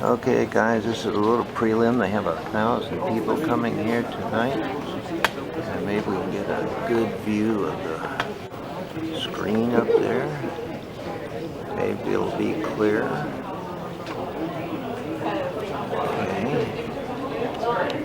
Okay, guys, this is a little prelim. They have 1,000 people coming here tonight. And maybe we can get a good view of the screen up there. Maybe it'll be clear. Okay. Where is it?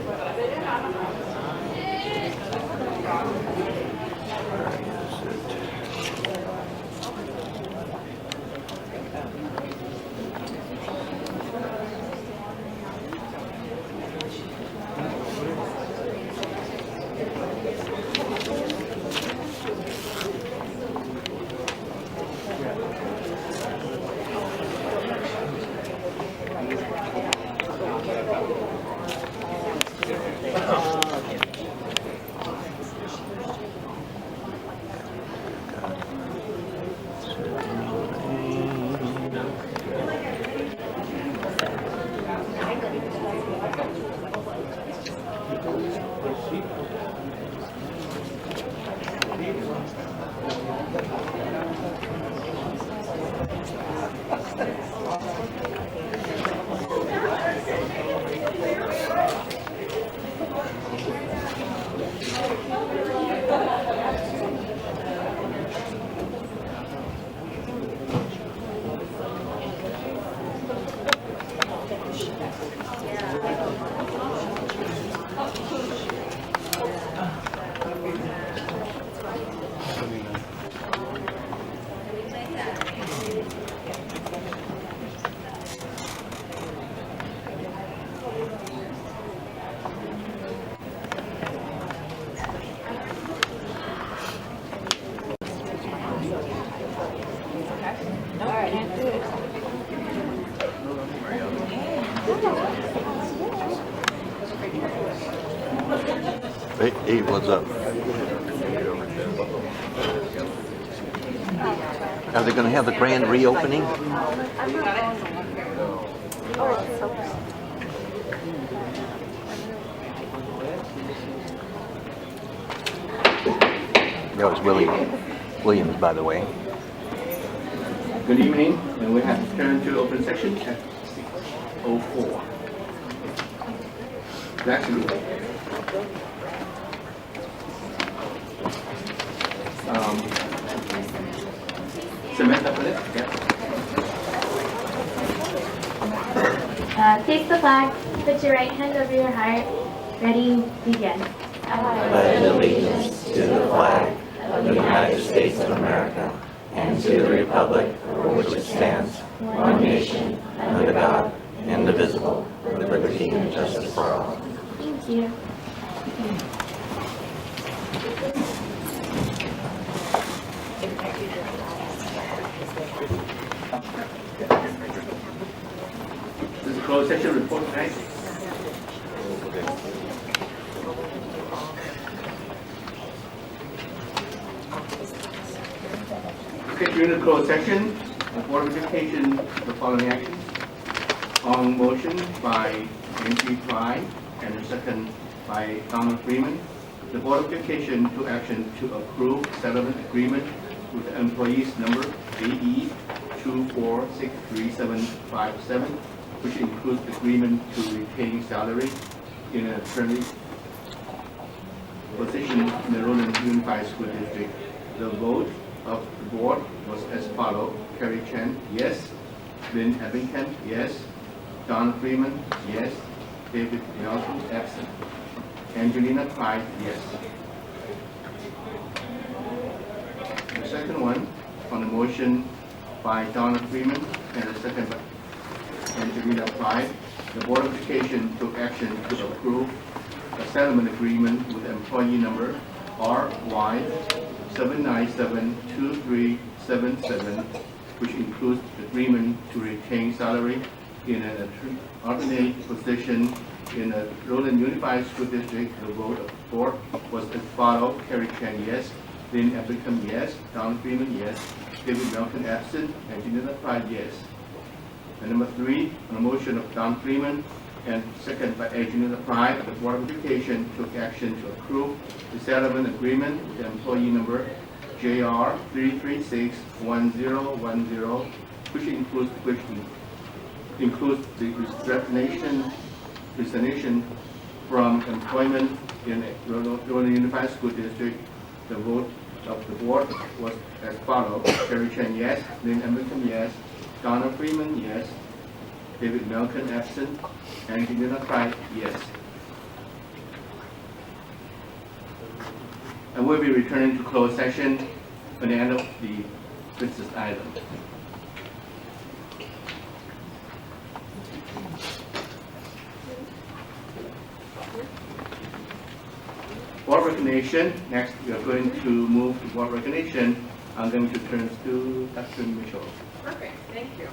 Hey, what's up? Are they going to have the grand reopening? That was Williams, by the way. Good evening, and we have turned to open session at 6:04. That's it. Samantha, put it? Yeah. Take the flag, put your right hand over your heart. Ready, begin. I pledge allegiance to the flag of the United States of America and to the republic for which it stands, one nation, under God, indivisible, with liberty and justice for all. Thank you. This is a closed session report tonight. Okay, during the closed session, the Board of Education, the following actions. On motion by Nancy Clyde and a second by Donald Freeman, the Board of Education took action to approve settlement agreement with the employees number AE 246357, which includes agreement to retain salary in an attorney position in the Roland Unified School District. The vote of the board was as follows: Carrie Chen, yes; Lynn Ebbington, yes; Don Freeman, yes; David Nelson, absent; Angelina Clyde, yes. The second one, on the motion by Donna Freeman and the second by Angelina Clyde, the Board of Education took action to approve a settlement agreement with employee number RY 7972377, which includes agreement to retain salary in an alternate position in the Roland Unified School District. The vote of the board was as follows: Carrie Chen, yes; Lynn Ebbington, yes; Don Freeman, yes; David Melton, absent; and Janina Pride, yes. And number 3, on the motion of Don Freeman and second by Janina Pride, the Board of Education took action to approve the settlement agreement with employee number JR 3361010, which includes includes the resignation from employment in Roland Unified School District. The vote of the board was as follows: Terry Chen, yes; Lynn Hamilton, yes; Donna Freeman, yes; David Malcolm, absent; and Janina Clyde, yes. And we'll be returning to closed session at the end of the business item. Board recognition. Next, we are going to move to board recognition. I'm going to turn to Dr. Mitchell. Perfect, thank you.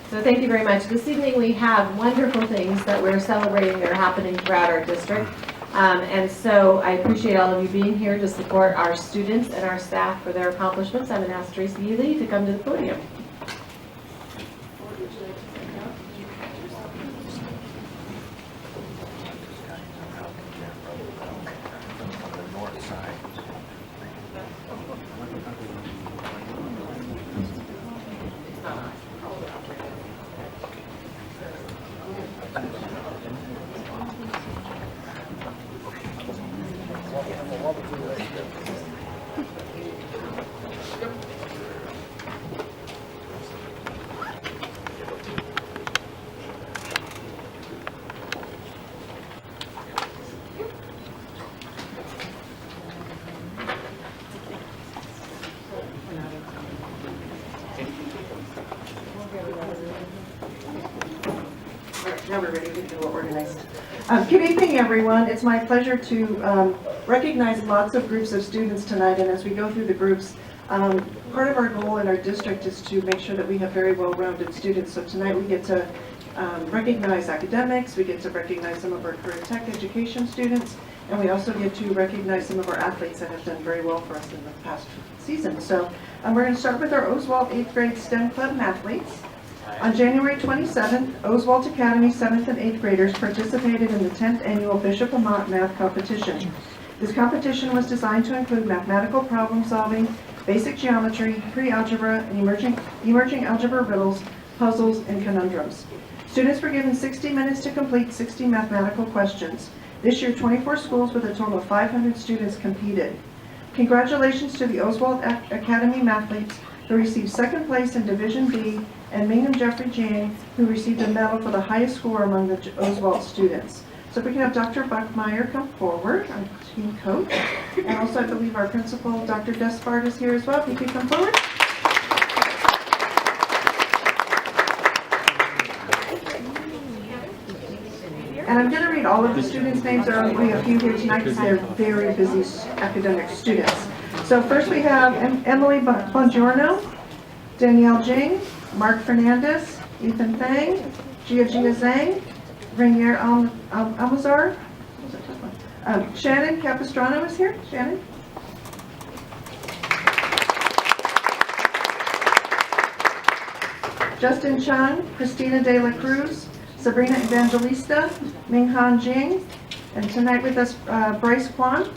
So thank you very much. This evening we have wonderful things that we're celebrating that are happening throughout our district. And so I appreciate all of you being here to support our students and our staff for their accomplishments. I'm going to ask Tracy Ely to come to the podium. Now we're ready to get organized. Good evening, everyone. It's my pleasure to recognize lots of groups of students tonight. And as we go through the groups, part of our goal in our district is to make sure that we have very well-rounded students. So tonight we get to recognize academics, we get to recognize some of our career tech education students, and we also get to recognize some of our athletes that have done very well for us in the past season. So we're going to start with our Oswald 8th grade STEM Club athletes. On January 27th, Oswald Academy 7th and 8th graders participated in the 10th annual Bishop Amant Math Competition. This competition was designed to include mathematical problem solving, basic geometry, pre-algebra, and emerging algebra riddles, puzzles, and conundrums. Students were given 60 minutes to complete 60 mathematical questions. This year, 24 schools with a total of 500 students competed. Congratulations to the Oswald Academy mathletes who received second place in Division B, and Ming and Jeffrey Jang, who received a medal for the highest score among the Oswald students. So if we can have Dr. Buckmeyer come forward, our team coach, and also I believe our principal, Dr. Despard, is here as well. If you could come forward. And I'm going to read all of the students' names. There are only a few here tonight because they're very busy academic students. So first we have Emily Bongiorno, Danielle Jing, Mark Fernandez, Ethan Thang, Gia Zhang, Rainier Almazar, Shannon Capistrano is here. Shannon. Justin Chung, Christina De La Cruz, Sabrina Evangelista, Minghan Jing, and tonight with us, Bryce Kwan.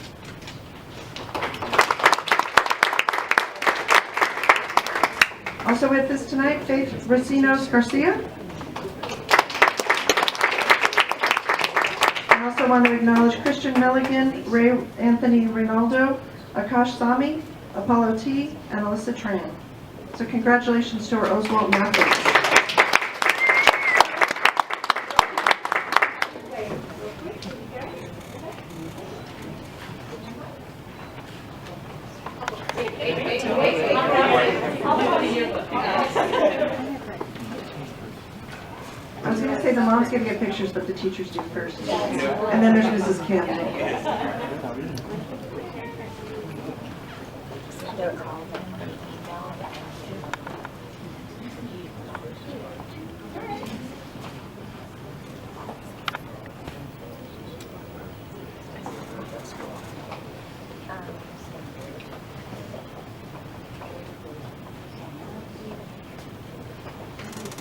Also with us tonight, Faith Racinos Garcia. I also want to acknowledge Christian Milligan, Ray Anthony Rinaldo, Akash Sami, Apollo T, and Alyssa Tran. So congratulations to our Oswald athletes. I was going to say the mom's going to get pictures, but the teachers do first. And then there's Mrs. Kim.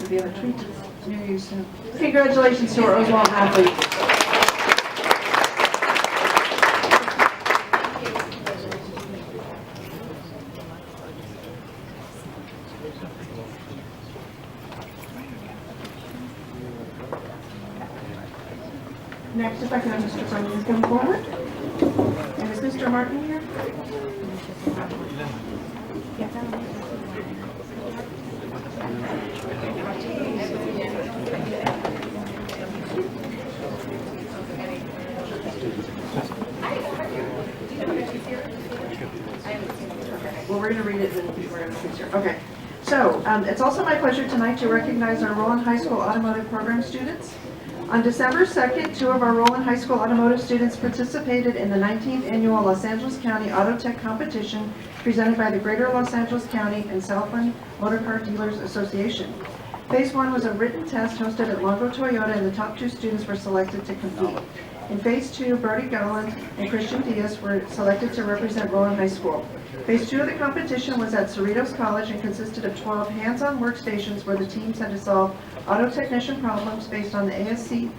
Be able to tweet near you soon. Congratulations to our Oswald athletes. Next, if I can have Mr. Brennan come forward. And is Mr. Martin here? Well, we're going to read it and we're going to fix it. Okay. So, it's also my pleasure tonight to recognize our Roland High School Automotive Program students. On December 2nd, 2 of our Roland High School automotive students participated in the 19th Annual Los Angeles County Auto Tech Competition presented by the Greater Los Angeles County and Southland Motor Car Dealers Association. Phase 1 was a written test hosted at Longo Toyota, and the top 2 students were selected to compete. In Phase 2, Brody Galland and Christian Diaz were selected to represent Roland High School. Phase 2 of the competition was at Cerritos College and consisted of 12 hands-on workstations where the teams had to solve auto technician problems based on the ASC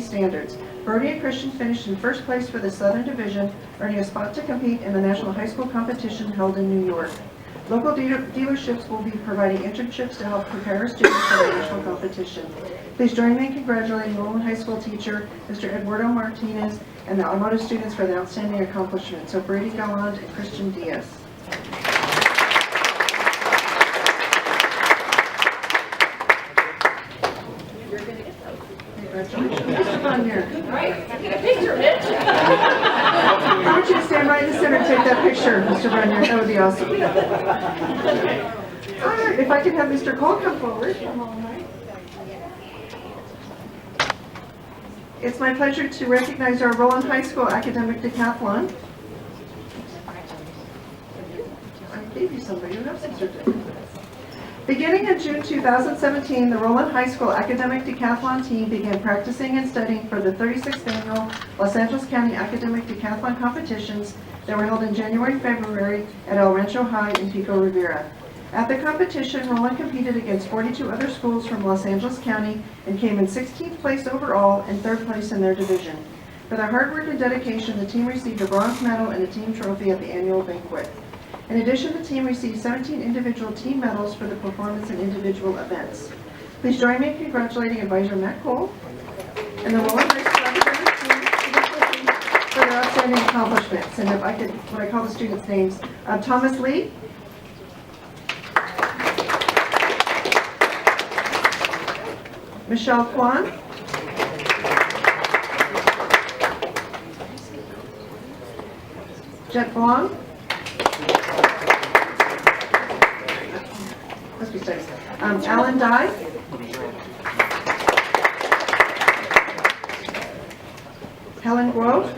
standards. Brody and Christian finished in first place for the Southern Division, earning a spot to compete in the National High School Competition held in New York. Local dealerships will be providing internships to help prepare our students for the national competition. Please join me in congratulating Roland High School teacher, Mr. Eduardo Martinez, and the automotive students for the outstanding accomplishment. So Brady Galland and Christian Diaz. Congratulations. Mr. Bonnier. All right, get a picture, Mitch. I want you to stand right in the center and take that picture, Mr. Bonnier. That would be awesome. All right, if I could have Mr. Cole come forward. It's my pleasure to recognize our Roland High School Academic Decathlon. I gave you somebody who has some certificates. Beginning in June 2017, the Roland High School Academic Decathlon team began practicing and studying for the 36th Annual Los Angeles County Academic Decathlon competitions that were held in January and February at El Rancho High in Pico Rivera. At the competition, Roland competed against 42 other schools from Los Angeles County and came in 16th place overall and 3rd place in their division. For their hard work and dedication, the team received a bronze medal and a team trophy at the annual banquet. In addition, the team received 17 individual team medals for the performance in individual events. Please join me in congratulating Advisor Matt Cole and the Roland High School Academic team for their outstanding accomplishments. And if I could, what I call the students' names, Thomas Lee, Michelle Kwan, Jet Blong, must be studies. Alan Dye, Helen Grove,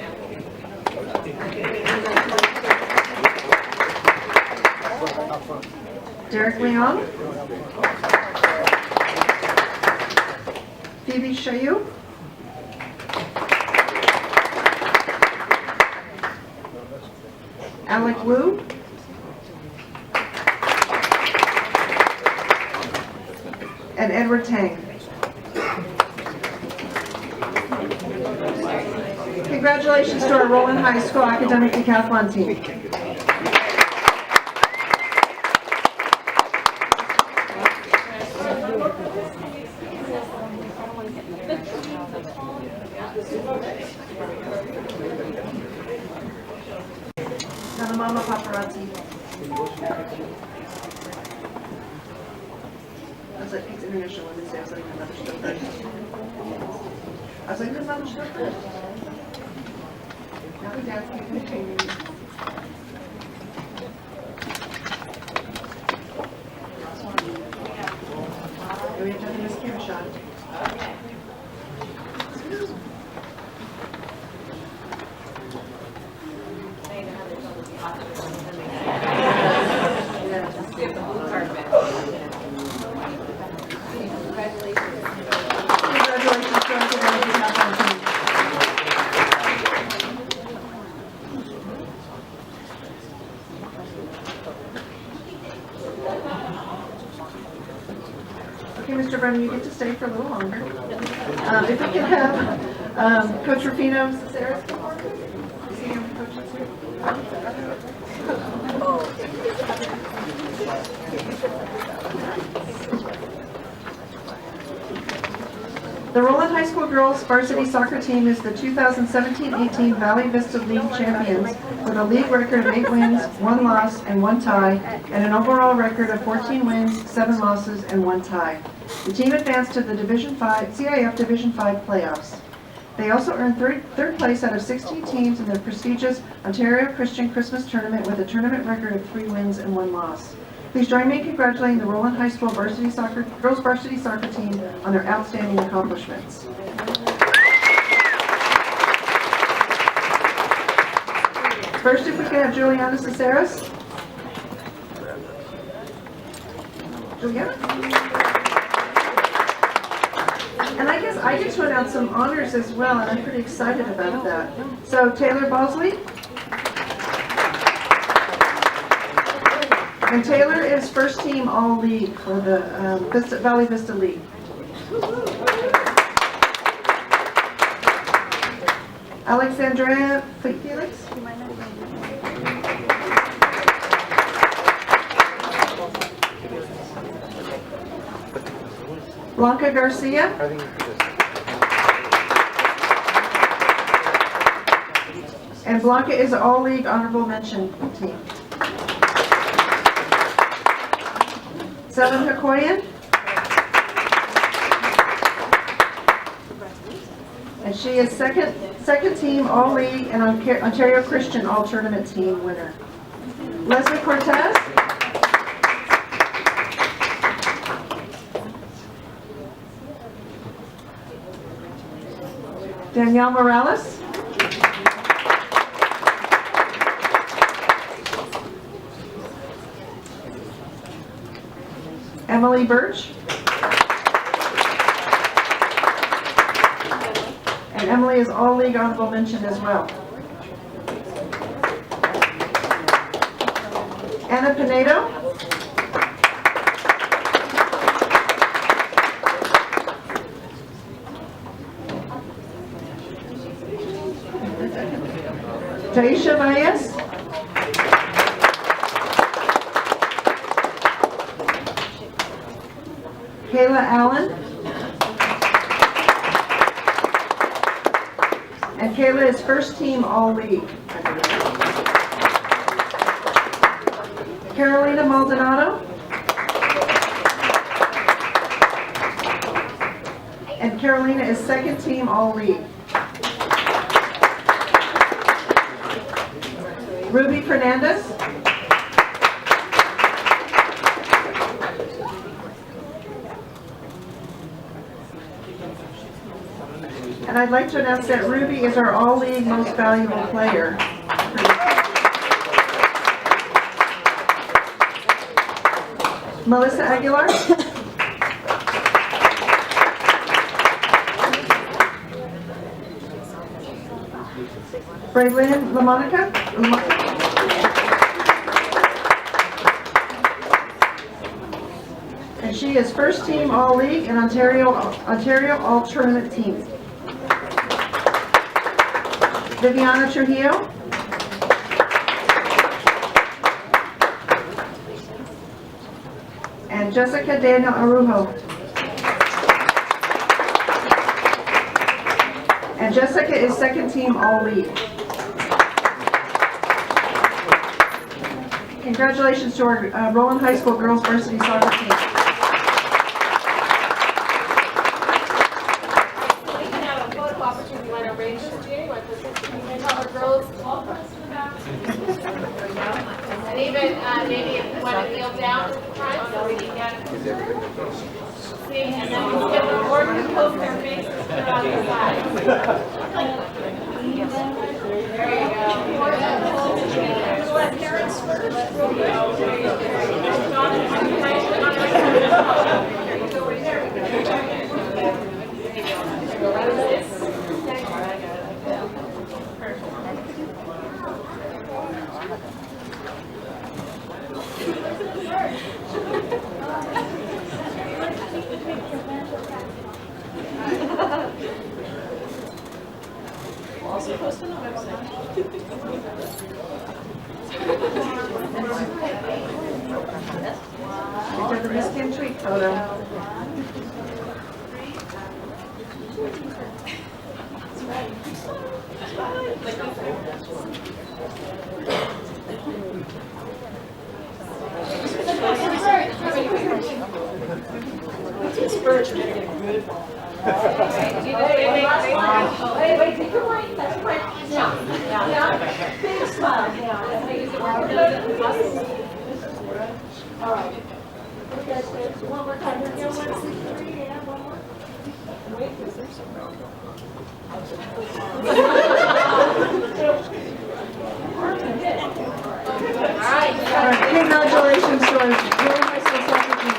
Derek Leong, Phoebe Shayu, Alec Wu, and Edward Tang. Congratulations to our Roland High School Academic Decathlon team. Now the Mama Paparazzi. I was like, it's International Women's Day. I was like, another stuff first. I was like, there's another stuff first. Now the dance can continue. We have to have this camera shot. Congratulations to our academic decathlon team. Okay, Mr. Brennan, you get to stay for a little longer. If we can have Coach Rufino, Sarah, come forward. Is he on the coaches here? The Roland High School girls varsity soccer team is the 2017-18 Valley Vista League champions with a league record of 8 wins, 1 loss, and 1 tie, and an overall record of 14 wins, 7 losses, and 1 tie. The team advanced to the CIF Division 5 playoffs. They also earned third place out of 16 teams in the prestigious Ontario Christian Christmas Tournament with a tournament record of 3 wins and 1 loss. Please join me in congratulating the Roland High School girls varsity soccer team on their outstanding accomplishments. First, if we could have Juliana Caceres. Juliana? And I guess I get to announce some honors as well, and I'm pretty excited about that. So Taylor Bosley. And Taylor is first team all-league for the Valley Vista League. Alexandra Felix. Blanca Garcia. And Blanca is all-league honorable mention team. Seven Hakoyan. And she is second team all-league and Ontario Christian all-tournament team winner. Leslie Cortez. Danielle Morales. Emily Birch. And Emily is all-league honorable mention as well. Anna Pinedo. Taisha Valles. Kayla Allen. And Kayla is first team all-league. Carolina Maldonado. And Carolina is second team all-league. Ruby Fernandez. And I'd like to announce that Ruby is our all-league most valuable player. Melissa Aguilar. Braylin LaMonica. And she is first team all-league and Ontario all-tournament team. Viviana Trujillo. And Jessica Daniel Arujo. And Jessica is second team all-league. Congratulations to our Roland High School girls varsity soccer team. And even maybe if you want to kneel down in front so we can get see, and then we'll get the board to post their faces on the side. There you go. Let parents first. Also post on the website. We got the Miss Kim tweet photo. Congratulations to our junior high school soccer team.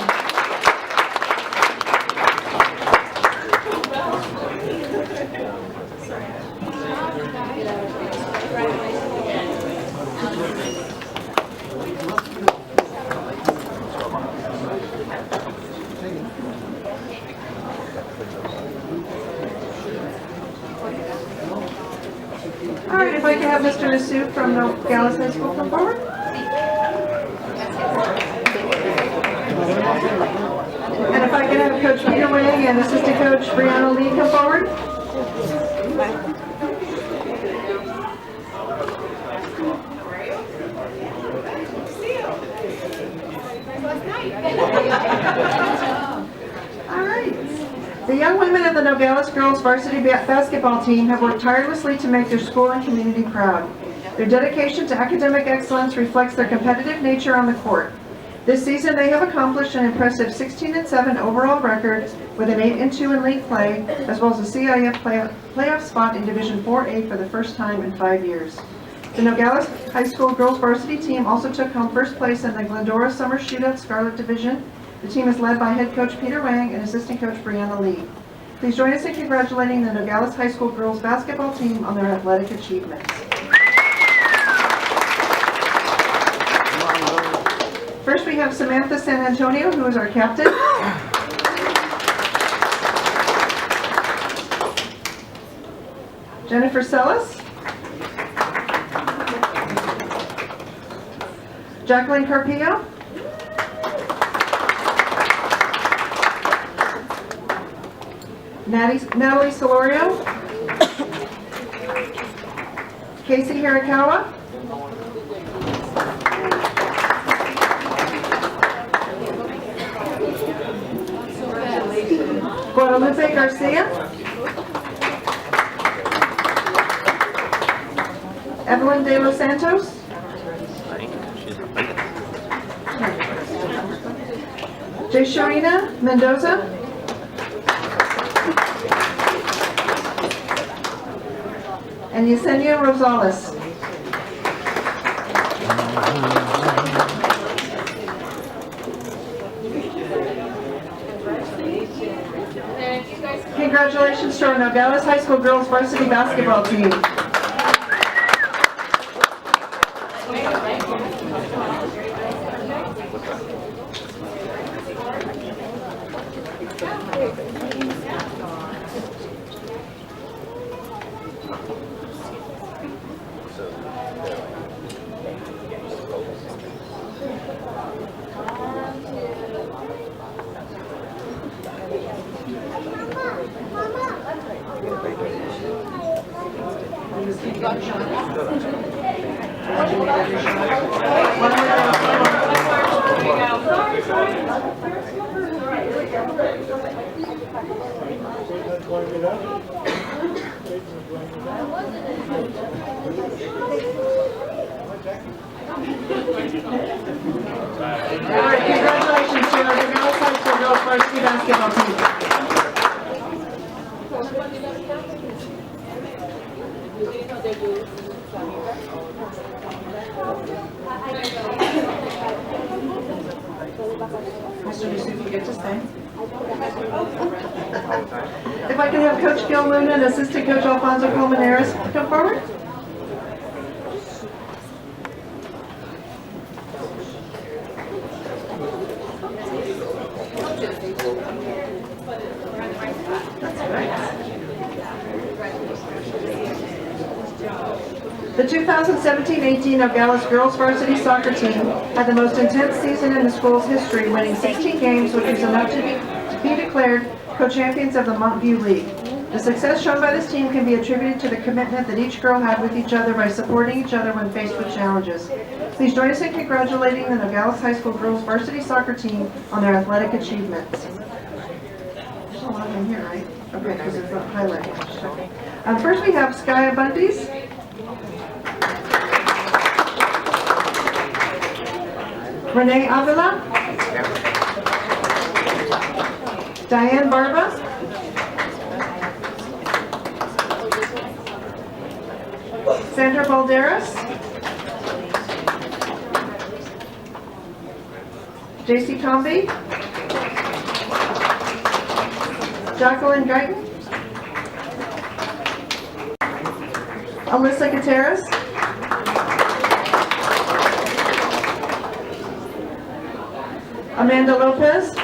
All right, if I can have Mr. Nasu from Nogales High School come forward. And if I can have Coach Peter Wing and Assistant Coach Brianna Lee come forward. All right. The young women of the Nogales girls varsity basketball team have worked tirelessly to make their school and community proud. Their dedication to academic excellence reflects their competitive nature on the court. This season, they have accomplished an impressive 16-7 overall record with an 8-2 in league play, as well as a CIF playoff spot in Division 4A for the first time in 5 years. The Nogales High School girls varsity team also took home first place in the Glendora Summer Shootout Scarlet Division. The team is led by head coach Peter Wang and assistant coach Brianna Lee. Please join us in congratulating the Nogales High School girls basketball team on their athletic achievements. First, we have Samantha San Antonio, who is our captain. Jennifer Sellis. Jacqueline Carpillo. Natalie Solorio. Casey Hirakawa. Guadalupe Garcia. Evelyn De Los Santos. Jaysharina Mendoza. And Yesenia Rosales. Congratulations to our Nogales High School girls varsity basketball team. Congratulations to our Nogales High School girls varsity basketball team. Mr. Yusuf, you get to stay. If I can have Coach Gil Luna and Assistant Coach Alfonso Colmenares come forward. The 2017-18 Nogales girls varsity soccer team had the most intense season in the school's history, winning 16 games, which was enough to be declared co-champions of the Montview League. The success shown by this team can be attributed to the commitment that each girl had with each other by supporting each other when faced with challenges. Please join us in congratulating the Nogales High School girls varsity soccer team on their athletic achievements. There's a lot in here, right? Okay, because it's not highlighted. First we have Skya Bundy's. Renee Avila. Diane Barba. Sandra Balderas. JC Comby. Jacqueline Guyton. Alyssa Gutierrez. Amanda Lopez.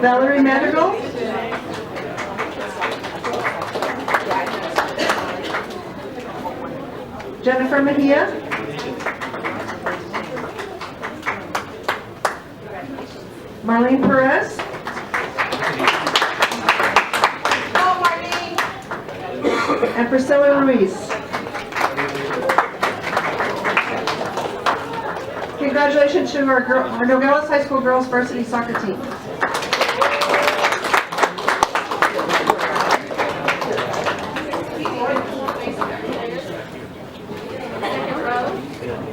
Valerie Madrigal. Jennifer Mejia. Marlene Perez. And Priscilla Ruiz. Congratulations to our Nogales High School girls varsity soccer team.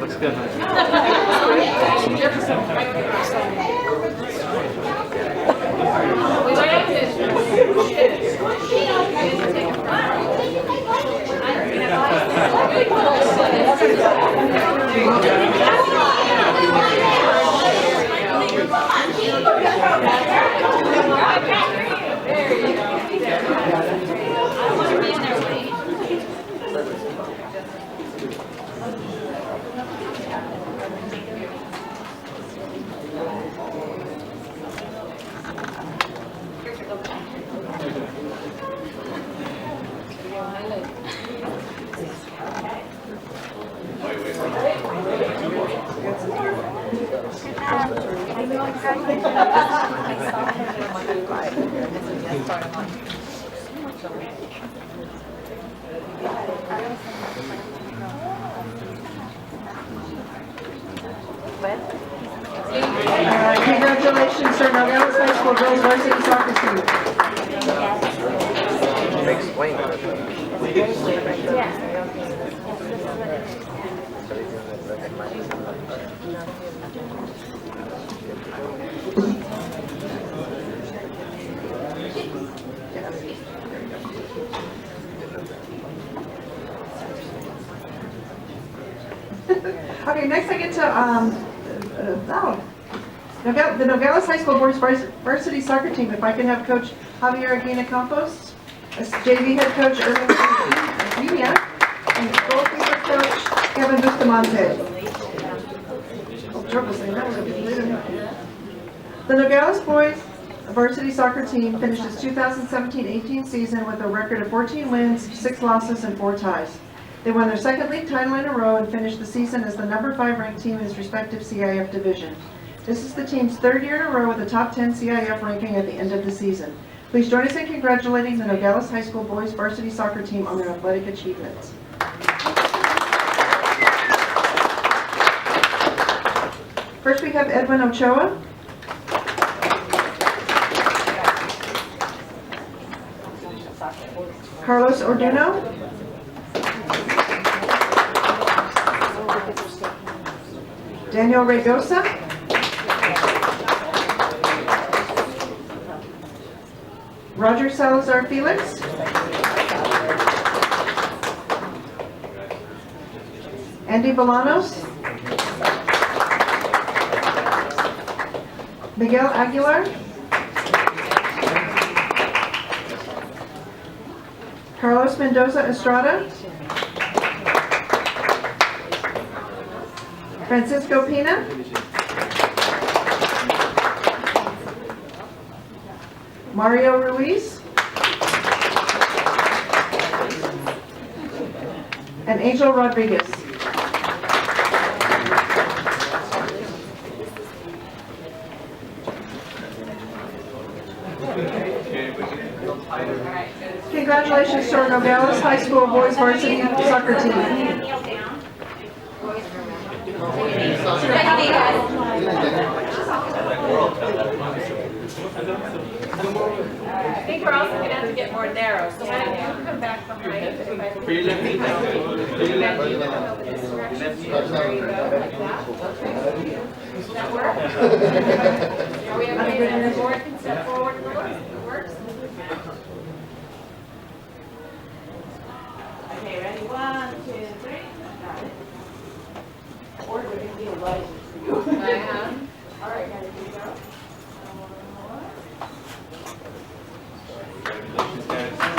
Looks good. Congratulations to Nogales High School girls varsity soccer team. Explain it. Okay, next I get to the Nogales High School boys varsity soccer team. If I can have Coach Javier Aguina Campos, as JV head coach Irving Aguina, and goalkeeper coach Kevin Bustamante. Oh, trouble saying that was a bit later. The Nogales boys varsity soccer team finished its 2017-18 season with a record of 14 wins, 6 losses, and 4 ties. They won their second league title in a row and finished the season as the number 5 ranked team in its respective CIF division. This is the team's 3rd year in a row with a top 10 CIF ranking at the end of the season. Please join us in congratulating the Nogales High School boys varsity soccer team on their athletic achievements. First we have Edwin Ochoa. Carlos Orduno. Daniel Regosa. Roger Salazar Felix. Andy Bolanos. Miguel Aguilar. Carlos Mendoza Estrada. Francisco Pina. Mario Ruiz. And Angel Rodriguez. congratulations to our Nogales High School boys varsity soccer team. I think we're also going to have to get more narrow, so why don't you come back behind? There you go, like that. Does that work? Are we okay that the board can step forward a little? It works? Okay, ready? 1, 2, 3. Got it. Or would it be a light for you? I am. All right, guys, here we go.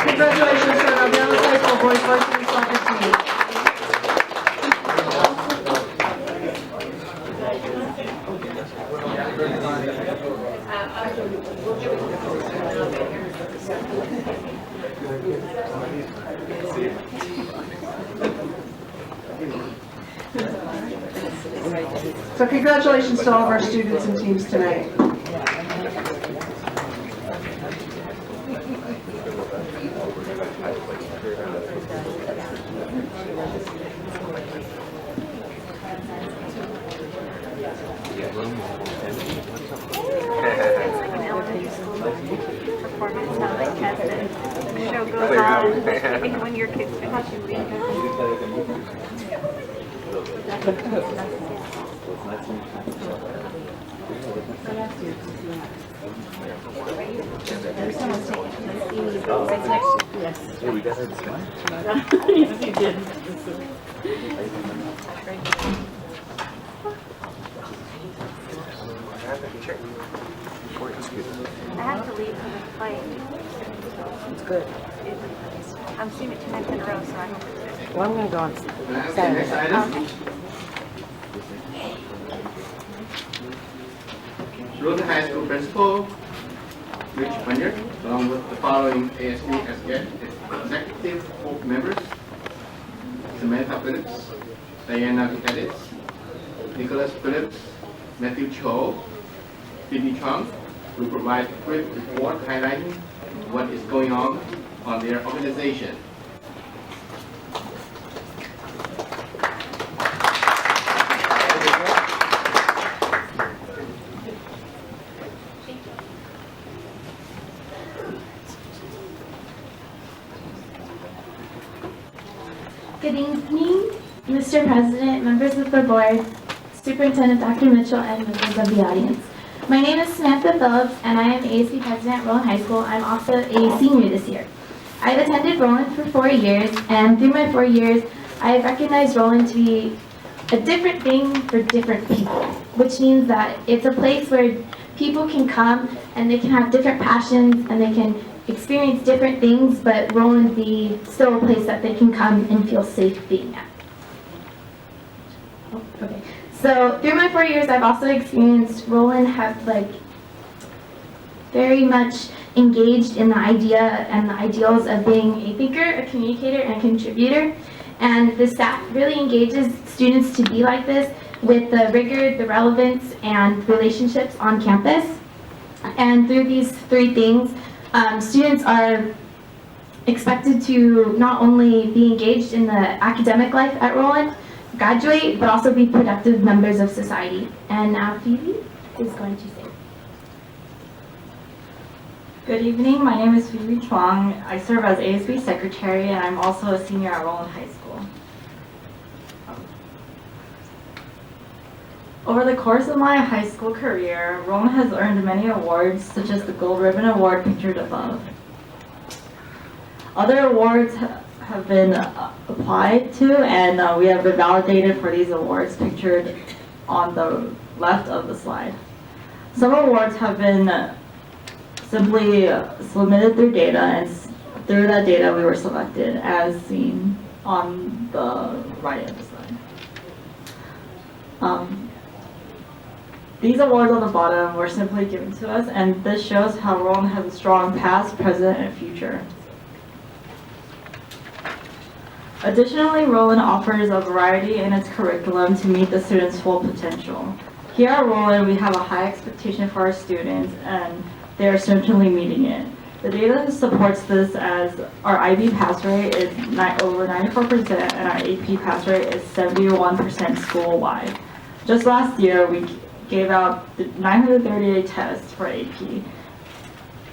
Congratulations to our Nogales High School boys varsity soccer team. So congratulations to all of our students and teams tonight. Performance, how they test it. The show goes on, and when your kids finish, you leave. I have to leave for the fight. It's good. I'm seeing it 2 nights in a row, so I hope it's good. Well, I'm going to go on Next Saturday. item. Rutland High School Principal Rich Panier, along with the following ASB executive board members: Samantha Phillips, Diana Pettis, Nicholas Phillips, Matthew Cho, Phoebe Chung, will provide a quick report highlighting what is going on their organization. Good evening, Mr. President, members of the board, Superintendent Dr. Mitchell, and members of the audience. My name is Samantha Phillips, and I am ASB President at Roland High School. I'm also a senior this year. I've attended Roland for 4 years, and through my 4 years, I have recognized Roland to be a different thing for different people, which means that it's a place where people can come and they can have different passions and they can experience different things, but Roland be still a place that they can come and feel safe being at. Oh, okay. So through my 4 years, I've also experienced Roland have very much engaged in the idea and the ideals of being a thinker, a communicator, and a contributor. And the staff really engages students to be like this with the rigor, the relevance, and relationships on campus. And through these 3 things, students are expected to not only be engaged in the academic life at Roland, graduate, but also be productive members of society. And now Phoebe is going to sing. Good evening, my name is Phoebe Chuang. I serve as ASB Secretary and I'm also a senior at Roland High School. Over the course of my high school career, Roland has earned many awards such as the Gold Ribbon Award pictured above. Other awards have been applied to and we have been validated for these awards pictured on the left of the slide. Some awards have been simply submitted through data, and through that data we were selected as seen on the right of the slide. These awards on the bottom were simply given to us, and this shows how Roland has a strong past, present, and future. Additionally, Roland offers a variety in its curriculum to meet the students' full potential. Here at Roland, we have a high expectation for our students, and they are certainly meeting it. The data supports this as our IB pass rate is over 94% and our AP pass rate is 71% school-wide. Just last year, we gave out 938 tests for AP.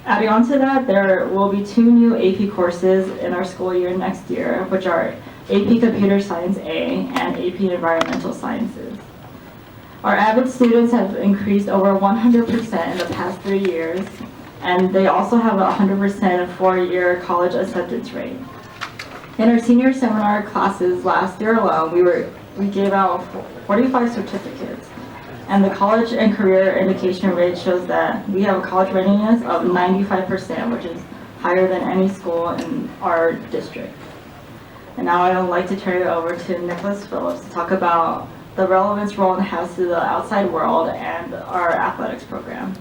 Adding on to that, there will be 2 new AP courses in our school year next year, which are AP Computer Science A and AP Environmental Sciences. Our avid students have increased over 100% in the past 3 years, and they also have a 100% 4-year college acceptance rate. In our senior seminar classes last year alone, we gave out 45 certificates, and the college and career indication rate shows that we have a college readiness of 95%, which is higher than any school in our district. And now I would like to turn it over to Nicholas Phillips to talk about the relevance Roland has to the outside world and our athletics program.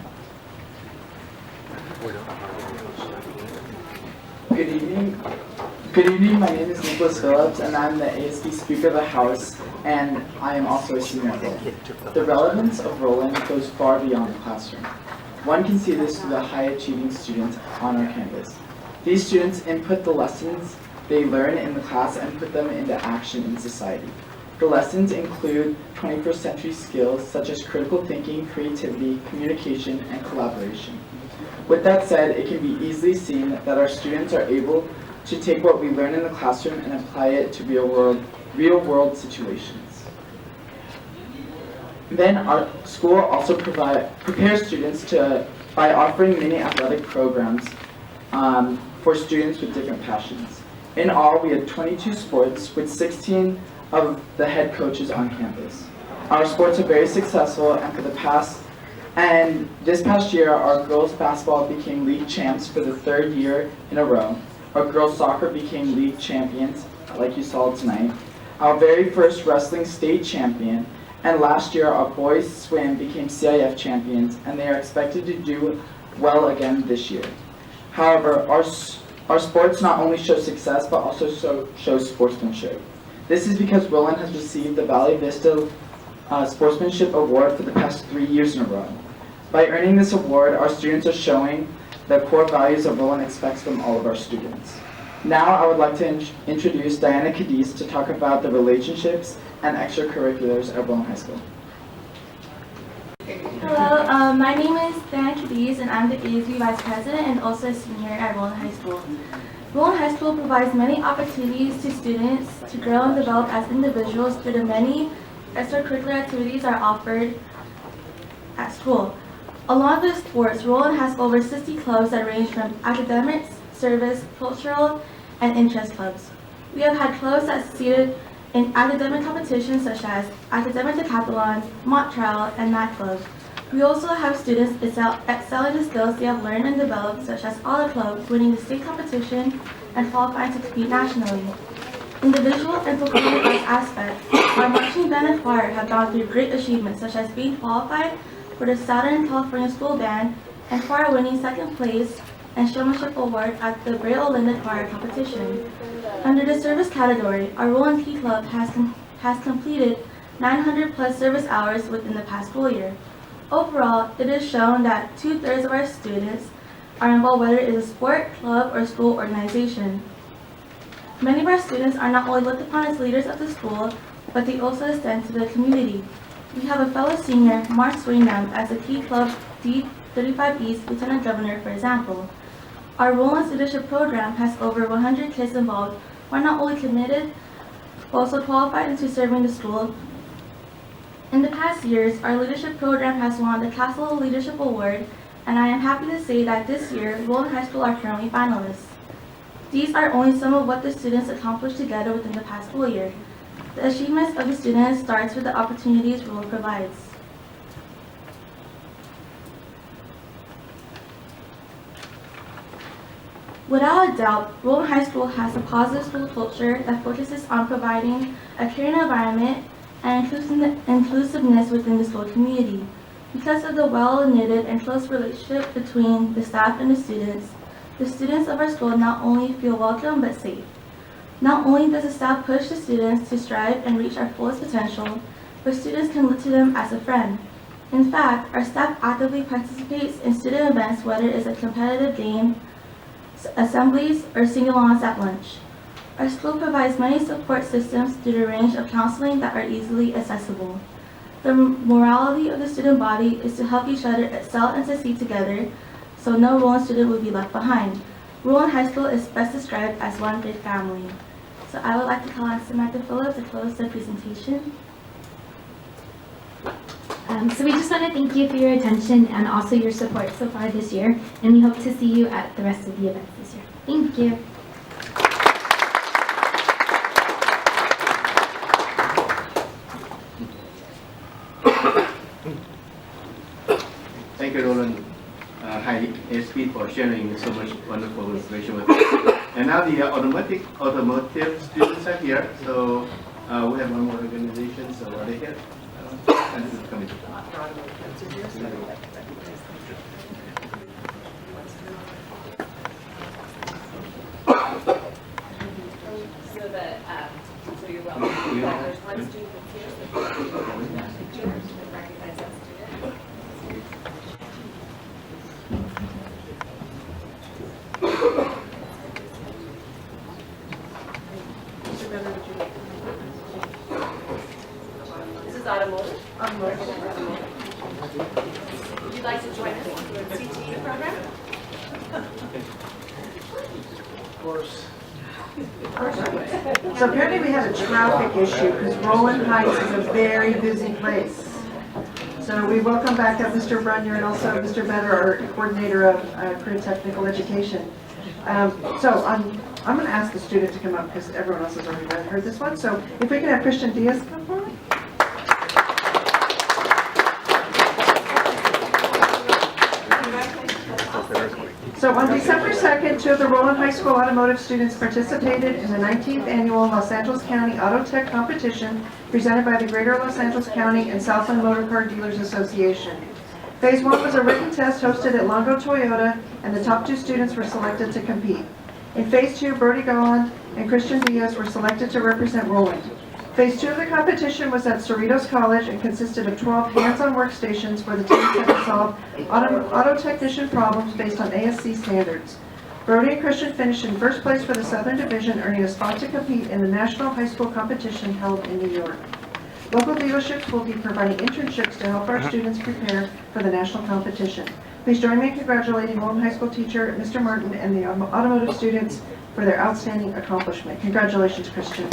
Good evening. Good evening. My name is Nicholas Phillips, and I'm the ASB Speaker of the House, and I am also a senior at Roland. The relevance of Roland goes far beyond the classroom. One can see this through the high-achieving students on our campus. These students input the lessons they learn in the class and put them into action in society. The lessons include 21st century skills such as critical thinking, creativity, communication, and collaboration. With that said, it can be easily seen that our students are able to take what we learn in the classroom and apply it to real-world situations. Then our school also prepares students by offering many athletic programs for students with different passions. In all, we had 22 sports with 16 of the head coaches on campus. Our sports are very successful, and this past year, our girls basketball became league champs for the 3rd year in a row. Our girls soccer became league champions, like you saw tonight. Our very first wrestling state champion, and last year our boys swim became CIF champions, and they are expected to do well again this year. However, our sports not only show success, but also show sportsmanship. This is because Roland has received the Valley Vista Sportsmanship Award for the past 3 years in a row. By earning this award, our students are showing the core values that Roland expects from all of our students. Now I would like to introduce Diana Cadiz to talk about the relationships and extracurriculars at Roland High School. Hello, my name is Diana Cadiz and I'm the ASB Vice President and also a senior at Roland High School. Roland High School provides many opportunities to students to grow and develop as individuals through the many extracurricular activities are offered at school. Along with sports, Roland has over 60 clubs that range from academics, service, cultural, and interest clubs. We have had clubs that succeeded in academic competitions such as academic decathlon, mock trial, and math club. We also have students excel in the skills they have learned and developed, such as Audit Club, winning the state competition and qualifying to compete nationally. In the visual and performing arts aspect, our marching band and choir have gone through great achievements, such as being qualified for the Southern California School Band and choir winning 2nd place and showmanship award at the Braille Linda Choir competition. Under the service category, our Roland Key Club has completed 900 plus service hours within the past school year. Overall, it is shown that 2/3 of our students are involved, whether it is a sport, club, or school organization. Many of our students are not only looked upon as leaders of the school, but they also extend to the community. We have a fellow senior, Mark Swingham, as a Key Club D35 East Lieutenant Governor, for example. Our Roland's leadership program has over 100 kids involved who are not only committed, but also qualified into serving the school. In the past years, our leadership program has won the Castle Leadership Award, and I am happy to say that this year, Roland High School are currently finalists. These are only some of what the students accomplished together within the past school year. The achievements of the students starts with the opportunities Roland provides. Without a doubt, Roland High School has a positive school culture that focuses on providing a caring environment and inclusiveness within the school community. Because of the well-knitted and close relationship between the staff and the students of our school not only feel welcome but safe. Not only does the staff push the students to strive and reach our fullest potential, but students can look to them as a friend. In fact, our staff actively participates in student events, whether it's a competitive game, assemblies, or sing-alongs at lunch. Our school provides many support systems through the range of counseling that are easily accessible. The morality of the student body is to help each other excel and succeed together, so no Rowan student will be left behind. Rowan High School is best described as one big family. So I would like to call on Samantha Phillips to close the presentation. So we just want to thank you for your attention and also your support so far this year, and we hope to see you at the rest of the events this year. Thank you. Thank you, Roland High SP, for sharing so much wonderful information with us. And now the automotive students are here. So we have one more organization. So are they here? And this is coming. So you're welcome. There's one student that's here, so picture and recognize that student. This is automotive. Would you like to join us in the CTE program? Of course. So apparently we had a traffic issue because Roland Heights is a very busy place. So we welcome back up Mr. Brunyer and also Mr. Better, our coordinator of career technical education. So I'm going to ask the student to come up because everyone else has already heard this one. So if we can have Christian Diaz come forward. So on December 2nd, two of the Roland High School automotive students participated in the 19th annual Los Angeles County Auto Tech competition presented by the Greater Los Angeles County and Southland Motor Car Dealers Association. Phase 1 was a written test hosted at Longo Toyota, and the top two students were selected to compete. In Phase 2, Brody Galland and Christian Diaz were selected to represent Roland. Phase 2 of the competition was at Cerritos College and consisted of 12 hands-on workstations where the teams had to solve auto technician problems based on ASC standards. Brody and Christian finished in first place for the Southern Division, earning a spot to compete in the National High School competition held in New York. Local dealerships will be providing internships to help our students prepare for the national competition. Please join me in congratulating Roland High School teacher Mr. Martin and the automotive students for their outstanding accomplishment. Congratulations, Christian.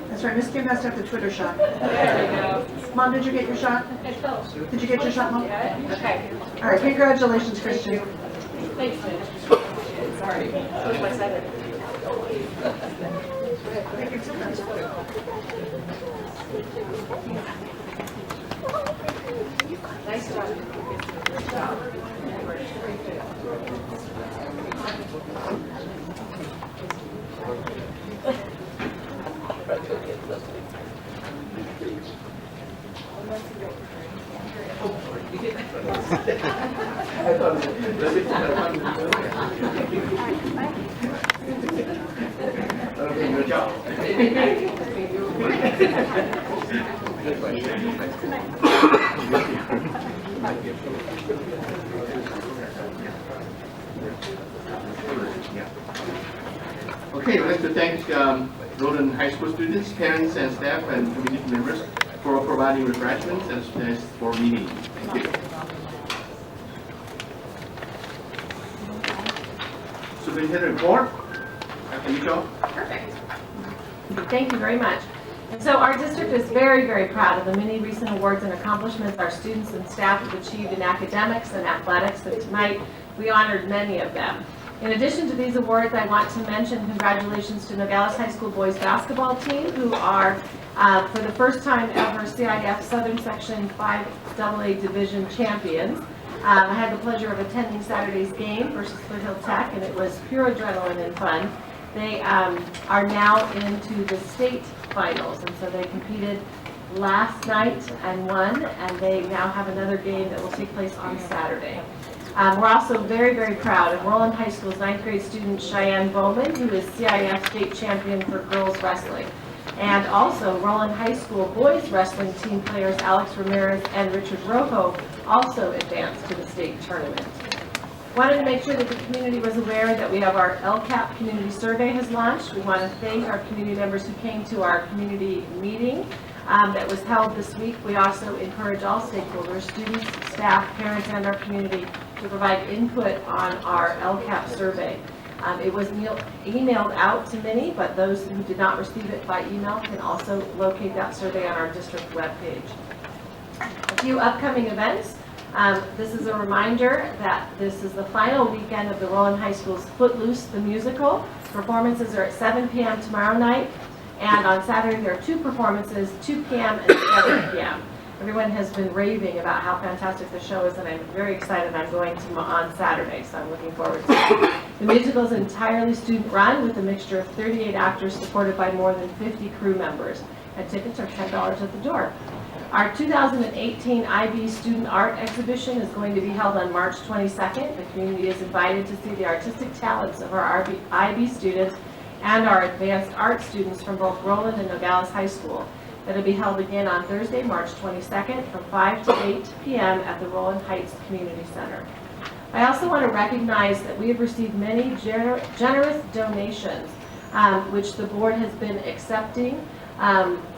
That's right, Miss Kim has to have the Twitter shot. Mom, did you get your shot? Did you get your shot, Mom? Okay. All right, congratulations, Christian. Thanks, sorry. That was my second. Nice job. Good job. Good job. Okay, I'd like to thank Roland High School students, parents, and staff, and community members for providing refreshments and for meeting. Thank you. Superintendent report. Michelle. Perfect. Thank you very much. And so our district is very, very proud of the many recent awards and accomplishments our students and staff have achieved in academics and athletics, and tonight we honored many of them. In addition to these awards, I want to mention congratulations to Nogales High School boys basketball team, who are, for the first time ever, CIF Southern Section 5AA Division champions. I had the pleasure of attending Saturday's game versus Foothill Tech, and it was pure adrenaline and fun. They are now into the state finals, and so they competed last night and won, and they now have another game that will take place on Saturday. We're also very, very proud of Roland High School's 9th grade student Cheyenne Bowman, who is CIF state champion for girls wrestling. And also Roland High School boys wrestling team players Alex Ramirez and Richard Rojo also advanced to the state tournament. Wanted to make sure that the community was aware that we have our LCAP community survey has launched. We want to thank our community members who came to our community meeting that was held this week. We also encourage all stakeholders, students, staff, parents, and our community to provide input on our LCAP survey. It was emailed out to many, but those who did not receive it by email can also locate that survey on our district webpage. A few upcoming events. This is a reminder that this is the final weekend of the Roland High School's Footloose the Musical. Performances are at 7 p.m. tomorrow night, and on Saturday there are 2 performances, 2 p.m. and 7 p.m. Everyone has been raving about how fantastic the show is, and I'm very excited. I'm going to on Saturday, so I'm looking forward to it. The musical is entirely student-run with a mixture of 38 actors supported by more than 50 crew members, and tickets are $10 at the door. Our 2018 IB Student Art Exhibition is going to be held on March 22nd. The community is invited to see the artistic talents of our IB students and our advanced art students from both Roland and Nogales High School. That'll be held again on Thursday, March 22nd from 5 to 8 p.m. at the Roland Heights Community Center. I also want to recognize that we have received many generous donations, which the board has been accepting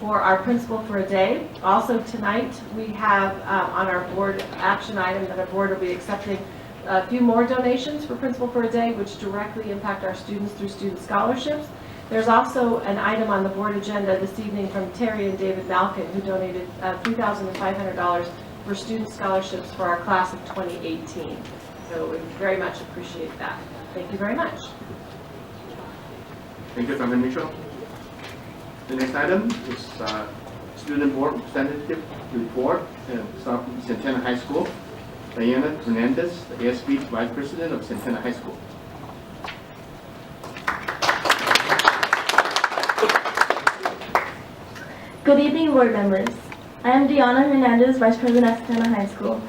for our Principal for a Day. Also tonight, we have on our board action item that our board will be accepting a few more donations for Principal for a Day, which directly impact our students through student scholarships. There's also an item on the board agenda this evening from Terry and David Malkin, who donated $3,500 for student scholarships for our class of 2018. So we very much appreciate that. Thank you very much. Thank you, Dr. Mitchell. The next item is Student Board Representative Report at South Santana High School. Diana Hernandez, the ASB Vice President of Santana High School. Good evening, board members. I am Diana Hernandez, Vice President at Santana High School.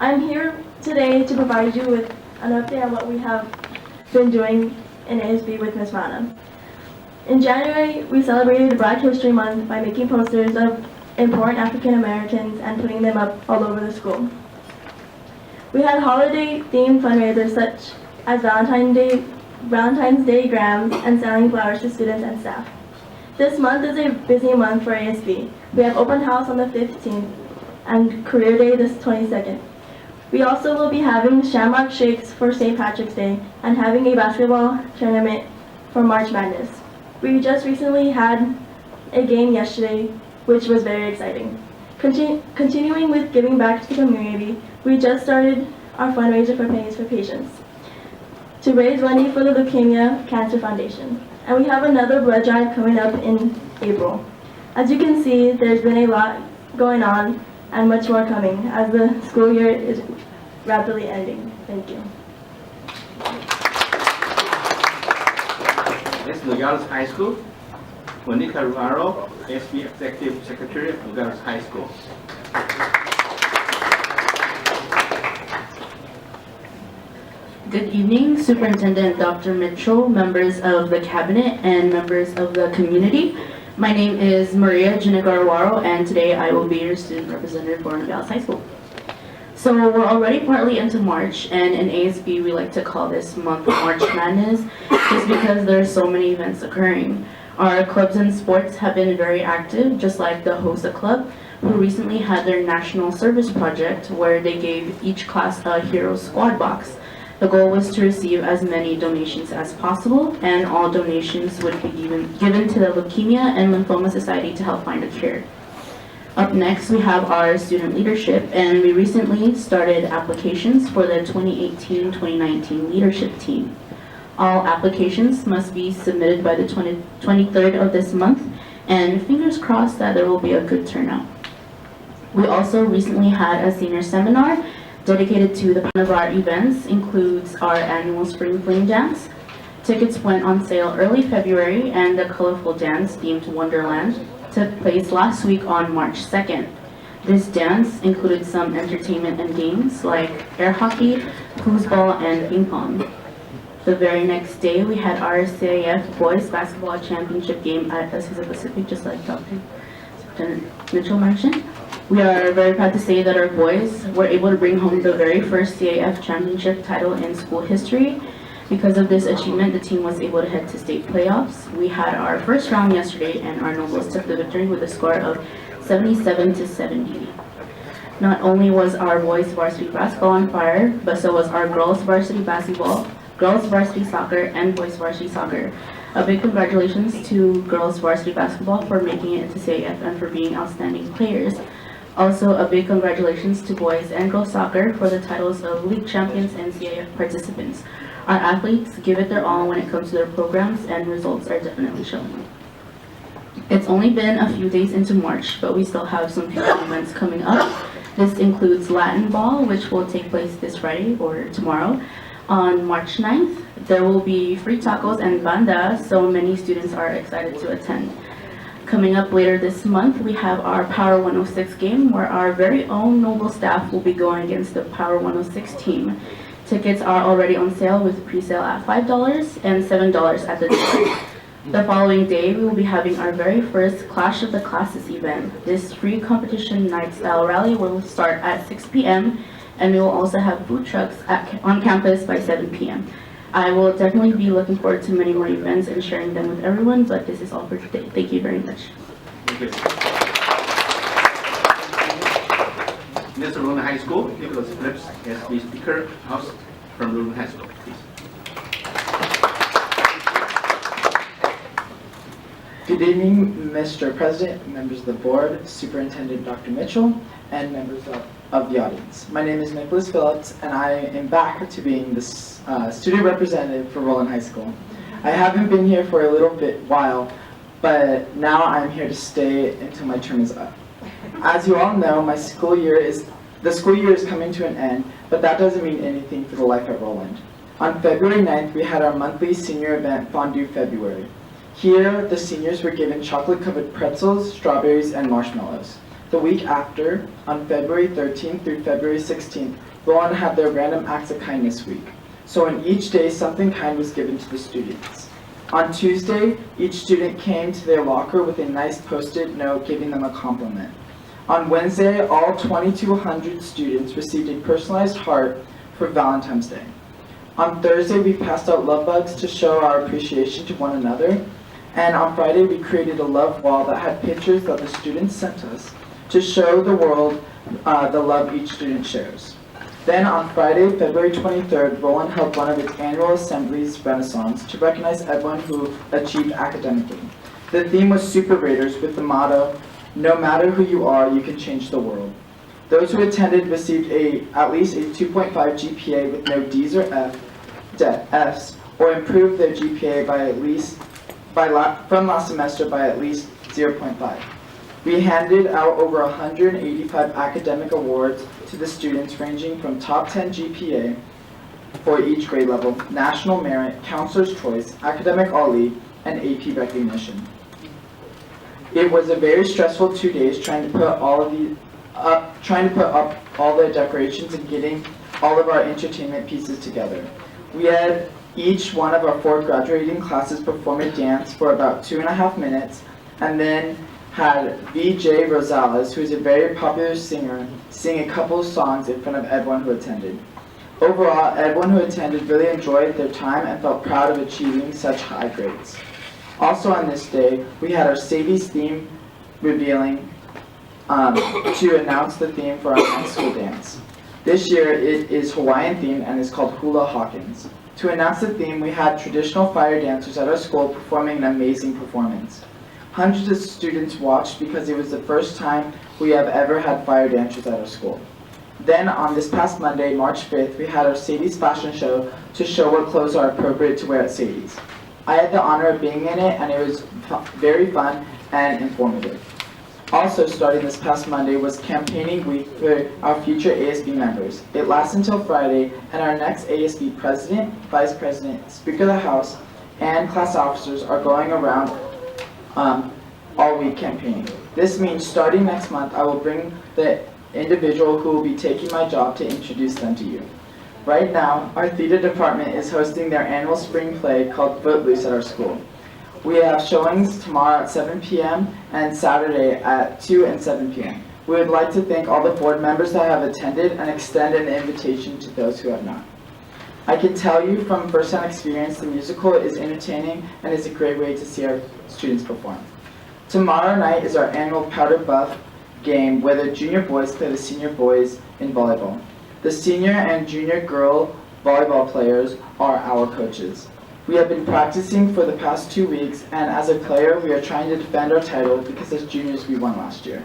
I'm here today to provide you with an update on what we have been doing in ASB with Ms. Rana. In January, we celebrated Black History Month by making posters of important African Americans and putting them up all over the school. We had holiday-themed fundraisers such as Valentine's Day grams and selling flowers to students and staff. This month is a busy month for ASB. We have open house on the 15th and career day this 22nd. We also will be having Shamrock Shakes for St. Patrick's Day and having a basketball tournament for March Madness. We just recently had a game yesterday, which was very exciting. Continuing with giving back to the community, we just started our fundraiser for Pennies for Patients to raise money for the Leukemia Cancer Foundation. And we have another blood drive coming up in April. As you can see, there's been a lot going on and much more coming as the school year is rapidly ending. Thank you. Next, Nogales High School. Monica Ruaro, ASB Executive Secretary of Nogales High School. Good evening, Superintendent Dr. Mitchell, members of the Cabinet, and members of the community. My name is Maria Jinagarwaro, and today I will be your student representative for Nogales High School. So we're already partly into March, and in ASB we like to call this month March Madness, just because there are so many events occurring. Our clubs and sports have been very active, just like the HOSA Club, who recently had their National Service Project, where they gave each class a Hero Squad box. The goal was to receive as many donations as possible, and all donations would be given to the Leukemia and Lymphoma Society to help find a cure. Up next, we have our student leadership, and we recently started applications for the 2018-2019 leadership team. All applications must be submitted by the 23rd of this month, and fingers crossed that there will be a good turnout. We also recently had a senior seminar dedicated to one of our events, includes our annual Spring Fling Dance. Tickets went on sale early February, and the colorful dance themed Wonderland took place last week on March 2nd. This dance included some entertainment and games like air hockey, foosball, and ping pong. The very next day, we had our CAF Boys Basketball Championship game at Azusa Pacific, just like Dr. Mitchell mentioned. We are very proud to say that our boys were able to bring home the very first CAF championship title in school history. Because of this achievement, the team was able to head to state playoffs. We had our first round yesterday, and our Nobles took the victory with a score of 77-70. Not only was our boys varsity basketball on fire, but so was our girls varsity basketball, girls varsity soccer, and boys varsity soccer. A big congratulations to girls varsity basketball for making it into CAF and for being outstanding players. Also, a big congratulations to boys and girls soccer for the titles of league champions and CAF participants. Our athletes give it their all when it comes to their programs, and results are definitely showing. It's only been a few days into March, but we still have some future events coming up. This includes Latin Ball, which will take place this Friday or tomorrow. On March 9th, there will be free tacos and banda, so many students are excited to attend. Coming up later this month, we have our Power 106 game, where our very own Noble staff will be going against the Power 106 team. Tickets are already on sale with pre-sale at $5 and $7 at the door. The following day, we will be having our very first Clash of the Classes event. This free competition night-style rally will start at 6 p.m. and we will also have food trucks on campus by 7 p.m. I will definitely be looking forward to many more events and sharing them with everyone, but this is all for today. Thank you very much. Thank you. Next, Roland High School, Nicholas Phillips as the Speaker House from Roland High School, please. Good evening, Mr. President, members of the board, Superintendent Dr. Mitchell, and members of the audience. My name is Nicholas Phillips, and I am back to being the student representative for Roland High School. I haven't been here for a little bit while, but now I'm here to stay until my term is up. As you all know, the school year is coming to an end, but that doesn't mean anything for the life at Roland. On February 9th, we had our monthly senior event, Fondue February. Here, the seniors were given chocolate-covered pretzels, strawberries, and marshmallows. The week after, on February 13th through February 16th, Roland had their Random Acts of Kindness Week. So on each day, something kind was given to the students. On Tuesday, each student came to their locker with a nice post-it note giving them a compliment. On Wednesday, all 2,200 students received a personalized heart for Valentine's Day. On Thursday, we passed out love bugs to show our appreciation to one another. And on Friday, we created a love wall that had pictures that the students sent us to show the world the love each student shares. Then on Friday, February 23rd, Roland held one of its annual assemblies, Renaissance, to recognize everyone who achieved academically. The theme was Super Raiders with the motto, "No matter who you are, you can change the world." Those who attended received at least a 2.5 GPA with no D's or F's, or improved their GPA from last semester by at least 0.5. We handed out over 185 academic awards to the students ranging from top 10 GPA for each grade level, national merit, counselor's choice, academic all-lead, and AP recognition. It was a very stressful 2 days trying to put up all the decorations and getting all of our entertainment pieces together. We had each one of our 4 graduating classes perform a dance for about 2.5 minutes, and then had VJ Rosales, who is a very popular singer, sing a couple of songs in front of everyone who attended. Overall, everyone who attended really enjoyed their time and felt proud of achieving such high grades. Also on this day, we had our Sadie's theme revealing to announce the theme for our next school dance. This year it is Hawaiian themed and is called Hula Hawkins. To announce the theme, we had traditional fire dancers at our school performing an amazing performance. Hundreds of students watched because it was the first time we have ever had fire dancers at our school. Then on this past Monday, March 5th, we had our Sadie's fashion show to show what clothes are appropriate to wear at Sadie's. I had the honor of being in it, and it was very fun and informative. Also starting this past Monday was campaigning week for our future ASB members. It lasts until Friday, and our next ASB president, vice president, speaker of the house, and class officers are going around all week campaigning. This means starting next month, I will bring the individual who will be taking my job to introduce them to you. Right now, our theater department is hosting their annual spring play called Footloose at our school. We have showings tomorrow at 7 p.m. and Saturday at 2 and 7 p.m. We would like to thank all the board members that have attended and extend an invitation to those who have not. I can tell you from first-hand experience the musical is entertaining and is a great way to see our students perform. Tomorrow night is our annual Powder Buff game where the junior boys play the senior boys in volleyball. The senior and junior girl volleyball players are our coaches. We have been practicing for the past 2 weeks, and as a player we are trying to defend our title because as juniors we won last year.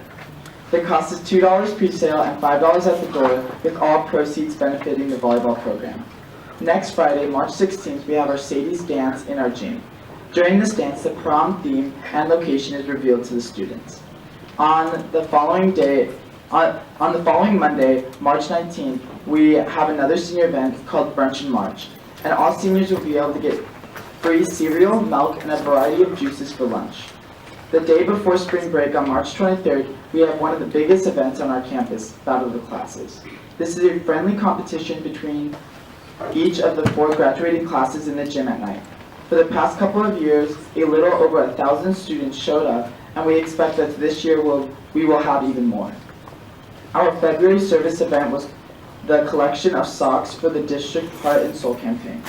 The cost is $2 pre-sale and $5 at the door, with all proceeds benefiting the volleyball program. Next Friday, March 16th, we have our Sadie's dance in our gym. During this dance, the prom theme and location is revealed to the students. On the following Monday, March 19th, we have another senior event called Brunch and March, and all seniors will be able to get free cereal, milk, and a variety of juices for lunch. The day before spring break on March 23rd, we have one of the biggest events on our campus, Battle of the Classes. This is a friendly competition between each of the 4 graduating classes in the gym at night. For the past couple of years, a little over 1,000 students showed up, and we expect that this year we will have even more. Our February service event was the collection of socks for the District Heart and Soul campaign.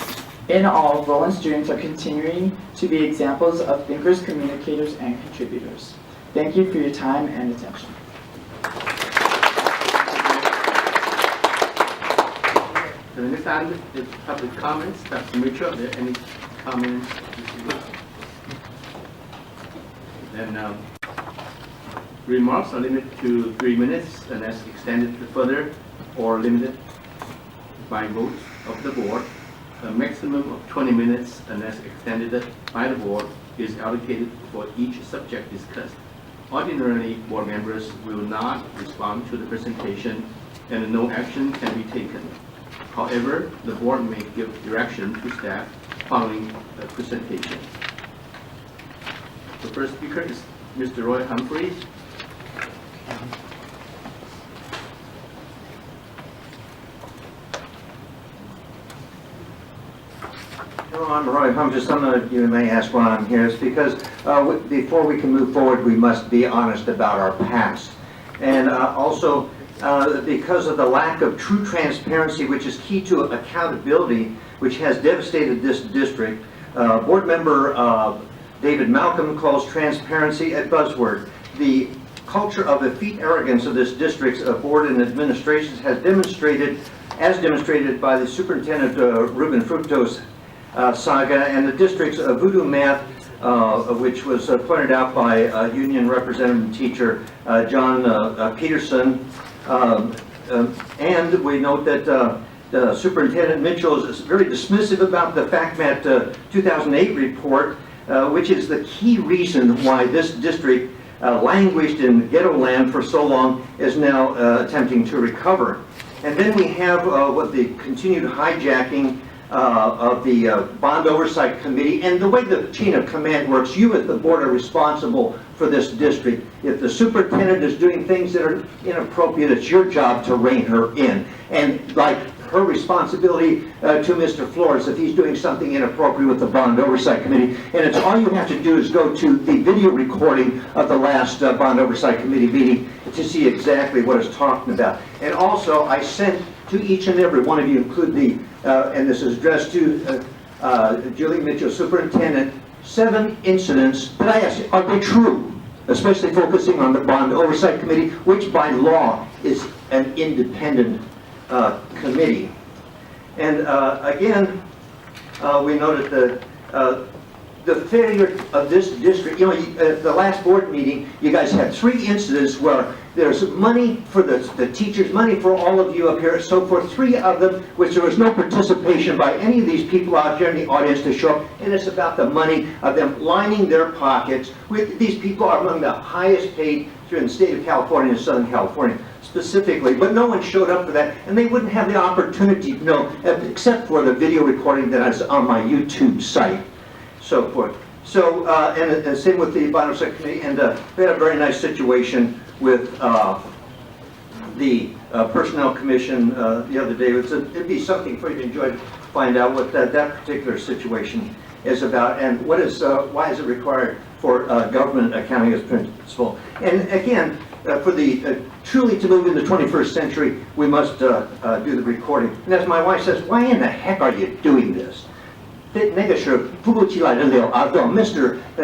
In all, Roland students are continuing to be examples of thinkers, communicators, and contributors. Thank you for your time and attention. The next item is public comments. Dr. Mitchell, are there any comments? Then remarks are limited to 3 minutes unless extended further or limited by vote of the board. A maximum of 20 minutes unless extended by the board is allocated for each subject discussed. Ordinarily, board members will not respond to the presentation and no action can be taken. However, the board may give direction to staff following the presentation. The first speaker is Mr. Roy Humphreys. Hello, I'm Roy Humphreys. Some of you may ask why I'm here. It's because before we can move forward, we must be honest about our past. And also, because of the lack of true transparency, which is key to accountability, which has devastated this district, board member David Malcolm calls transparency a buzzword. The culture of effete arrogance of this district's board and administrations has demonstrated, as demonstrated by the superintendent Ruben Fructos saga and the district's voodoo math, which was pointed out by union representative and teacher John Peterson. And we note that Superintendent Mitchell is very dismissive about the FACMAT 2008 report, which is the key reason why this district languished in ghetto land for so long, is now attempting to recover. And then we have what the continued hijacking of the Bond Oversight Committee, and the way the chain of command works. You as the board are responsible for this district. If the superintendent is doing things that are inappropriate, it's your job to rein her in. And like her responsibility to Mr. Flores if he's doing something inappropriate with the Bond Oversight Committee. And it's all you have to do is go to the video recording of the last Bond Oversight Committee meeting to see exactly what it's talking about. And also, I sent to each and every one of you, include the, and this is addressed to Julie Mitchell, Superintendent, 7 incidents that I asked you, are they true? Especially focusing on the Bond Oversight Committee, which by law is an independent committee. And again, we noted the failure of this district. You know, the last board meeting, you guys had 3 incidents where there's money for the teachers, money for all of you up here, so for 3 of them, which there was no participation by any of these people out here in the audience to show up, and it's about the money of them lining their pockets. These people are among the highest paid here in the state of California and Southern California specifically, but no one showed up for that, and they wouldn't have the opportunity to know, except for the video recording that is on my YouTube site. So forth. So, and same with the Vinyl Subcommittee, and we had a very nice situation with the Personnel Commission the other day. It'd be something for you to enjoy to find out what that particular situation is about, and what is why is it required for government accounting as principle. And again, for the truly to move in the 21st century, we must do the recording. And as my wife says, why in the heck are you doing this? Mr.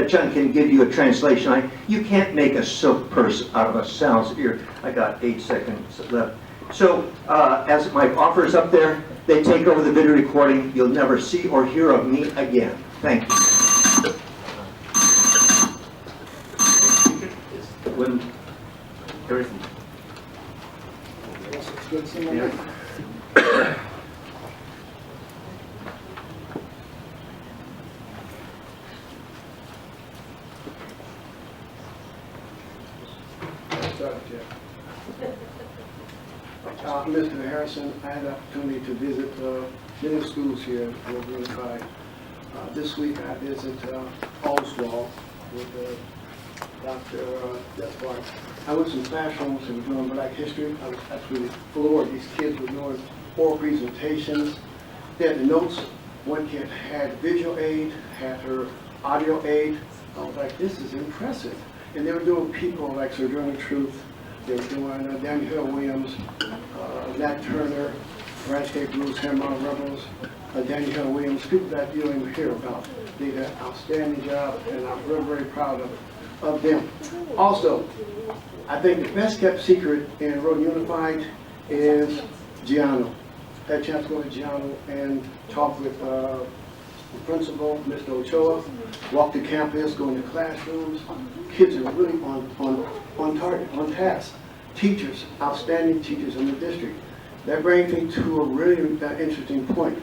Chun can give you a translation. You can't make a silk purse out of a sow's ear. I got 8 seconds left. So as my offer is up there, they take over the video recording. You'll never see or hear of me again. Thank you. Harrison. Mr. Harrison, I had the opportunity to visit many schools here at World Unified. This week I visit Oswald with Dr. Despard. I went to some classrooms and were doing Black history. I was absolutely floored. These kids were doing oral presentations. They had the notes. One kid had visual aid, had her audio aid. I was like, this is impressive. And they were doing people like Sir Journey Truth. They were doing Danny Hill Williams, Nat Turner, Ranchgate Blues, Hammer Rebels, Danny Hill Williams, people that you don't even hear about. They did an outstanding job, and I'm very, very proud of them. Also, I think the best kept secret in Road Unified is Giano. I had a chance to go to Giano and talk with the principal, Mr. Ochoa, walk the campus, go into classrooms. Kids are really on target, on task. Teachers, outstanding teachers in the district. That brings me to a really interesting point.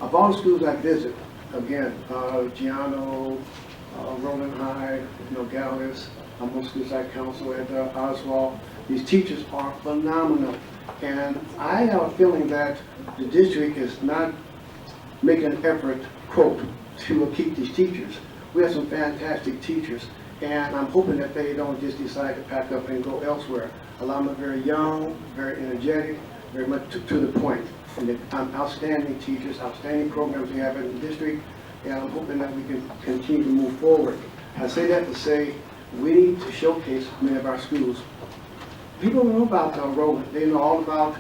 Of all the schools I visit, again, Giano, Roland High, Nogales, I'm on school site council at Oswald. These teachers are phenomenal. And I have a feeling that the district is not making an effort, quote, to keep these teachers. We have some fantastic teachers, and I'm hoping that they don't just decide to pack up and go elsewhere. A lot of them are very young, very energetic, very much to the point. And outstanding teachers, outstanding programs we have in the district, and I'm hoping that we can continue to move forward. I say that to say we need to showcase many of our schools. People don't know about Roland. They know all about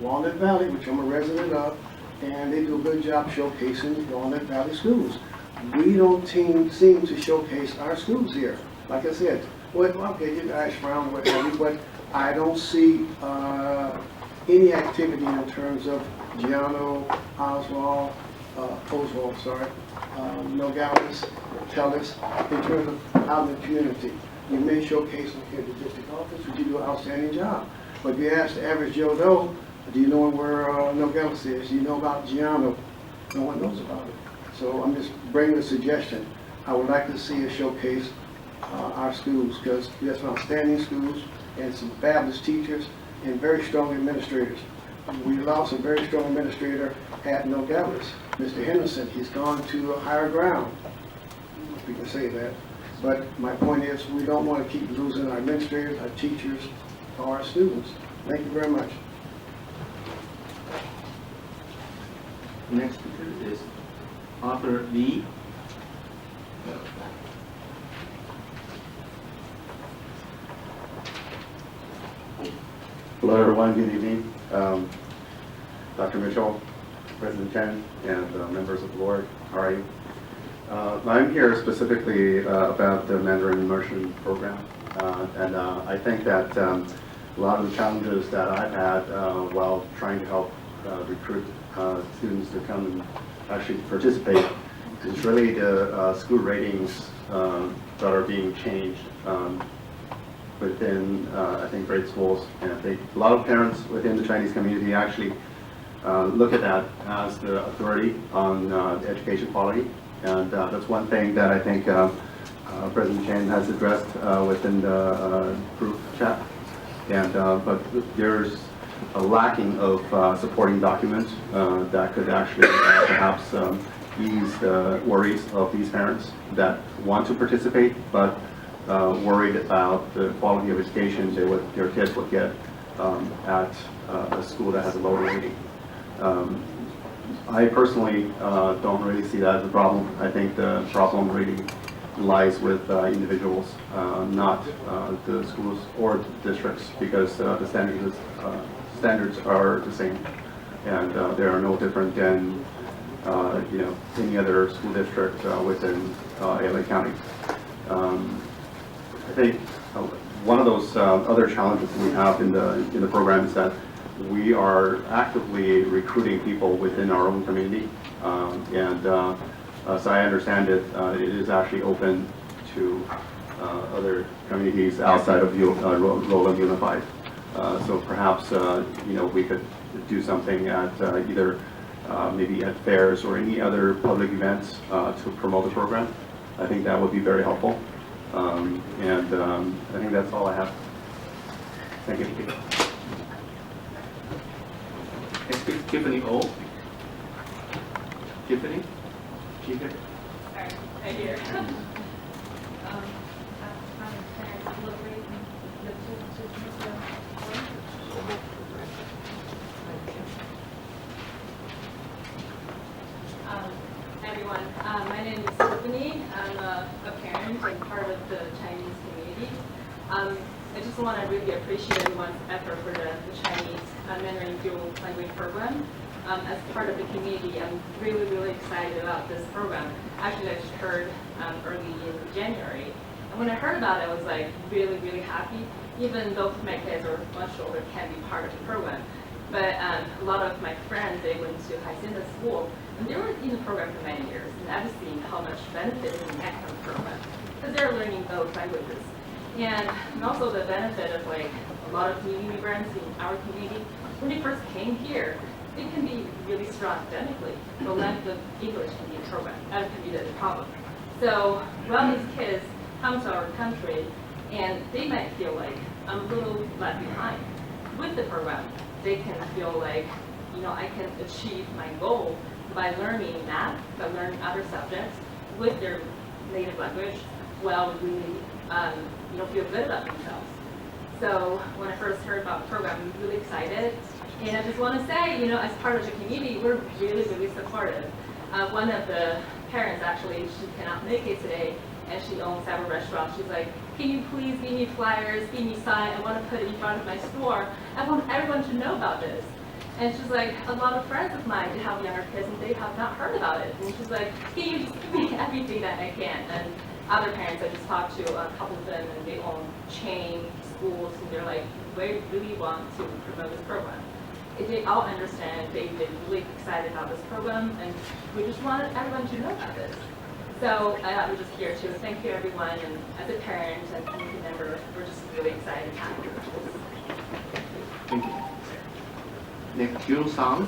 Walnut Valley, which I'm a resident of, and they do a good job showcasing Walnut Valley schools. We don't seem to showcase our schools here. Like I said, well, okay, you guys frown what have you, but I don't see any activity in terms of Giano, Oswald, Nogales, Tellis, in terms of out in the community. You may showcase them here at the district office, which you do an outstanding job. But if you ask the average Joe Doe, do you know where Nogales is? Do you know about Giano? No one knows about it. So I'm just bringing a suggestion. I would like to see us showcase our schools, because we have some outstanding schools and some fabulous teachers and very strong administrators. We lost a very strong administrator at Nogales, Mr. Henderson. He's gone to a higher ground, if we can say that. But my point is, we don't want to keep losing our administrators, our teachers, or our students. Thank you very much. Next speaker is Arthur Lee. Hello everyone, good evening. Dr. Mitchell, President Chen, and members of the board, how are you? I'm here specifically about the Mandarin Immersion program, and I think that a lot of the challenges that I've had while trying to help recruit students to come and actually participate is really the school ratings that are being changed within, I think, grade schools. And I think a lot of parents within the Chinese community actually look at that as the authority on the education quality. And that's one thing that I think President Chen has addressed within the group chat. And but there's a lacking of supporting documents that could actually perhaps ease the worries of these parents that want to participate, but worried about the quality of education their kids would get at a school that has a lower rating. I personally don't really see that as a problem. I think the problem really lies with individuals, not the schools or districts, because the standards are the same, and they are no different than any other school district within LA County. I think one of those other challenges we have in the program is that we are actively recruiting people within our own community, so I understand it is actually open to other communities outside of Roland Unified. So perhaps we could do something at either maybe at fairs or any other public events to promote the program. I think that would be very helpful. I think that's all I have. Thank you. Tiffany O. Tiffany? She here? Sorry, right here. Everyone, my name is Tiffany. I'm a parent and part of the Chinese community. I just want to really appreciate everyone's effort for the Chinese Mandarin dual language program. As part of the community, I'm really excited about this program. Actually, I just heard early in January. And when I heard about it, I was like really happy. Even though my kids are much older, can be part of the program. But a lot of my friends, they went to Hacienda school, and they were in the program for many years. And I've seen how much benefit is in that program, because they're learning both languages. And also the benefit of like a lot of new immigrants in our community, when they first came here, they can be really strong academically. The length of English can be a program, can be the problem. So when these kids come to our country, and they might feel like I'm a little left behind. With the program, they can feel like, I can achieve my goal by learning math, by learning other subjects with their native language, while really, feel good about themselves. So when I first heard about the program, I'm really excited. And I just want to say, as part of the community, we're really supportive. One of the parents, actually, she cannot make it today, and she owns several restaurants. She's like, can you please give me flyers, give me sign, I want to put it in front of my store. I want everyone to know about this. And she's like, a lot of friends of mine, they have younger kids and they have not heard about it. And she's like, can you just give me everything that I can? And other parents, I just talked to a couple of them, and they own chain schools, and they're like, we really want to promote this program. They all understand, they've been really excited about this program, and we just wanted everyone to know about this. So I'm just here to thank you everyone, and as a parent and community member, we're just really excited to have you. Thank you. Next, June Song.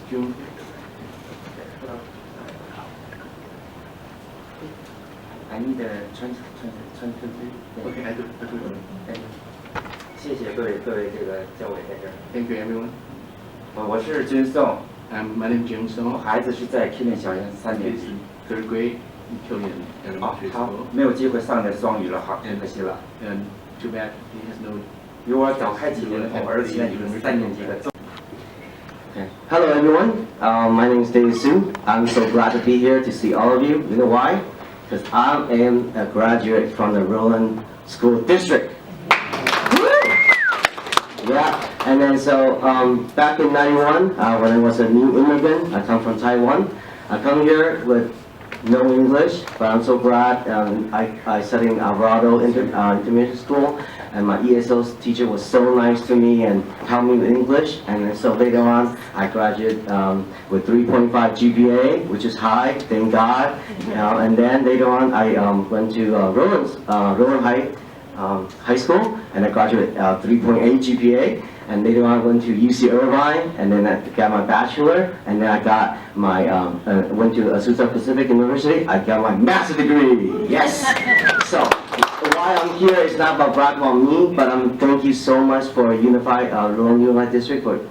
June. I need a translate. Okay, I do. 谢谢各位这个教委在这儿。 Thank you, everyone. 我是君颂。 My name is Jung Song. 我孩子是在 Killian 小学3年级。 Third grade in Killian Elementary 他 School. 没有机会上的双语了，好，太可惜了。 And too bad he has no. 比我早开几年，我儿子现在已经是3年级了。 Okay. Hello everyone, my name is David Su. I'm so glad to be here to see all of you. You know why? Because I am a graduate from the Roland School District. Yeah, and then so back in '91, when I was a new immigrant, I come from Taiwan. I come here with no English, but I'm so glad I studied in Alvarado Intermediate School, and my ESL teacher was so nice to me and helped me with English. And then so later on, I graduated with 3.5 GPA, which is high, thank God. And then later on, I went to Roland High School, and I graduated 3.8 GPA. And later on, I went to UC Irvine, and then I got my bachelor, and then I got my went to Azusa Pacific University. I got my master's degree. Yes. So why I'm here is not about bragging about me, but thank you so much for Roland Unified District for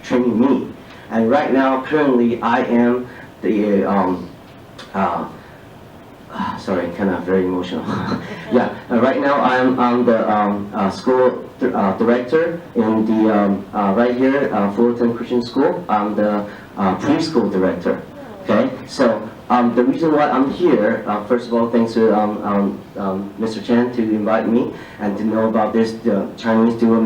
training me. And right now, currently, I am the, sorry, kind of very emotional. Yeah, right now I'm the school director in the, right here, Fullerton Christian School. I'm the preschool director, okay? So the reason why I'm here, first of all, thanks to Mr. Chen to invite me and to know about this Chinese dual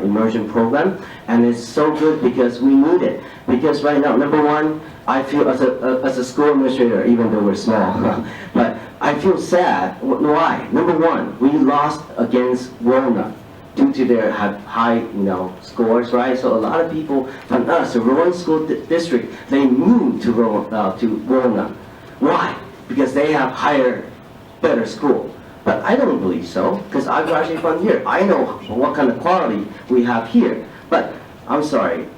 immersion program. And it's so good because we need it. Because right now, number one, I feel as a school administrator, even though we're small, but I feel sad. Why? Number one, we lost against Rona due to their high, scores, right? So a lot of people from us, the Rowan School District, they moved to Rona. Why? Because they have higher, better school. But I don't believe so, because I graduated from here. I know what kind of quality we have here. But I'm sorry,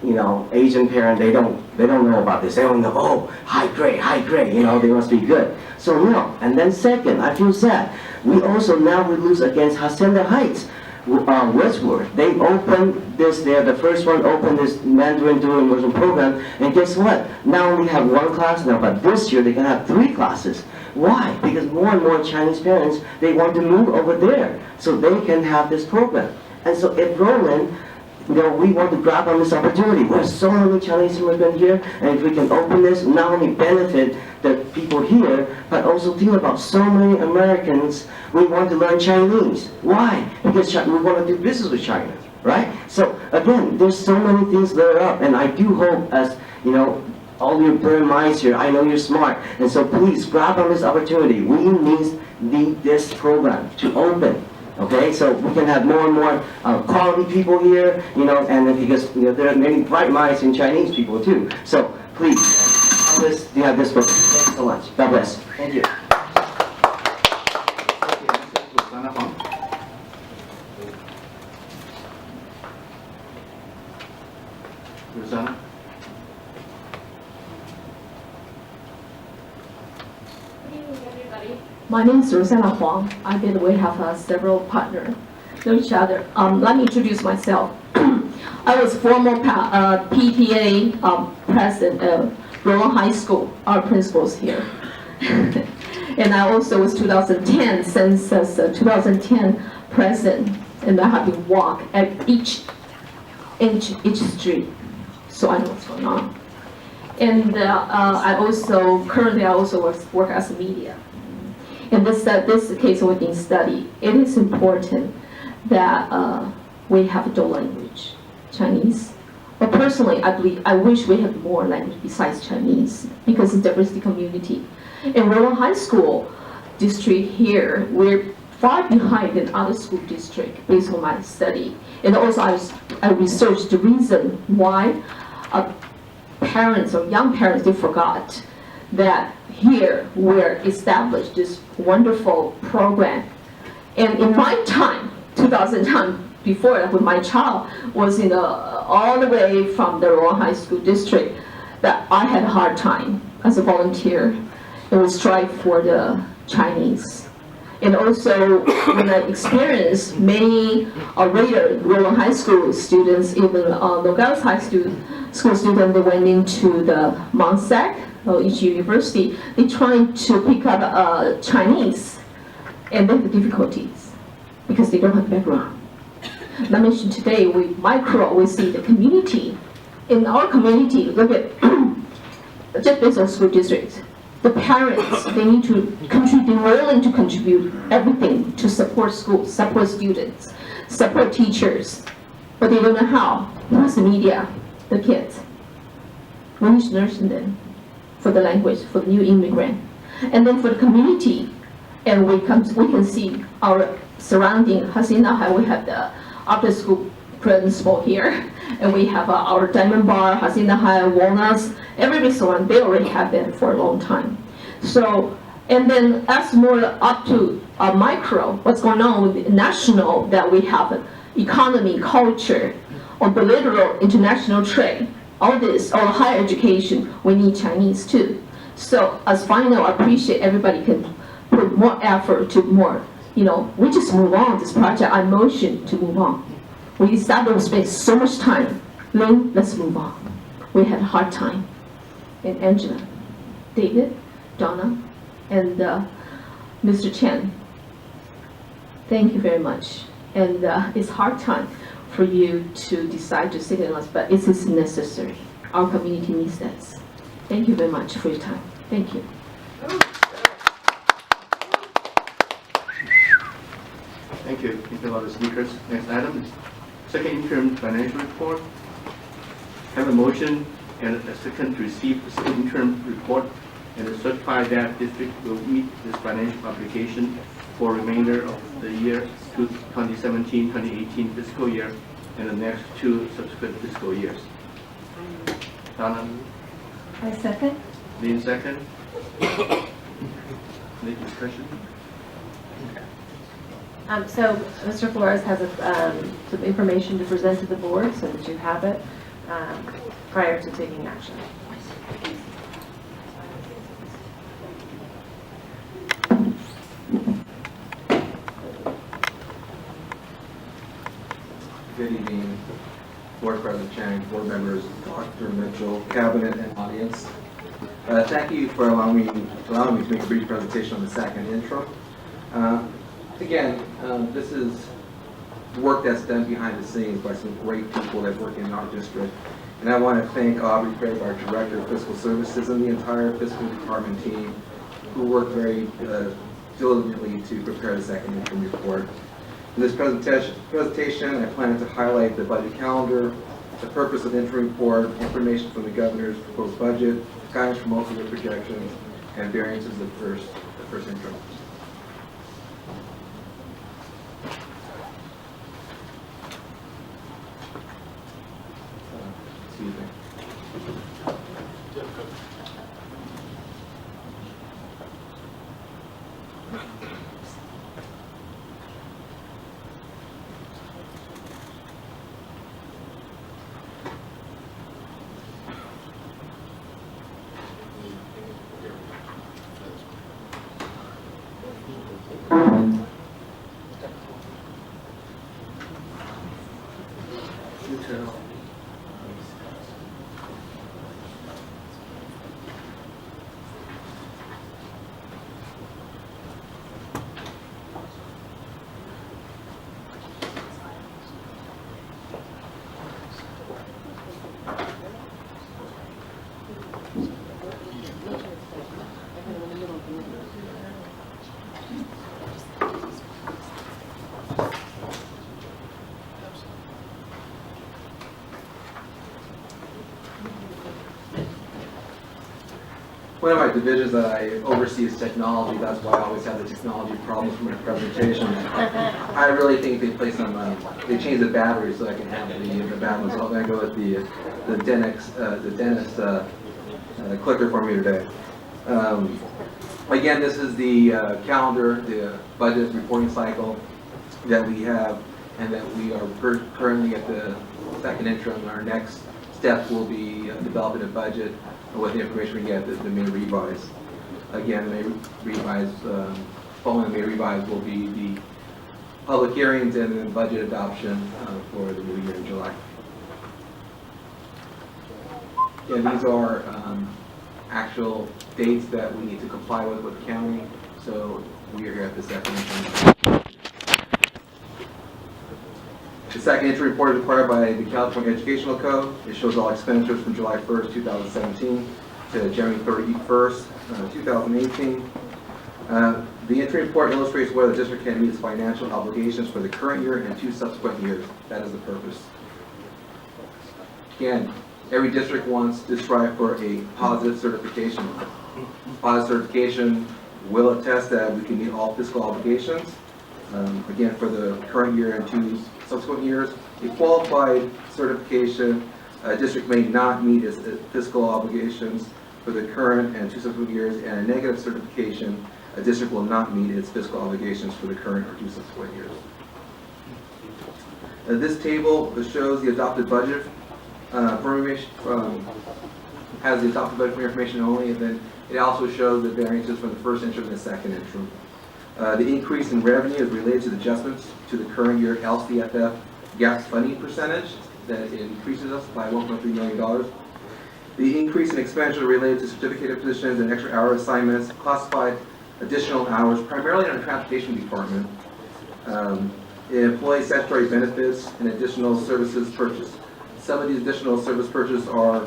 Asian parents, they don't know about this. They don't know, oh, high grade, they must be good. So no. And then second, I feel sad. We also now we lose against Hacienda Heights. Westward, they opened this, they're the first one opened this Mandarin dual immersion program, and guess what? Now we have one class now, but this year they can have 3 classes. Why? Because more and more Chinese parents, they want to move over there, so they can have this program. And so if Roland, we want to grab on this opportunity. There's so many Chinese immigrants here, and if we can open this, not only benefit the people here, but also think about so many Americans, we want to learn Chinese. Why? Because we want to do business with China, right? So again, there's so many things that are up, and I do hope as, all your brilliant minds here, I know you're smart, and so please grab on this opportunity. We need this program to open. Okay, so we can have more and more quality people here, and because there are many bright minds in Chinese people too. So please, you have this book. Thank you so much. God bless. Thank you. Rosanna? My name is Rosanna Huang. We have several partners know each other. Let me introduce myself. I was former PTA president of Rowan High School, our principals here. And I also was 2010 census 2010 president, and I have to walk at each street, so I know what's going on. And currently I also work as a media. In this case within study, it is important that we have a dual language, Chinese. But personally, I wish we had more language besides Chinese, because it's diversity community. In Rowan High School district here, we're far behind than other school districts based on my study. And also I researched the reason why parents or young parents, they forgot that here we're established this wonderful program. And in my time, 2010, before when my child was all the way from the Rowan High School district, that I had a hard time as a volunteer. And we strive for the Chinese. And also when I experienced many later Rowan High School students, even Nogales High School students, they went into the Monsac, each university, they trying to pick up Chinese, and they have difficulties because they don't have background. I mentioned today, we see the community. In our community, look at just based on school districts, the parents, they need to contribute, they're willing to contribute everything to support schools, support students, support teachers, but they don't know how. Who's the media? The kids. We need to nurture them for the language, for the new immigrant. And then for the community, and we can see our surrounding Hacienda High, we have the after school principal here, and we have our Diamond Bar, Hacienda High, Walnuts, every restaurant, they already have them for a long time. So, and then as more up to micro, what's going on with the national, that we have economy, culture, or bilateral international trade, all this, all higher education, we need Chinese too. So as final, I appreciate everybody can put more effort to more, we just move on this project, I motion to move on. We established space so much time, then let's move on. we had a hard time. And Angela, David, Donna, and Mr. Chen. Thank you very much. And it's hard time for you to decide to sit in us, but it is necessary. Our community needs that. Thank you very much for your time. Thank you. Thank you. Thank you, a lot of speakers. Next item is second interim financial report. Have a motion and a second to receive the second interim report and to certify that district will meet this financial obligation for remainder of the year 2017-2018 fiscal year and the next two subsequent fiscal years. Donna? I second. Lynn second. Any discussion? So Mr. Flores has some information to present to the board so that you have it prior to taking action. Good evening, Board President Chang, board members, Dr. Mitchell, cabinet, and audience. Thank you for allowing me to make a brief presentation on the second intro. Again, this is work that's done behind the scenes by some great people that work in our district. And I want to thank Aubrey Craig, our Director of Fiscal Services, and the entire fiscal department team who worked very diligently to prepare the second interim report. In this presentation, I plan to highlight the budget calendar, the purpose of the interim report, information from the governor's proposed budget, guidance for multi-year projections, and variances of the first interim. Excuse me. One of my divisions that I oversee is technology. That's why I always have the technology problems for my presentation. I really think they play some, they changed the battery so I can have the bad ones. So I'm going to go with the dentist clicker for me today. Again, this is the calendar, the budget reporting cycle that we have, and that we are currently at the second interim. Our next step will be developing a budget with the information we get, the May revise. Again, the May revise, following the May revise will be the public hearings and then budget adoption for the new year in July. And these are actual dates that we need to comply with the county, so we are here at the second interim. The second entry report is required by the California Educational Code. It shows all expenditures from July 1st, 2017 to January 31st, 2018. The entry report illustrates whether the district can meet its financial obligations for the current year and two subsequent years. That is the purpose. Again, every district wants to strive for a positive certification. Positive certification will attest that we can meet all fiscal obligations. Again, for the current year and two subsequent years, a qualified certification, a district may not meet its fiscal obligations for the current and two subsequent years, and a negative certification, a district will not meet its fiscal obligations for the current or two subsequent years. This table shows the adopted budget information, has the adopted budget for information only, and then it also shows the variances from the first interim and the second interim. The increase in revenue is related to the adjustments to the current year LCFF gap funding percentage, that it increases us by $1.3 million. The increase in expenditure related to certificated positions and extra hour assignments, classified additional hours, primarily in our transportation department, employee statutory benefits, and additional services purchased. Some of these additional service purchases are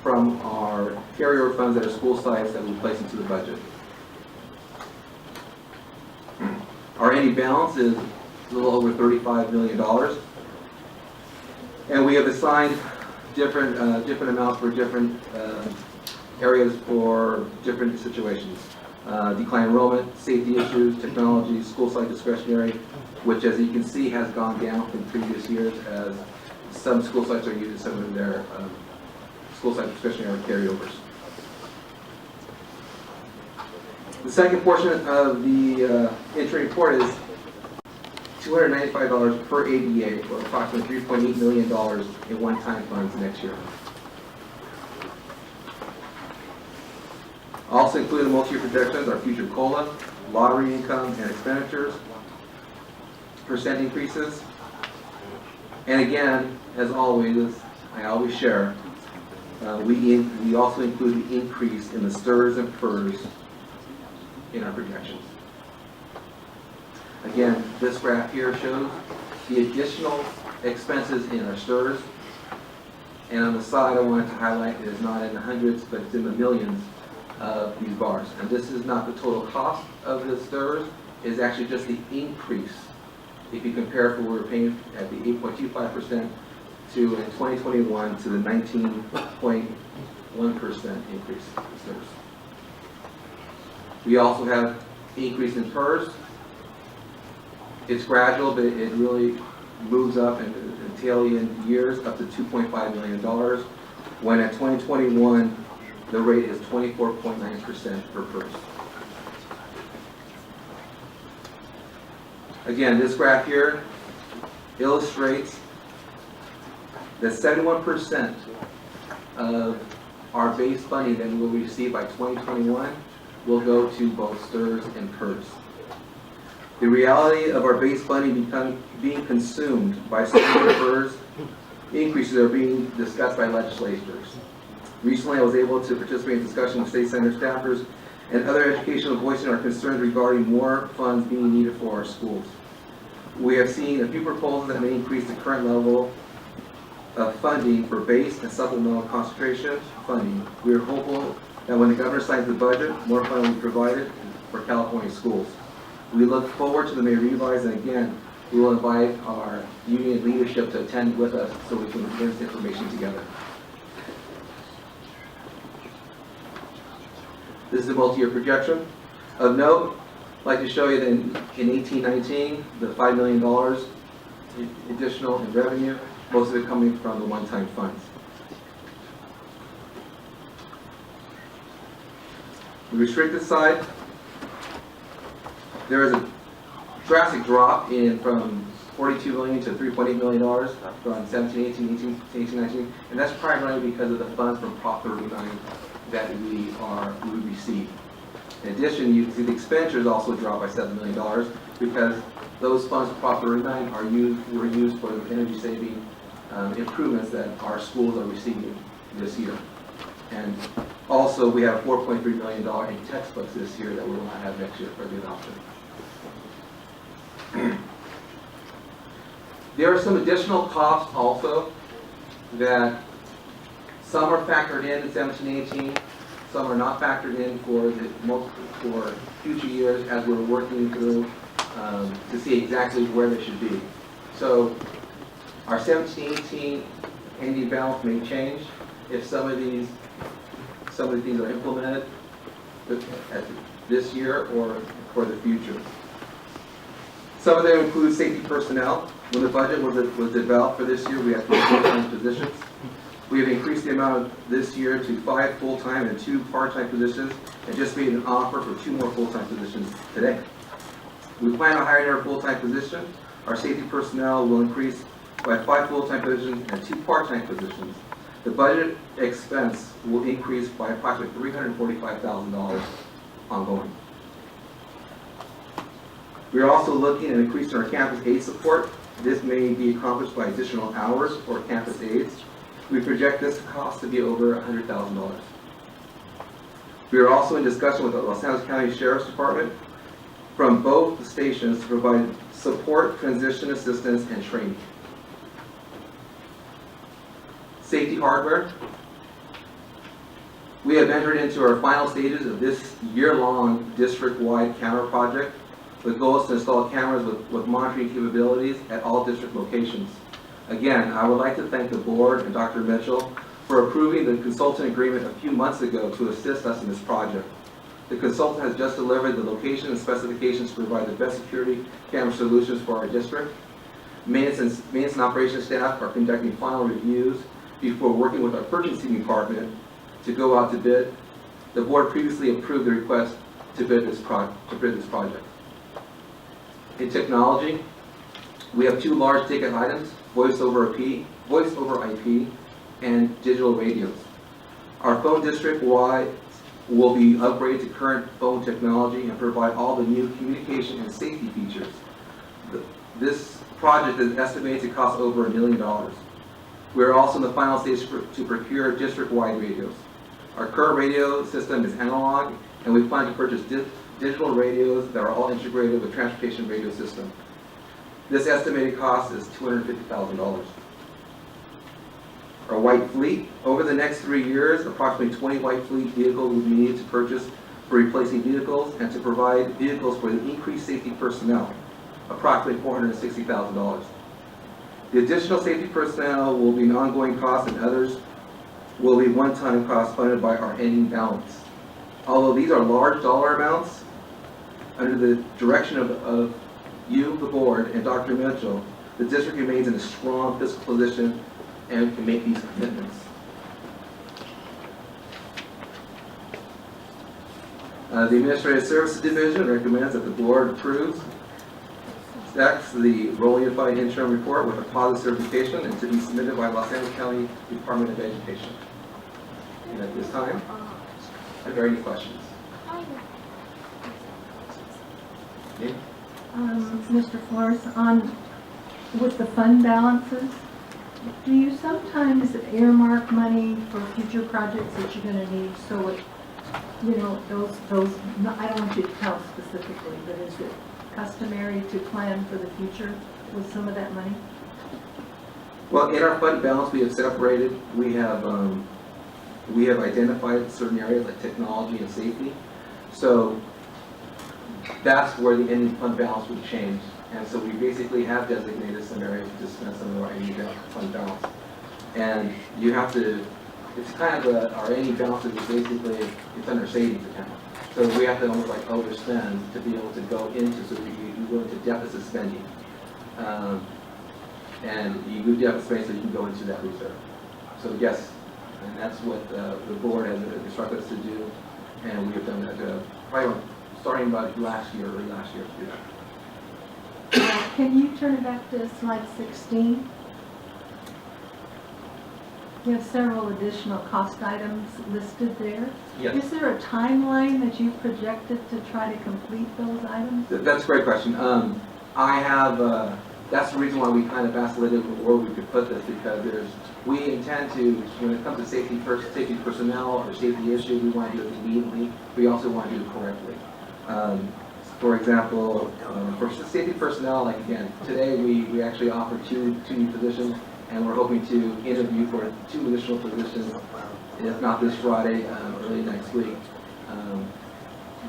from our carryover funds at our school sites that we place into the budget. Our ending balance is a little over $35 million. And we have assigned different amounts for different areas for different situations. Decline enrollment, safety issues, technology, school site discretionary, which as you can see has gone down from previous years as some school sites are using some of their school site discretionary carryovers. The second portion of the interim report is $295 per ADA, or approximately $3.8 million in one-time funds next year. Also included in the multi-year projections are future COLA, lottery income and expenditures, percent increases, and again, as always, I always share, we also include the increase in the STRS and PERS in our projections. Again, this graph here shows the additional expenses in our STRS, and on the side I wanted to highlight it is not in the hundreds, but it's in the millions of these bars. And this is not the total cost of the STRS, it's actually just the increase. If you compare what we were paying at the 8.25% to in 2021 to the 19.1% increase in STRS. We also have increase in PERS. It's gradual, but it really moves up in tail end years up to $2.5 million, when at 2021, the rate is 24.9% for PERS. Again, this graph here illustrates that 71% of our base funding that we will receive by 2021 will go to both STRS and PERS. The reality of our base funding being consumed by STRS and PERS increases are being discussed by legislators. Recently, I was able to participate in discussion with state center staffers and other educational voicing our concerns regarding more funds being needed for our schools. We have seen a few proposals that may increase the current level of funding for base and supplemental concentration funding. We are hopeful that when the governor signs the budget, more funding will be provided for California schools. We look forward to the May revise, and again, we will invite our union leadership to attend with us so we can bring this information together. This is a multi-year projection. Of note, I'd like to show you that in 18-19, the $5 million additional in revenue, most of it coming from the one-time funds. The restricted side, there is a drastic drop in from $42 million to $3.8 million from 17-18, 18-19, and that's primarily because of the funds from Prop 39 that we receive. In addition, you can see the expenditures also dropped by $7 million because those funds from Prop 39 were used for the energy saving improvements that our schools are receiving this year. And also, we have $4.3 million in textbooks this year that we will not have next year for the adoption. There are some additional costs also that some are factored in 17-18, some are not factored in for future years as we're working through to see exactly where they should be. So our 17-18 ending balance may change if some of these things are implemented this year or for the future. Some of them include safety personnel. When the budget was developed for this year, we had 4 full-time positions. We have increased the amount this year to 5 full-time and 2 part-time positions, and just made an offer for 2 more full-time positions today. We plan on hiring our full-time position. Our safety personnel will increase by 5 full-time positions and 2 part-time positions. The budget expense will increase by approximately $345,000 ongoing. We are also looking at increasing our campus aid support. This may be accomplished by additional hours for campus aides. We project this cost to be over $100,000. We are also in discussion with the Los Angeles County Sheriff's Department from both the stations to provide support, transition assistance, and training. Safety hardware. We have entered into our final stages of this year-long district-wide camera project. The goal is to install cameras with monitoring capabilities at all district locations. Again, I would like to thank the board and Dr. Mitchell for approving the consultant agreement a few months ago to assist us in this project. The consultant has just delivered the location and specifications to provide the best security camera solutions for our district. Maintenance and operations staff are conducting final reviews before working with our purchasing department to go out to bid. The board previously approved the request to bid this project. In technology, we have 2 large ticket items, voice over IP, and digital radios. Our phone district-wide will be upgraded to current phone technology and provide all the new communication and safety features. This project is estimated to cost over $1 million. We are also in the final stage to procure district-wide radios. Our current radio system is analog, and we plan to purchase digital radios that are all integrated with transportation radio system. This estimated cost is $250,000. Our white fleet. Over the next 3 years, approximately 20 white fleet vehicles will be needed to purchase for replacing vehicles and to provide vehicles for the increased safety personnel, approximately $460,000. The additional safety personnel will be an ongoing cost, and others will be one-time costs funded by our ending balance. Although these are large dollar amounts, under the direction of you, the board, and Dr. Mitchell, the district remains in a strong fiscal position and can make these commitments. The Administrative Services Division recommends that the board approves the Rural Unified Interim Report with a positive certification and to be submitted by Los Angeles County Department of Education. And at this time, are there any questions? Yeah? Mr. Flores, with the fund balances, do you sometimes earmark money for future projects that you're going to need? So, it, you know, I don't want you to tell specifically, but is it customary to plan for the future with some of that money? Well, in our fund balance, we have separated. We have identified certain areas like technology and safety. So that's where the ending fund balance would change. And so we basically have designated some areas to spend some of our ending fund balance. And you have to, it's kind of our ending balance is basically, it's under savings account. So we have to almost like overspend to be able to go into, so you go into deficit spending. And you do deficit spending so you can go into that reserve. So yes, and that's what the board has instructed us to do. And we have done that probably starting about early last year to do that. Can you turn it back to slide 16? You have several additional cost items listed there. Yes. Is there a timeline that you've projected to try to complete those items? That's a great question. I have, that's the reason why we kind of vacillated where we could put this, because we intend to, when it comes to safety personnel or safety issue, we want to do it immediately. We also want to do it correctly. For example, for safety personnel, like again, today we actually offer two new positions, and we're hoping to interview for 2 additional positions, if not this Friday, early next week,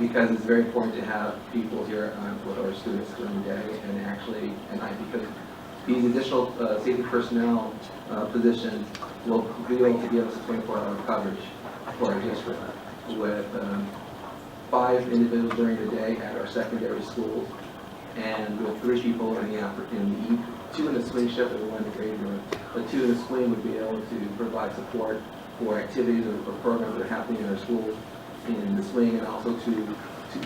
because it's very important to have people here with our students during the day and actually at night, because these additional safety personnel positions will be able to give us a 24-hour coverage for our district with 5 individuals during the day at our secondary schools, and with 3 people in the evening, 2 in the swing shift and 1 in the grade room. The 2 in the swing would be able to provide support for activities or programs that are happening in our schools in the swing, and also to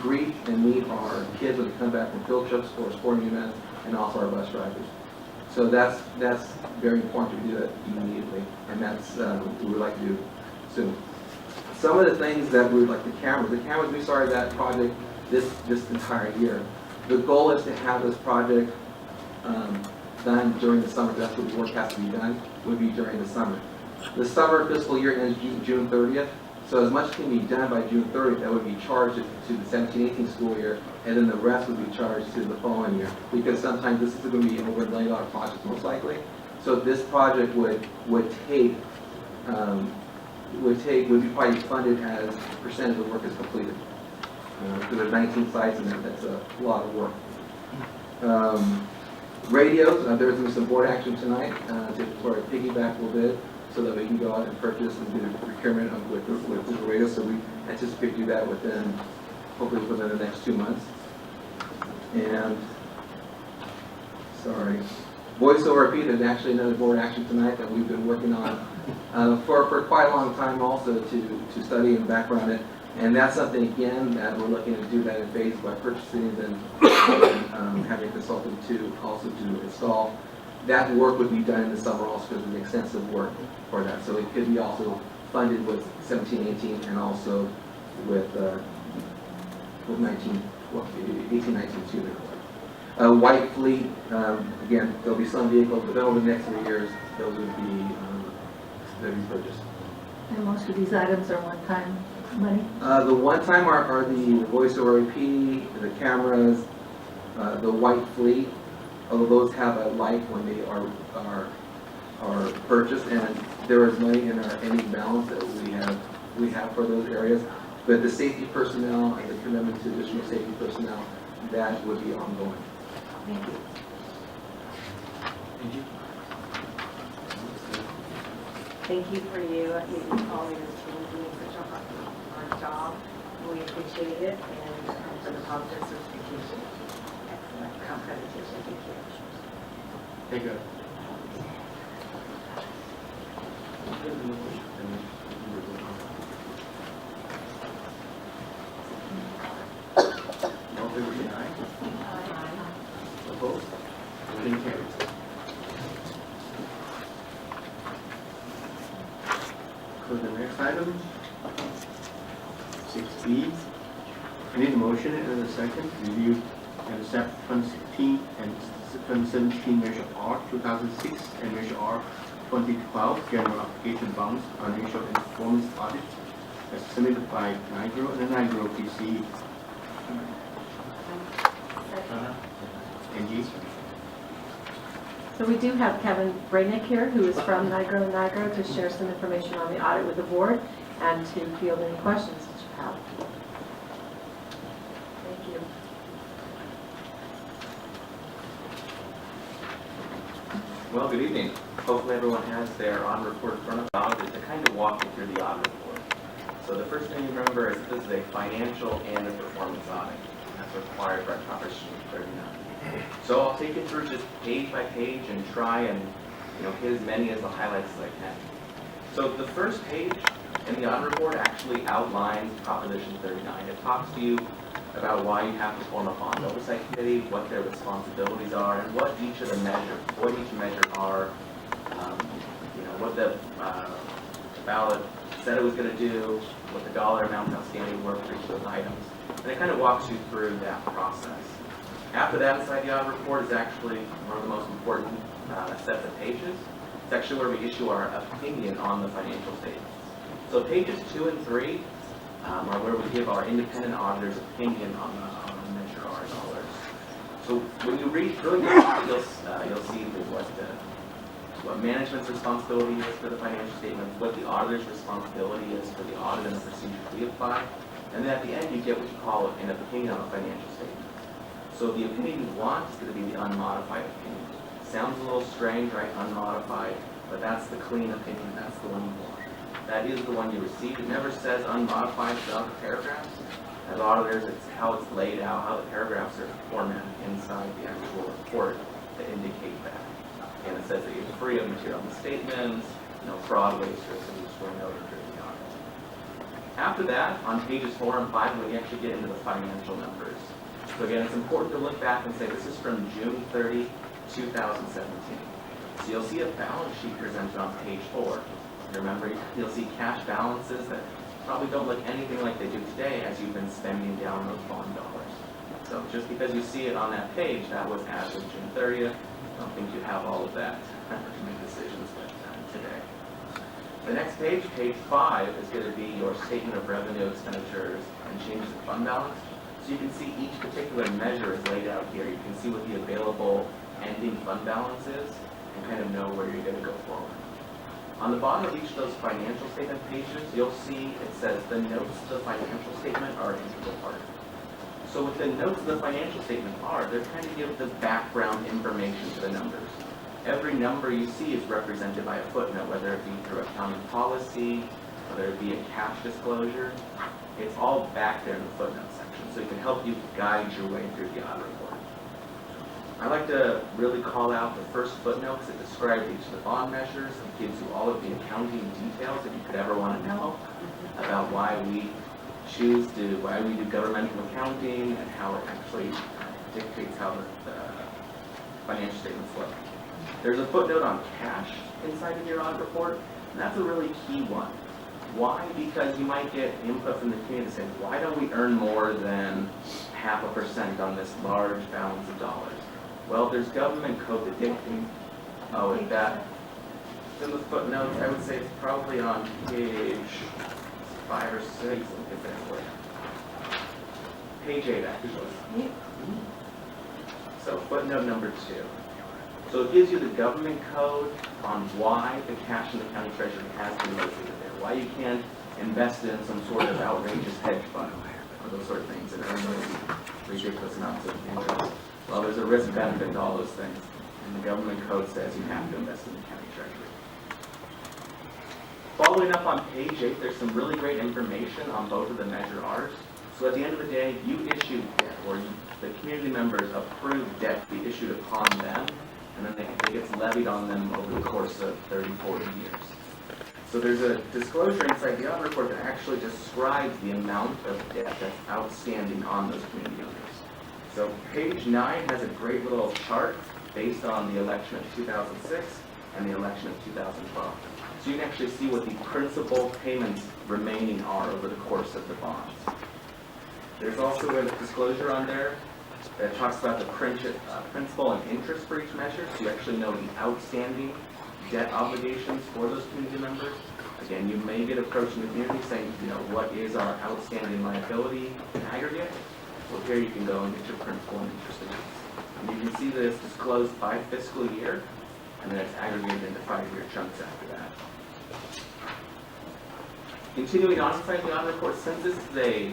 greet and meet our kids when they come back from field trips or sporting events, and also our bus drivers. So that's very important to do that immediately, and that's what we would like to do soon. Some of the things that we would like, the cameras, we started that project this entire year. The goal is to have this project done during the summer. That's what the work has to be done, would be during the summer. The summer fiscal year ends June 30th. So as much can be done by June 30th, that would be charged to the 17-18 school year, and then the rest would be charged to the following year. Because sometimes this is going to be over $1 million project most likely. So this project would be probably funded as percentage of work is completed. Because there's 19 sites and that's a lot of work. Radios, there's going to be some board action tonight to sort of piggyback a little bit so that we can go out and purchase and do the procurement with digital radios. So we anticipate do that hopefully within the next 2 months. And, voice over repeat is actually another board action tonight that we've been working on for quite a long time also to study and background it. And that's something, again, that we're looking to do that in phase by purchasing and having a consultant to also to install. That work would be done in the summer also because of the extensive work for that. So it could be also funded with 17-18 and also with 18-19 too. White fleet, again, there'll be some vehicles, but then over the next 3 years, those would be purchased. And most of these items are one-time money? The one-time are the voice over IP, the cameras, the white fleet. Although those have a life when they are purchased, and there is money in our ending balance that we have for those areas. But the safety personnel and the commitment to additional safety personnel, that would be ongoing. Thank you. Thank you. Thank you for you meeting all your team doing such a hard job. We appreciate it, and for the positive certification. Excellent accreditation. Thank you. Thank you. All in favor, say aye. Opposed? Motion carries. So the next item, 6B. I need a motion and a second. Review and accept Fund 16 and Fund 17 Measure R 2006 and Measure R 2012 General Application Bonds on initial and performance audit as submitted by Nigril and the Nigril PC. NG. So we do have Kevin Braynick here, who is from Nigril to share some information on the audit with the board and to field any questions that you have. Thank you. Well, good evening. Hopefully everyone has their audit report in front of them. Audit to kind of walk you through the audit report. So the first thing you remember is this is a financial and a performance audit. That's required by Proposition 39. So I'll take you through just page by page and try and hit as many as the highlights as I can. So the first page in the audit report actually outlines Proposition 39. It talks to you about why you have to form a bond oversight committee, what their responsibilities are, and what each of the measures are, what the ballot said it was going to do, what the dollar amount outstanding were for each of those items. And it kind of walks you through that process. After that, inside the audit report is actually one of the most important sets of pages. It's actually where we issue our opinion on the financial statements. So pages 2 and 3 are where we give our independent auditor's opinion on the Measure R dollars. So when you read through you'll see what management's responsibility is for the financial statements, what the auditor's responsibility is for the audit and the procedures we apply, and then at the end you get what you call an opinion on the financial statements. So the opinion you want is going to be the unmodified opinion. Sounds a little strange, right? Unmodified, but that's the clean opinion. That's the one you want. That is the one you received. It never says unmodified throughout the paragraphs. As auditors, it's how it's laid out, how the paragraphs are formatted inside the actual report that indicate that. And it says that you're free of material misstatements, no fraud, waste, or abuse were noted during the audit. After that, on pages 4 and 5, we actually get into the financial numbers. So again, it's important to look back and say this is from June 30, 2017. So you'll see a balance sheet presented on page 4. Remember, you'll see cash balances that probably don't look anything like they do today as you've been spending down those bond dollars. So just because you see it on that page, that was as of June 30th. I don't think you have all of that to make decisions with today. The next page, page 5, is going to be your statement of revenue, expenditures, and changes in fund balance. So you can see each particular measure is laid out here. You can see what the available ending fund balance is and kind of know where you're going to go forward. On the bottom of each of those financial statement pages, you'll see it says the notes to the financial statement are an integral part. So what the notes of the financial statement are, they're trying to give the background information to the numbers. Every number you see is represented by a footnote, whether it be through accounting policy, whether it be a cash disclosure. It's all back there in the footnote section, so it can help you guide your way through the audit report. I like to really call out the first footnote because it describes each of the bond measures. It gives you all of the accounting details that you could ever want to know about why we do governmental accounting and how it actually dictates how the financial statements look. There's a footnote on cash inside of your audit report, and that's a really key one. Why? Because you might get input from the community saying, why don't we earn more than 0.5% on this large balance of dollars? Well, there's government code that dictates, with that. In the footnotes, I would say it's probably on page 5 or 6. Let me get that for you. Page 8, actually. So footnote number 2. So it gives you the government code on why the cash in the county treasury has been located there, why you can't invest in some sort of outrageous hedge fund or those sort of things and earn those ridiculous amounts of interest. Well, there's a risk benefit to all those things, and the government code says you have to invest in the county treasury. Following up on page 8, there's some really great information on both of the measure R's. So at the end of the day, you issue debt, or the community members approve debt to be issued upon them, and then it gets levied on them over the course of 30, 40 years. So there's a disclosure inside the audit report that actually describes the amount of debt that's outstanding on those community owners. So page 9 has a great little chart based on the election of 2006 and the election of 2012. So you can actually see what the principal payments remaining are over the course of the bonds. There's also a disclosure on there that talks about the principal and interest for each measure, so you actually know the outstanding debt obligations for those community members. Again, you may get approached in the community saying, what is our outstanding liability in aggregate? Well, here you can go and get your principal and interest amounts. And you can see that it's disclosed by fiscal year, and then it's aggregated into 5-year chunks after that. Continuing on inside the audit report, since this is a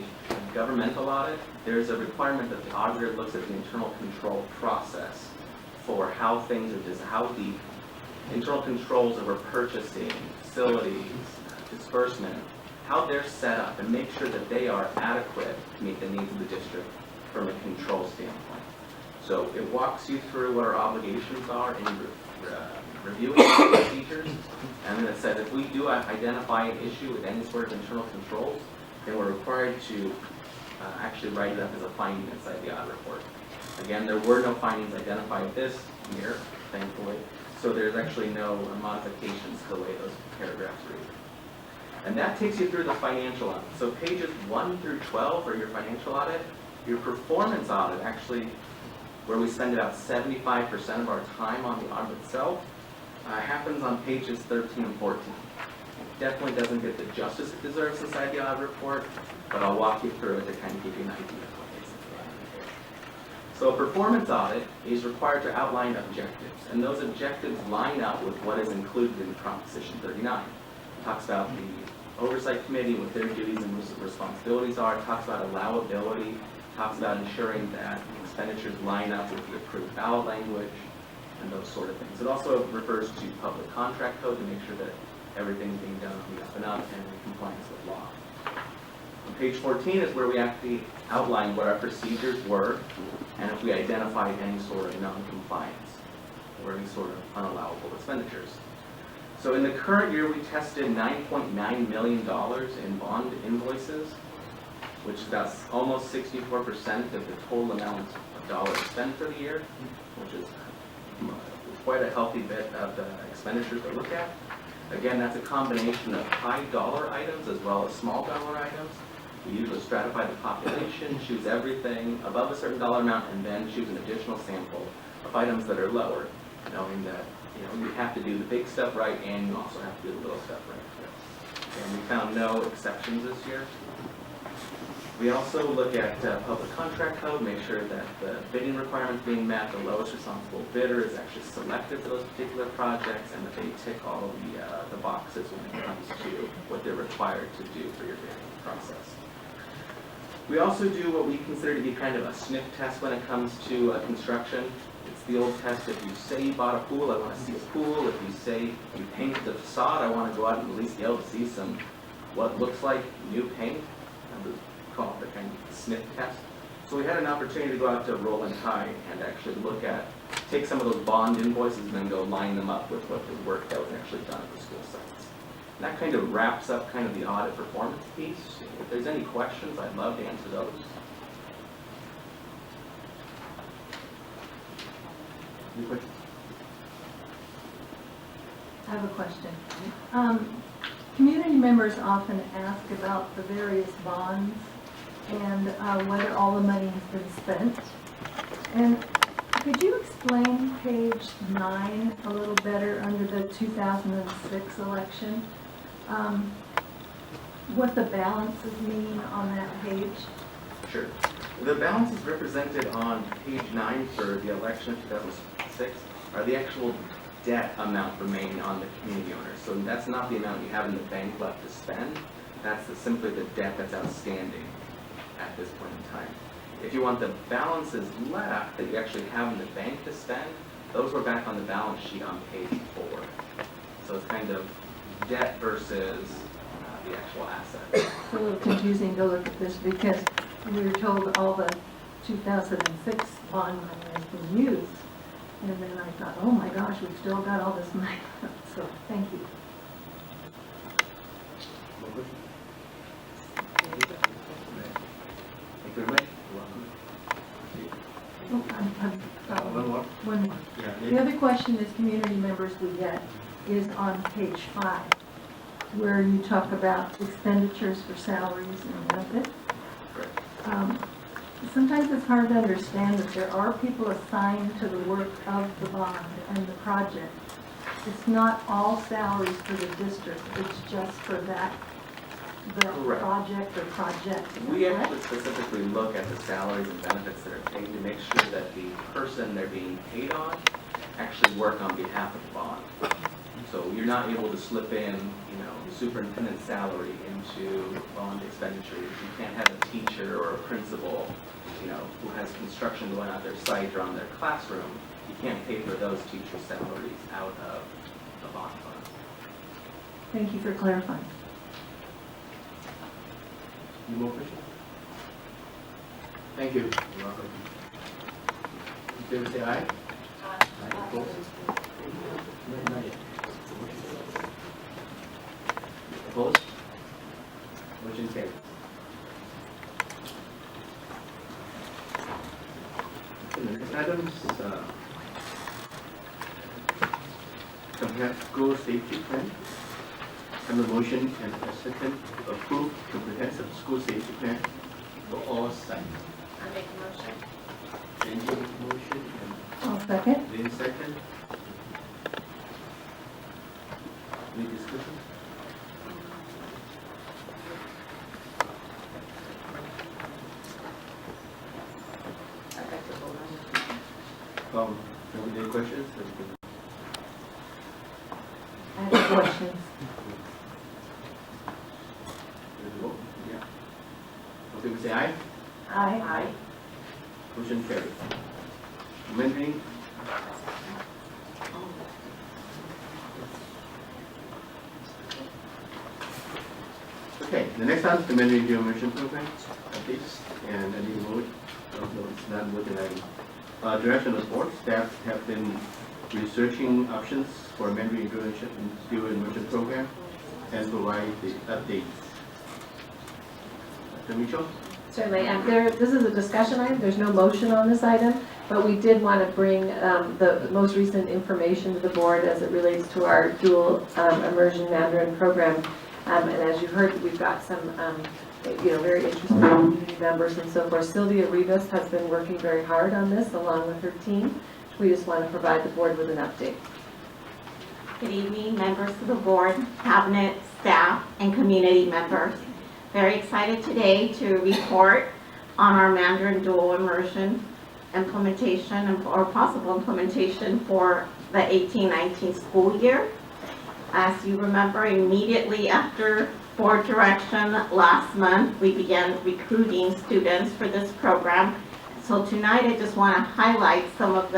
governmental audit, there's a requirement that the auditor looks at the internal control process for how things are how the internal controls over purchasing, facilities, disbursement, how they're set up, and make sure that they are adequate to meet the needs of the district from a control standpoint. So it walks you through what our obligations are in reviewing the procedures, and then it says if we do identify an issue with any sort of internal controls, then we're required to actually write it up as a finding inside the audit report. Again, there were no findings identified this year, thankfully, so there's actually no modifications to the way those paragraphs read. And that takes you through the financial audit. So pages 1 through 12 are your financial audit. Your performance audit, actually, where we spend about 75% of our time on the audit itself, happens on pages 13 and 14. It definitely doesn't get the justice it deserves inside the audit report, but I'll walk you through it to kind of give you an idea of what it's like. So a performance audit is required to outline objectives, and those objectives line up with what is included in Proposition 39. It talks about the oversight committee, what their duties and responsibilities are. It talks about allowability. It talks about ensuring that expenditures line up with the approved ballot language and those sort of things. It also refers to public contract code to make sure that everything's being done on the up and up and in compliance with law. On page 14 is where we actually outline what our procedures were and if we identified any sort of non-compliance or any sort of unallowable expenditures. So in the current year, we tested $9.9 million in bond invoices, which is about almost 64% of the total amount of dollars spent for the year, which is quite a healthy bit of the expenditures to look at. Again, that's a combination of high dollar items as well as small dollar items. We usually stratify the population, choose everything above a certain dollar amount, and then choose an additional sample of items that are lower, knowing that you have to do the big stuff right and you also have to do the little stuff right. and we found no exceptions this year. We also look at public contract code, make sure that the bidding requirements being met, the lowest responsible bidder is actually selected for those particular projects, and that they tick all of the boxes when it comes to what they're required to do for your bidding process. We also do what we consider to be kind of a sniff test when it comes to construction. It's the old test, if you say you bought a pool, I want to see a pool. If you say you painted the facade, I want to go out and at least be able to see some, what looks like new paint. And we call it the kind of sniff test. So we had an opportunity to go out to Roland High and actually look at, take some of those bond invoices and then go line them up with what the work that was actually done at the school sites. And that kind of wraps up kind of the audit performance piece. If there's any questions, I'd love to answer those. Any questions? I have a question. Community members often ask about the various bonds and whether all the money has been spent. And could you explain page 9 a little better under the 2006 election? What the balances mean on that page? Sure. The balances represented on page 9 for the election of 2006 are the actual debt amount remaining on the community owners. So that's not the amount you have in the bank left to spend. That's simply the debt that's outstanding at this point in time. If you want the balances left that you actually have in the bank to spend, those were back on the balance sheet on page 4. So it's kind of debt versus the actual asset. It's a little confusing to look at this because we were told all the 2006 bond money has been used. And then I thought, oh my gosh, we've still got all this money. So, thank you. Thank you very much. One more. One more. The other question as community members we get is on page 5, where you talk about expenditures for salaries and benefits. Sometimes it's hard to understand that there are people assigned to the work of the bond and the project. It's not all salaries for the district, it's just for that, the Correct. project or projects. We actually specifically look at the salaries and benefits that are paid to make sure that the person they're being paid on actually work on behalf of the bond. So you're not able to slip in, the superintendent's salary into bond expenditures. You can't have a teacher or a principal, who has construction going on their site or on their classroom. You can't pay for those teachers' salaries out of the bond fund. Thank you for clarifying. Any more questions? Thank you. You're welcome. In favor say aye. Aye. Opposed? Opposed? Motion carries. The next item is comprehensive school safety plan. Have a motion and a second to approve comprehensive school safety plan for all sites. I make a motion. Angie makes a motion and I'll second. Lynn second. Any discussion? I'd like to vote on it. Any questions? I have questions. Yeah. Okay, we say aye. Aye. Motion carried. Amending. Okay, the next item is the amending the immersion program, please, and I need a vote. Also, it's not voted item. Direction of the board, staff have been researching options for amending the immersion program and provide the updates. Dr. Mitchell? Certainly, this is a discussion item, there's no motion on this item, but we did want to bring the most recent information to the board as it relates to our dual immersion Mandarin program. And as you heard, we've got some very interested community members and so forth. Sylvia Rivas has been working very hard on this along with her team. We just want to provide the board with an update. Good evening, members of the board, cabinet, staff, and community members. Very excited today to report on our Mandarin dual immersion implementation or possible implementation for the 18-19 school year. As you remember, immediately after board direction last month, we began recruiting students for this program. So tonight I just want to highlight some of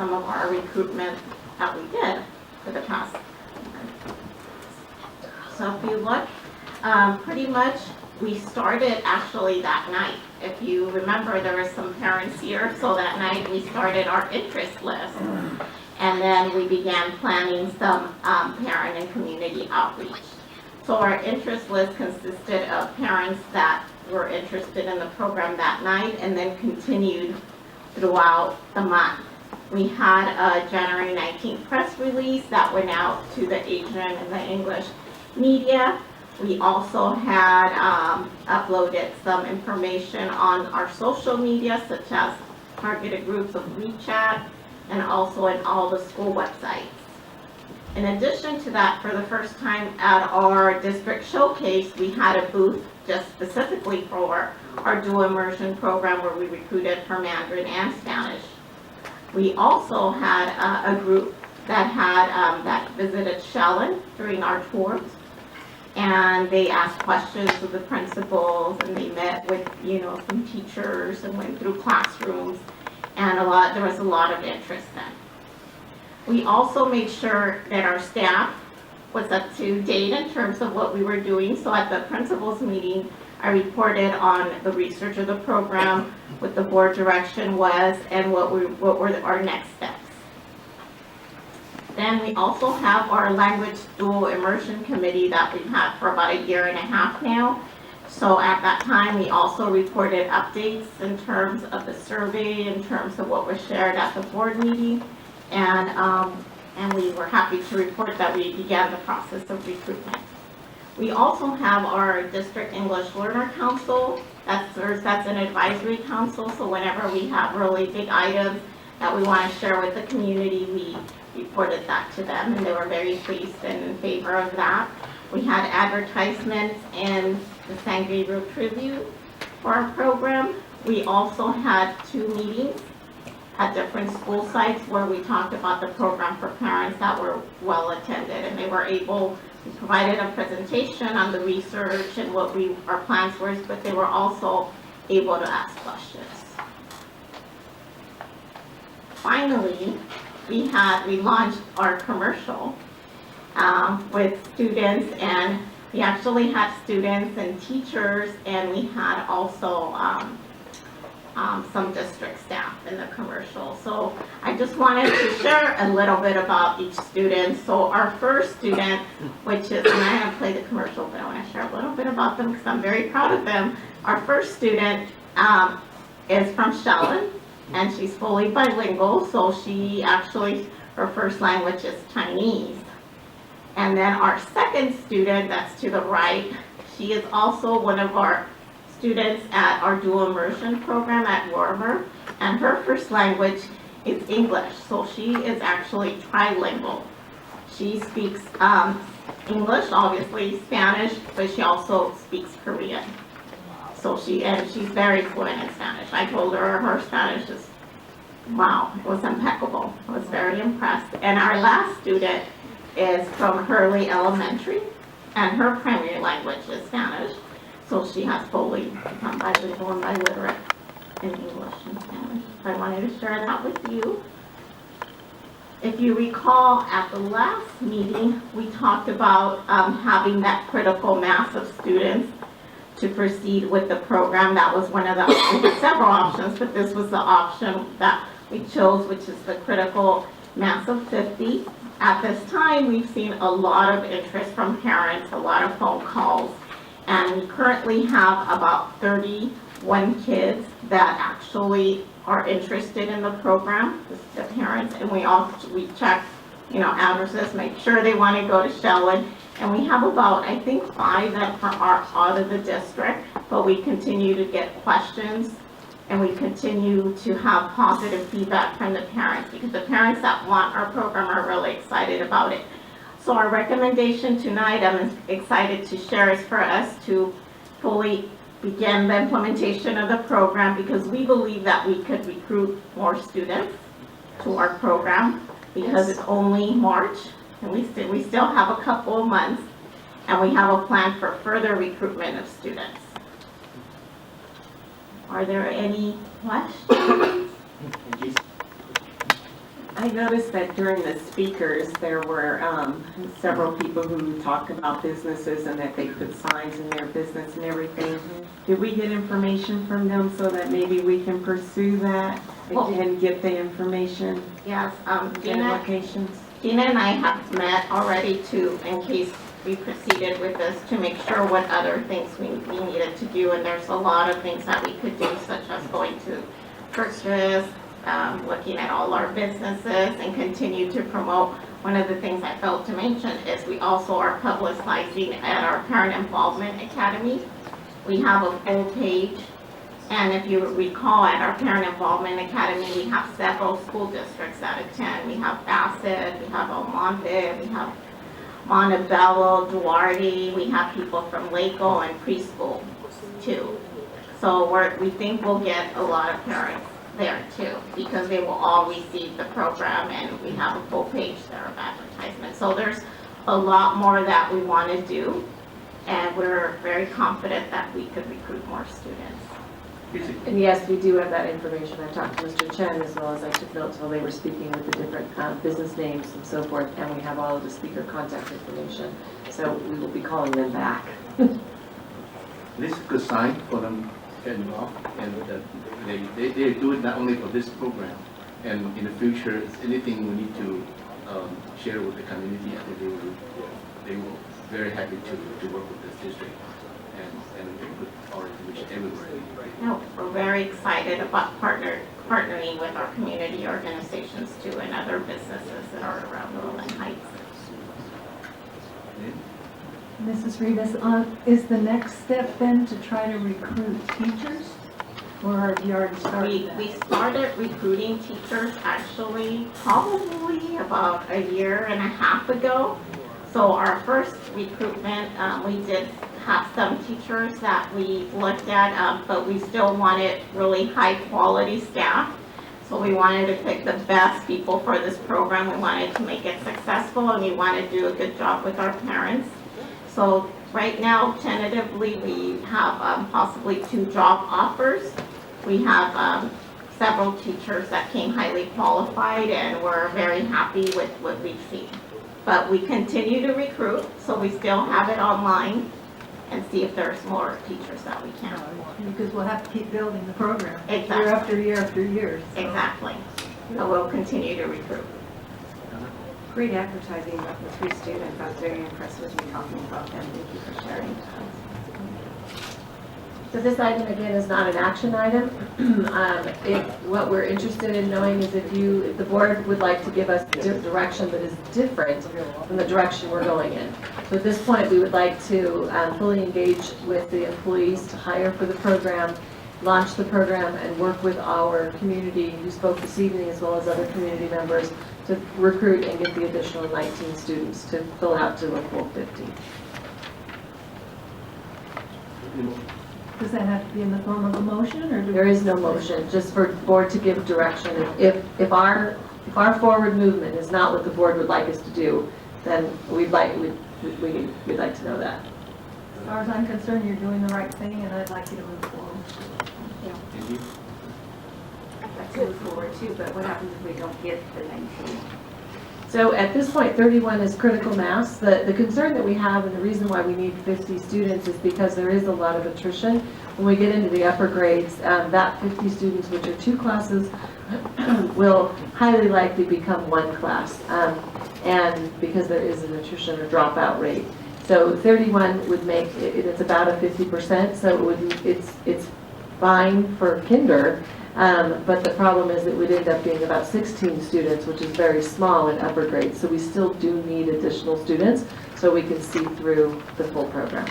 our recruitment that we did for the past. So if you look, pretty much we started actually that night. If you remember, there were some parents here, so that night we started our interest list. And then we began planning some parent and community outreach. So our interest list consisted of parents that were interested in the program that night and then continued throughout the month. We had a January 19th press release that went out to the Asian and the English media. We also had uploaded some information on our social media, such as targeted groups of WeChat, and also in all the school websites. In addition to that, for the first time at our district showcase, we had a booth just specifically for our dual immersion program where we recruited for Mandarin and Spanish. We also had a group that that visited Shellen during our tours, and they asked questions of the principals, and they met with some teachers and went through classrooms, and there was a lot of interest then. We also made sure that our staff was up to date in terms of what we were doing. So at the principals meeting, I reported on the research of the program, what the board direction was, and what were our next steps. Then we also have our language dual immersion committee that we've had for about 1.5 years now. So at that time, we also reported updates in terms of the survey, in terms of what was shared at the board meeting, and we were happy to report that we began the process of recruitment. We also have our District English Learner Council that serves as an advisory council. So whenever we have really big items that we want to share with the community, we reported that to them, and they were very pleased and in favor of that. We had advertisements in the San Gabriel Tribune for our program. We also had 2 meetings at different school sites where we talked about the program for parents that were well attended, and they were able. We provided a presentation on the research and what our plans were, but they were also able to ask questions. Finally, we launched our commercial with students, and we actually had students and teachers, and we had also some district staff in the commercial. So I just wanted to share a little bit about each student. So our first student, which is, and I'm going to play the commercial, but I want to share a little bit about them because I'm very proud of them. Our first student is from Shellen, and she's fully bilingual. So her first language is Chinese. And then our second student, that's to the right, she is also one of our students at our dual immersion program at Warmer, and her first language is English, so she is actually trilingual. She speaks English, obviously Spanish, but she also speaks Korean. So she's very fluent in Spanish. I told her Spanish is, wow, it was impeccable. I was very impressed. And our last student is from Hurley Elementary, and her primary language is Spanish. So she has fully become bilingual and biliterate in English and Spanish. So I wanted to share that with you. If you recall, at the last meeting, we talked about having that critical mass of students to proceed with the program. That was one of we had several options, but this was the option that we chose, which is the critical mass of 50. At this time, we've seen a lot of interest from parents, a lot of phone calls. And we currently have about 31 kids that actually are interested in the program, the parents, and we check, addresses, make sure they want to go to Shellen, and we have about, I think, 5 that are out of the district, but we continue to get questions, and we continue to have positive feedback from the parents, because the parents that want our program are really excited about it. So our recommendation tonight, I'm excited to share, is for us to fully begin the implementation of the program because we believe that we could recruit more students to our program because it's only March and we still have a couple of months and we have a plan for further recruitment of students. Are there any questions? I noticed that during the speakers, there were several people who talked about businesses and that they put signs in their business and everything. Did we get information from them so that maybe we can pursue that and get the information? Yes, Their locations? Gina and I have met already in case we proceeded with this, to make sure what other things we needed to do. And there's a lot of things that we could do, such as going to purchase, looking at all our businesses and continue to promote. One of the things I failed to mention is we also are publicizing at our Parent Involvement Academy. We have a full page, and if you recall, at our Parent Involvement Academy, we have several school districts that attend. We have Bassett, we have Almonte, we have Montebello, Duarte, we have people from Laco and preschool too. So we think we'll get a lot of parents there too, because they will all receive the program and we have a full page there of advertisement. So there's a lot more that we want to do, and we're very confident that we could recruit more students. And yes, we do have that information. I talked to Mr. Chen as well as I took notes while they were speaking with the different business names and so forth, and we have all of the speaker contact information. So we will be calling them back. This is a good sign for them to get involved, and they do it not only for this program, and in the future, if anything we need to share with the community, I think they will be very happy to work with this district and put our information everywhere. No, we're very excited about partnering with our community organizations too and other businesses that are around Rolling Heights. Mrs. Rivas, is the next step then to try to recruit teachers? Or have you already started that? We started recruiting teachers actually probably about a year and a half ago. So our first recruitment, we did have some teachers that we looked at, but we still wanted really high quality staff. So we wanted to pick the best people for this program. We wanted to make it successful and we wanted to do a good job with our parents. So right now, tentatively, we have possibly 2 job offers. We have several teachers that came highly qualified and we're very happy with what we've seen. But we continue to recruit, so we still have it online and see if there's more teachers that we can. Because we'll have to keep building the program. Exactly. Year after year after year. So. Exactly. So we'll continue to recruit. Great advertising about the 3 students. I was very impressed with you talking about them. Thank you for sharing. So this item again is not an action item. What we're interested in knowing is if the board would like to give us direction that is different from the direction we're going in. So at this point, we would like to fully engage with the employees to hire for the program, launch the program, and work with our community who spoke this evening as well as other community members to recruit and get the additional 19 students to fill out to a full 50. Does that have to be in the form of a motion, or There is no motion, just for the board to give direction. If our forward movement is not what the board would like us to do, then we'd like to know that. as far as I'm concerned, you're doing the right thing, and I'd like you to move forward. Yeah. I'd like to move forward too, but what happens if we don't get the 19? So at this point, 31 is critical mass. The concern that we have and the reason why we need 50 students is because there is a lot of attrition. When we get into the upper grades, that 50 students, which are 2 classes, will highly likely become 1 class. And because there is an attrition or dropout rate. So 31 would make, it's about a 50%, so it's fine for kinder. But the problem is it would end up being about 16 students, which is very small in upper grades. So we still do need additional students so we can see through the full program.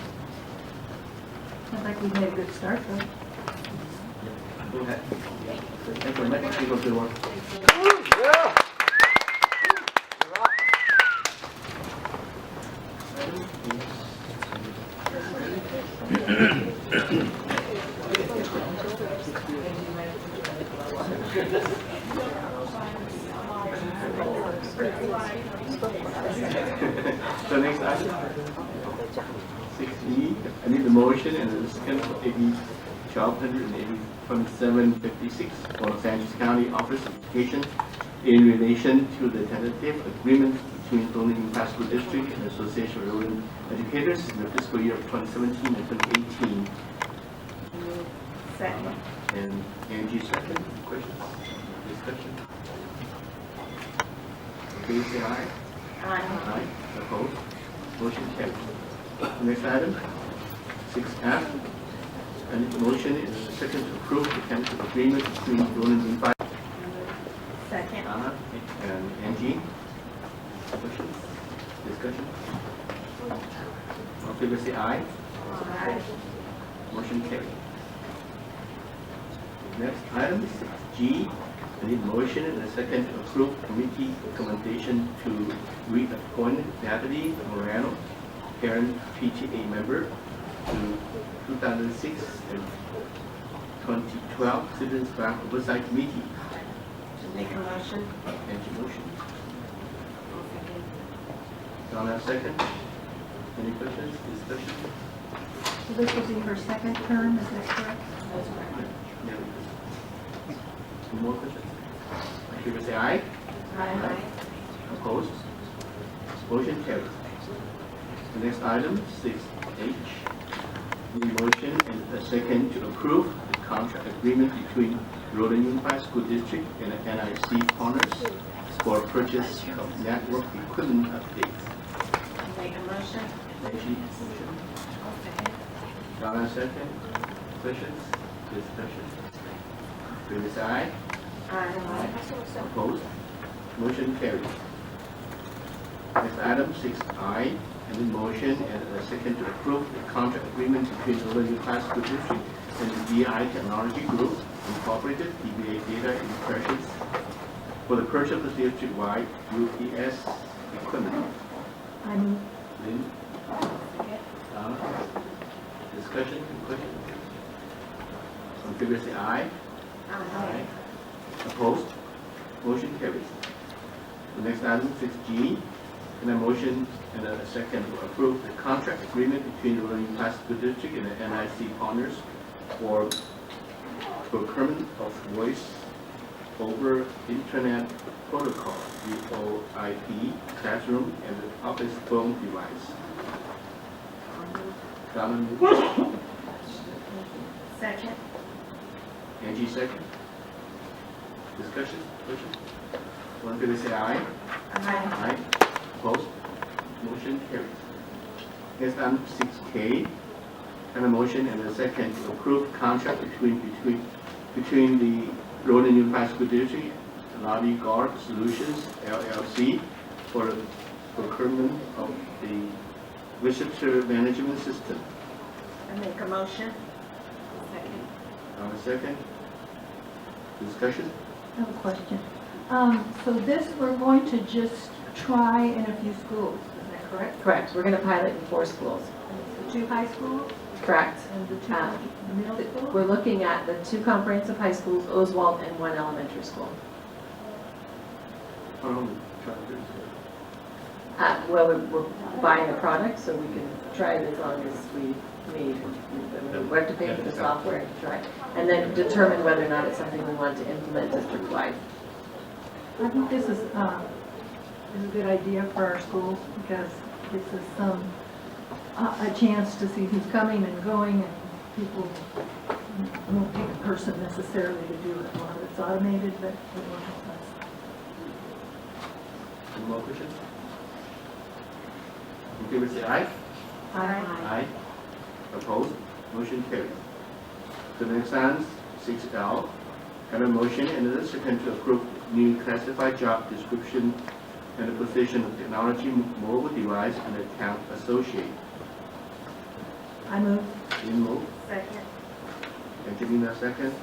I think we've made a good start, though. Go ahead. Thank you. Next, we go to work. So next item, 6E, I need the motion and the second for AB 122756 for Los Angeles County Office of Education in relation to the tentative agreement between Golden Unified School District and Association of Rural Educators in the fiscal year of 2017 and 2018. Second. And Angie second. Questions? Discussion? Okay, say aye. Aye. Opposed? Motion carries. Next item, 6F. And motion is a second to approve the tentative agreement between Golden Unified. Second. And Angie. Questions? Discussion? All in favor say aye. Aye. Motion carries. Next item, 6G. I need a motion and a second to approve committee recommendation to reappoint Natalie Morano, parent PTA member, to 2006 and 2012 Citizens Bank Oversight Committee. Make a motion. Angie motion. Donna second. Any questions, discussion? So this will be her second term, is that correct? That's correct. Any more questions? All in favor say aye. Aye. Opposed? Motion carries. The next item, 6H. Need motion and a second to approve the contract agreement between Rhode Unified School District and NIC Partners for purchase of network equipment updates. Make a motion. Angie, motion. Donna second. Questions? Discussion? Favor say aye. Aye. Opposed? Motion carries. Next item, 6I, and the motion and a second to approve the contract agreement between the Rhode Unified School District and the DI Technology Group Incorporated, DBA Data Impressions, for the purchase of the district-wide UPS equipment. I move. Lynn? Donna? Discussion, questions? On favor say aye. Aye. Opposed? Motion carries. The next item, 6G, and a motion and a second to approve the contract agreement between the Rhode Unified School District and the NIC Partners for procurement of voice over Internet Protocol, VoIP, classroom and the office phone device. Donna moves. Second. Angie second. Discussion, question? One favor say aye. Aye. Opposed? Motion carries. Next item, 6K, and a motion and a second to approve contract between the Rhode Unified School District and Lobby Guard Solutions LLC for the procurement of the visitor management system. I make a motion. Second. Second. Discussion? I have a question. So this, we're going to just try in a few schools, is that correct? Correct, we're going to pilot in 4 schools. The 2 high schools Correct. and the 2 middle schools? We're looking at the 2 comprehensive high schools, Oswald, and 1 elementary school. Well, we're buying a product, so we can try it as long as we have to pay for the software to try, and then determine whether or not it's something we want to implement district-wide. I think this is a good idea for our schools because it gives us a chance to see who's coming and going, and people won't take a person necessarily to do it. A lot of it's automated, but it will help us. Any more questions? In favor say aye. Aye. Opposed? Motion carries. The next item, 6L, have a motion and a second to approve new classified job description and the position of technology mobile device and account associate. I move. Lynn move. Second. Angelina second.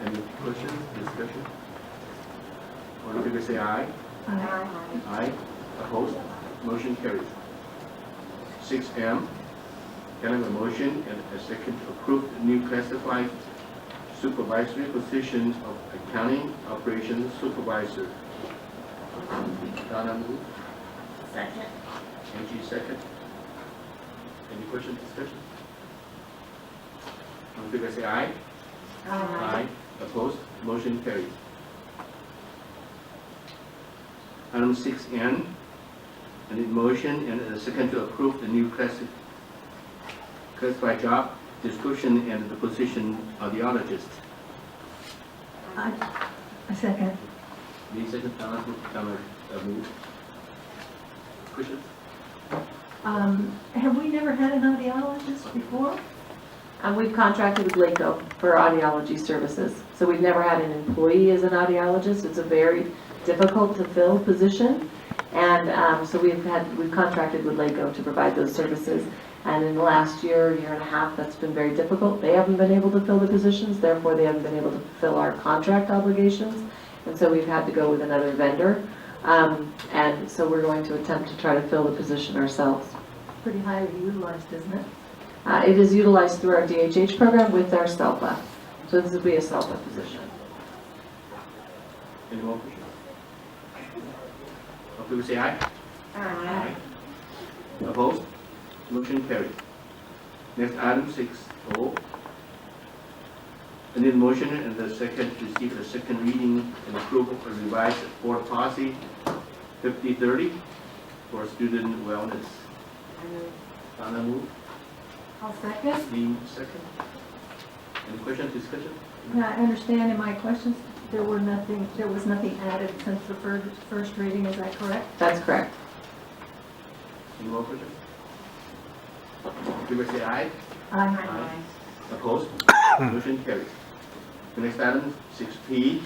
Any questions, discussion? All in favor say aye. Aye. Aye. Opposed? Motion carries. 6M, Can I have a motion and a second to approve the new classified supervisory position of accounting operations supervisor? Donna move. Second. Angie second. Any questions, discussion? All in favor say aye. Aye. Opposed? Motion carries. Item 6N, I need motion and a second to approve the new classified job description and the position of the auditist. A second. Lee second, Donna move. Questions? Have we never had an audiologist before? We've contracted with LACO for audiology services. So we've never had an employee as an audiologist. It's a very difficult to fill position. And so we've contracted with LACO to provide those services. And in the last year and a half, that's been very difficult. They haven't been able to fill the positions, therefore they haven't been able to fulfill our contract obligations. And so we've had to go with another vendor. And so we're going to attempt to try to fill the position ourselves. Pretty highly utilized, isn't it? It is utilized through our DHH program with our SELPA. So this will be a SELPA position. Any more questions? All people say aye. Aye. Opposed? Motion carried. Next item 6O. I need a motion and the second to receive the second reading and approval of revised board policy 5030 for student wellness. Donna move. I'll second. Dean second. Any questions, discussion? Now, I understand in my questions, there was nothing added since the first reading, is that correct? That's correct. Any more questions? People say aye. Aye. Opposed? Motion carries. The next item, 6P,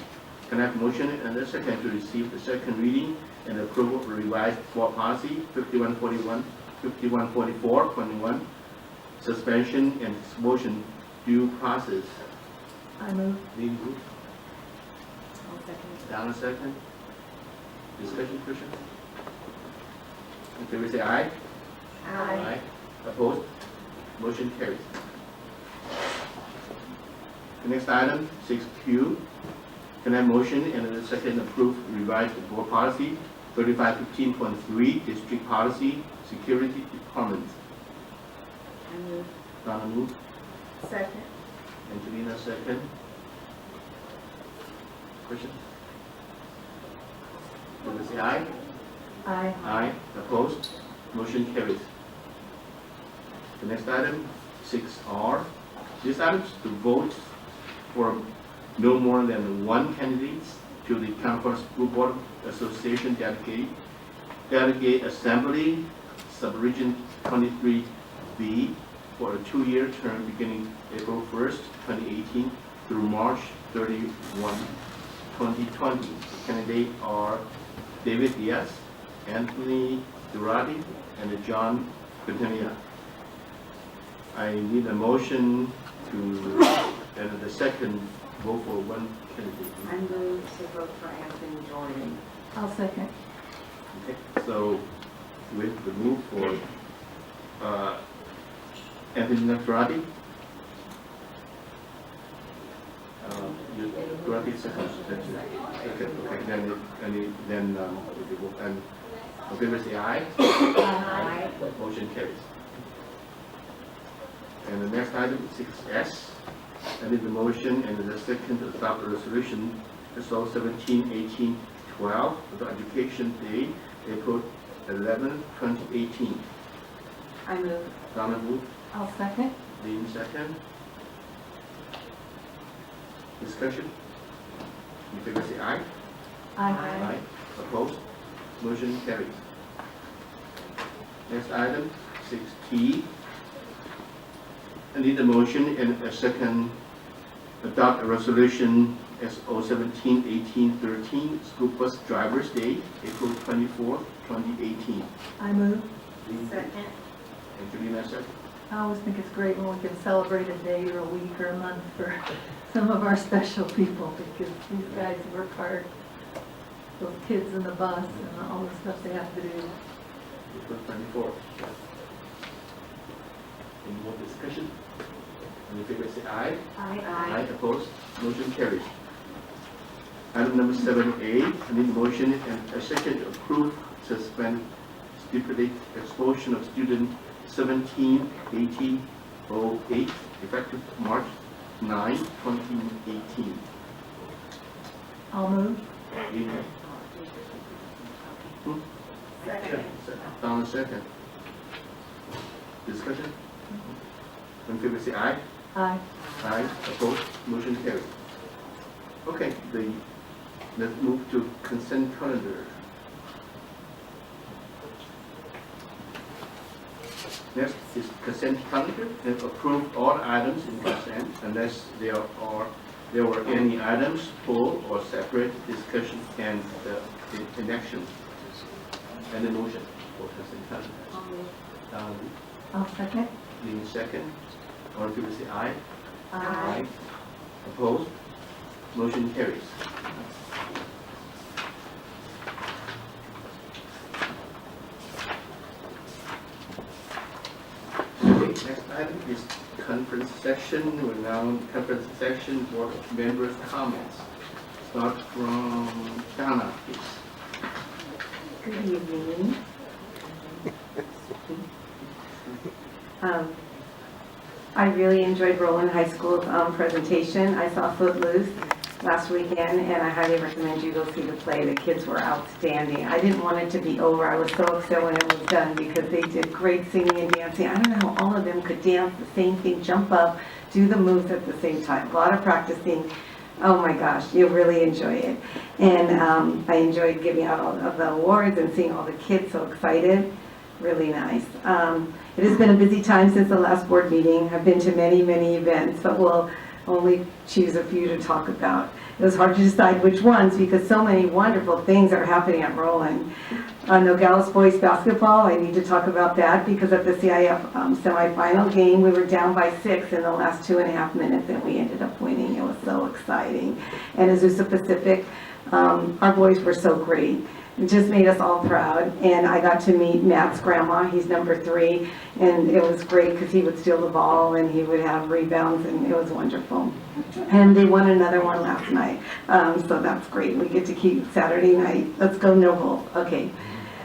can I have motion and a second to receive the second reading and approval of revised board policy 5141, 5144, 21, suspension and expulsion due process. I move. Dean move. I'll second. Donna second. Discussion, question? In favor say aye. Aye. Opposed? Motion carries. The next item, 6Q. Can I have motion and a second approve revised board policy 3515.3 district policy security department? I move. Donna move. Second. Angelina second. Question? Favor say aye. Aye. Aye. Opposed? Motion carries. The next item, 6R. This item is to vote for no more than one candidate to the Conference School Board Association Delegate Assembly, Subregion 23B, for a 2-year term beginning April 1st, 2018 through March 31, 2020. The candidates are David Diaz, Anthony Durati, and John Quintanilla. I need a motion to, and the second vote for one candidate. I move to vote for Anthony Jordan. I'll second. Okay, so with the move for Anthony Durati. Durati second. Okay, then we vote. And favor say aye. Aye. Motion carries. And the next item, 6S, I need the motion and the second to adopt the resolution SO 17-18-12 for the Education Day, April 11, 2018. I move. Donna move. I'll second. Dean second. Discussion? In favor say aye. Aye. Opposed? Motion carries. Next item, 6T. I need a motion and a second adopt a resolution SO 17-18-13 School Bus Drivers Day, April 24th, 2018. I move. Second. Angelina second. I always think it's great when we can celebrate a day or a week or a month for some of our special people, because these guys work hard. Those kids in the bus and all the stuff they have to do. April 24th. Any more discussion? All in favor say aye. Aye. Opposed? Motion carries. Item number 7A, I need a motion and a second to approve, suspend, stipulate expulsion of student 178008 effective March 9, 2018. I'll move. Second. Down a second. Discussion? All in favor say aye. Aye. Aye. Opposed? Motion carries. Okay, let's move to consent calendar. Next is consent calendar, and approve all items in consent unless there were any items pulled or separate discussion and inaction. And the motion for consent calendar. I'll second. Being second, all in favor say aye. Aye. Opposed? Motion carries. Next item is conference session. We're now in conference session, board members' comments. Start from Donna, please. Good evening. I really enjoyed Roland High School's presentation. I saw Footloose last weekend, and I highly recommend you go see the play. The kids were outstanding. I didn't want it to be over. I was so upset when it was done because they did great singing and dancing. I don't know how all of them could dance the same thing, jump up, do the moves at the same time. A lot of practicing. Oh my gosh, you'll really enjoy it. And I enjoyed giving out all of the awards and seeing all the kids so excited. Really nice. It has been a busy time since the last board meeting. I've been to many, many events, but we'll only choose a few to talk about. It was hard to decide which ones because so many wonderful things are happening at Roland. Nogales boys basketball, I need to talk about that because at the CIF semifinal game, we were down by 6 in the last 2.5 minutes and we ended up winning. It was so exciting. And Azusa Pacific, our boys were so great. It just made us all proud. And I got to meet Matt's grandma. He's number 3. And it was great because he would steal the ball and he would have rebounds and it was wonderful. And they won another one last night. So that's great. We get to keep Saturday night. Let's go Noble. Okay.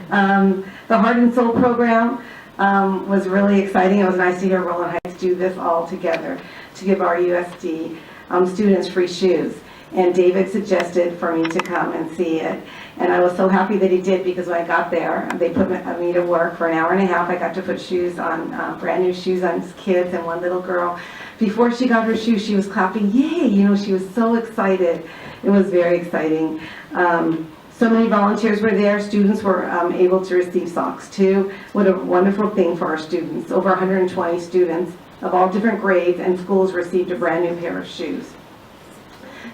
The Heart and Soul program was really exciting. It was nice to hear Roland Heights do this all together to give our USD students free shoes. And David suggested for me to come and see it. And I was so happy that he did because when I got there, they put me to work for an hour and a half. I got to put shoes on, brand new shoes on kids and one little girl. Before she got her shoes, she was clapping, yay! You know, she was so excited. It was very exciting. So many volunteers were there. Students were able to receive socks too. What a wonderful thing for our students. Over 120 students of all different grades and schools received a brand new pair of shoes.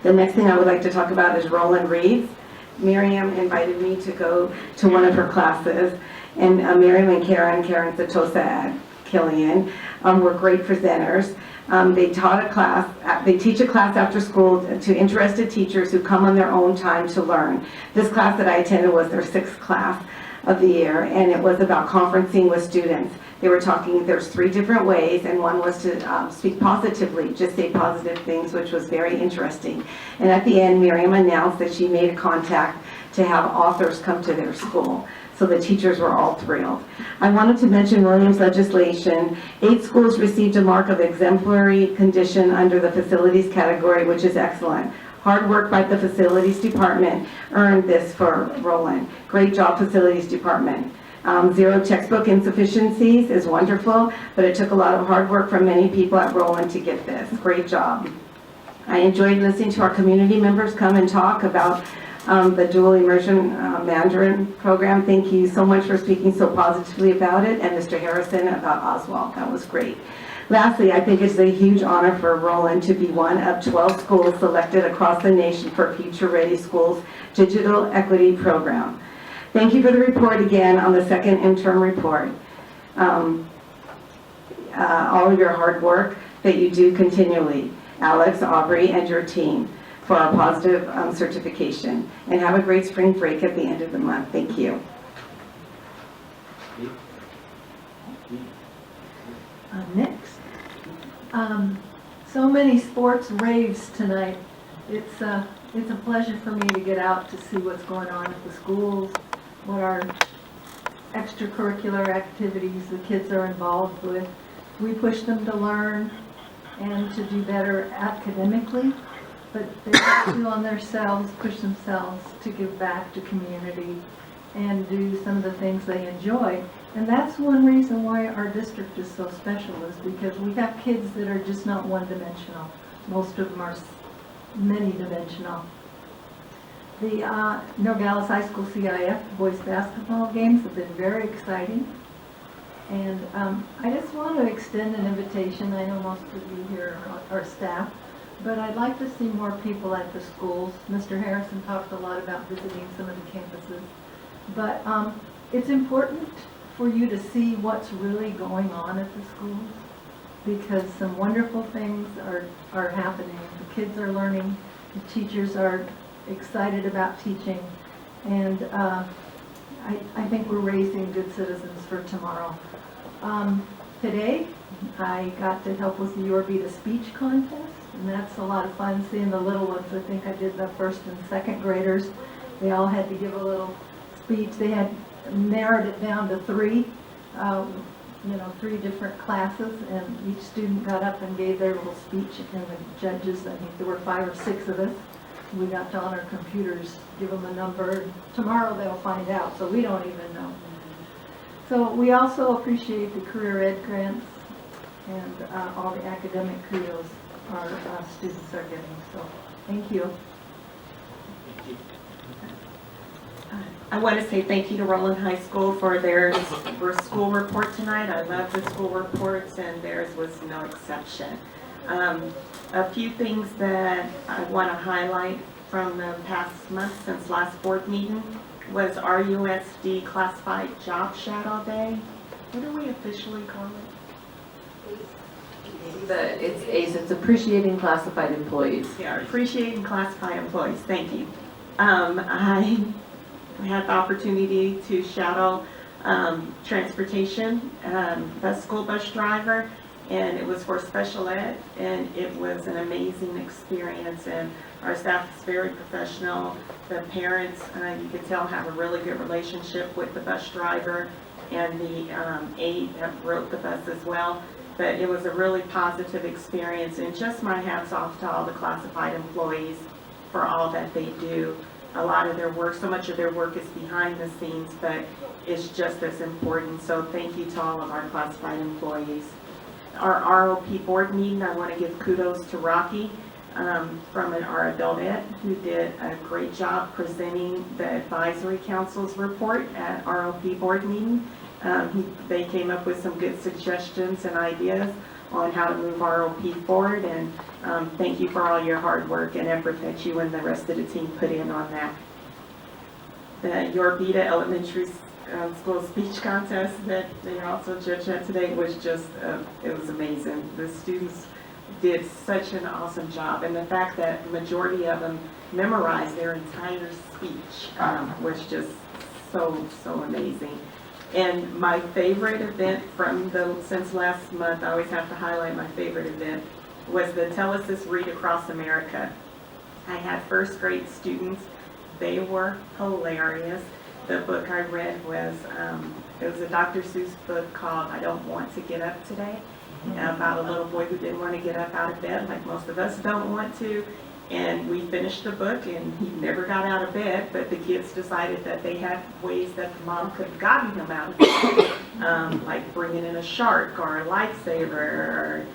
The next thing I would like to talk about is Roland Reads. Miriam invited me to go to one of her classes, and Miriam and Karen Satosa at Killian were great presenters. They taught a class, they teach a class after school to interested teachers who come on their own time to learn. This class that I attended was their 6th class of the year, and it was about conferencing with students. They were talking, there's 3 different ways, and one was to speak positively, just say positive things, which was very interesting. And at the end, Miriam announced that she made a contact to have authors come to their school. So the teachers were all thrilled. I wanted to mention Williams legislation. 8 schools received a mark of exemplary condition under the facilities category, which is excellent. Hard work by the facilities department earned this for Roland. Great job, facilities department. 0 textbook insufficiencies is wonderful, but it took a lot of hard work from many people at Roland to get this. Great job. I enjoyed listening to our community members come and talk about the dual immersion Mandarin program. Thank you so much for speaking so positively about it, and Mr. Harrison about Oswald. That was great. Lastly, I think it's a huge honor for Roland to be one of 12 schools selected across the nation for Future Ready Schools Digital Equity Program. Thank you for the report again on the 2nd interim report. All of your hard work that you do continually, Alex, Aubrey, and your team, for our positive certification. And have a great spring break at the end of the month. Thank you. Next. So many sports raves tonight. It's a pleasure for me to get out to see what's going on at the schools, what our extracurricular activities the kids are involved with. We push them to learn and to do better academically, but they have to on themselves, push themselves to give back to community and do some of the things they enjoy. And that's one reason why our district is so special, is because we have kids that are just not one-dimensional. Most of them are many-dimensional. The Nogales High School CIF boys basketball games have been very exciting. And I just want to extend an invitation. I know most of you here are staff, but I'd like to see more people at the schools. Mr. Harrison talked a lot about visiting some of the campuses. But it's important for you to see what's really going on at the schools, because some wonderful things are happening. The kids are learning, the teachers are excited about teaching, and I think we're raising good citizens for tomorrow. Today, I got to help with the Your Be the Speech contest, and that's a lot of fun seeing the little ones. I think I did the first and second graders. They all had to give a little speech. They had narrowed it down to three, three different classes, and each student got up and gave their little speech, and the judges, I think there were 5 or 6 of us, we got to on our computers, give them a number. Tomorrow they'll find out, so we don't even know. So we also appreciate the career ed grants and all the academic kudos our students are getting, so thank you. I want to say thank you to Roland High School for their school report tonight. I love the school reports, and theirs was no exception. A few things that I want to highlight from the past month since last board meeting was RUSD Classified Job Shadow Day. What do we officially call it? It's ACE, it's Appreciating Classified Employees. Yeah, Appreciating Classified Employees. Thank you. I had the opportunity to shadow transportation, school bus driver, and it was for special ed, and it was an amazing experience, and our staff is very professional. The parents, you could tell, have a really good relationship with the bus driver and the aide that rode the bus as well. But it was a really positive experience, and just my hats off to all the classified employees for all that they do. A lot of their work, so much of their work is behind the scenes, but it's just as important. So thank you to all of our classified employees. Our ROP board meeting, I want to give kudos to Rocky from our adult ed, who did a great job presenting the advisory council's report at ROP board meeting. They came up with some good suggestions and ideas on how to move ROP forward, and thank you for all your hard work and effort that you and the rest of the team put in on that. The Your Beta Elementary School Speech Contest that they also judged at today was just, it was amazing. The students did such an awesome job, and the fact that the majority of them memorized their entire speech was just so amazing. And my favorite event since last month, I always have to highlight my favorite event, was the Tell Us This Read Across America. I had first grade students. They were hilarious. The book I read was, it was a Dr. Seuss book called I Don't Want to Get Up Today, about a little boy who didn't want to get up out of bed like most of us don't want to. And we finished the book, and he never got out of bed, but the kids decided that they had ways that the mom could have gotten him out of bed, like bringing in a shark or a lightsaber, or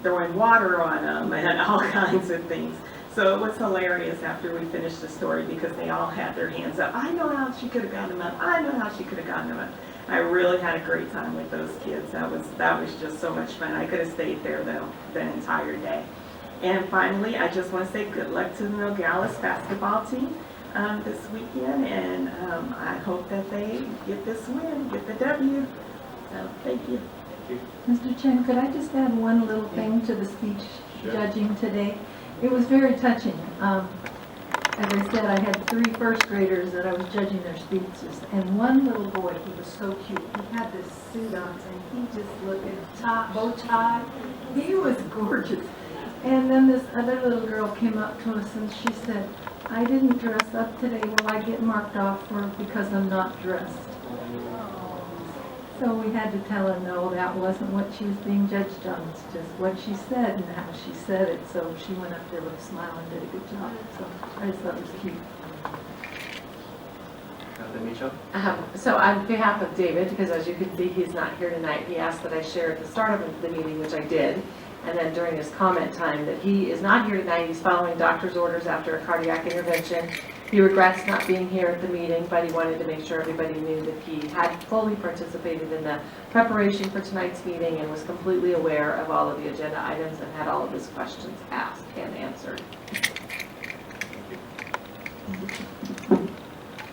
throwing water on him, and all kinds of things. So it was hilarious after we finished the story, because they all had their hands up. I know how she could have gotten him up. I know how she could have gotten him up. I really had a great time with those kids. That was just so much fun. I could have stayed there the entire day. And finally, I just want to say good luck to the Nogales basketball team this weekend, and I hope that they get this win, get the W. So thank you. Mr. Chen, could I just add one little thing to the speech judging today? It was very touching. as I said, I had 3 first graders that I was judging their speeches, and one little boy, he was so cute. He had this suit on, and he just looked at top, bow tie. He was gorgeous. And then this other little girl came up to us and she said, "I didn't dress up today. Will I get marked off for because I'm not dressed?" So we had to tell her, no, that wasn't what she was being judged on. It's just what she said and how she said it. So she went up there with a smile and did a good job. So I just thought it was cute. Dr. Mitchell? So on behalf of David, because as you can see, he's not here tonight, he asked that I share at the start of the meeting, which I did, and then during his comment time, that he is not here tonight. He's following doctor's orders after a cardiac intervention. He regrets not being here at the meeting, but he wanted to make sure everybody knew that he had fully participated in the preparation for tonight's meeting and was completely aware of all of the agenda items and had all of his questions asked and answered.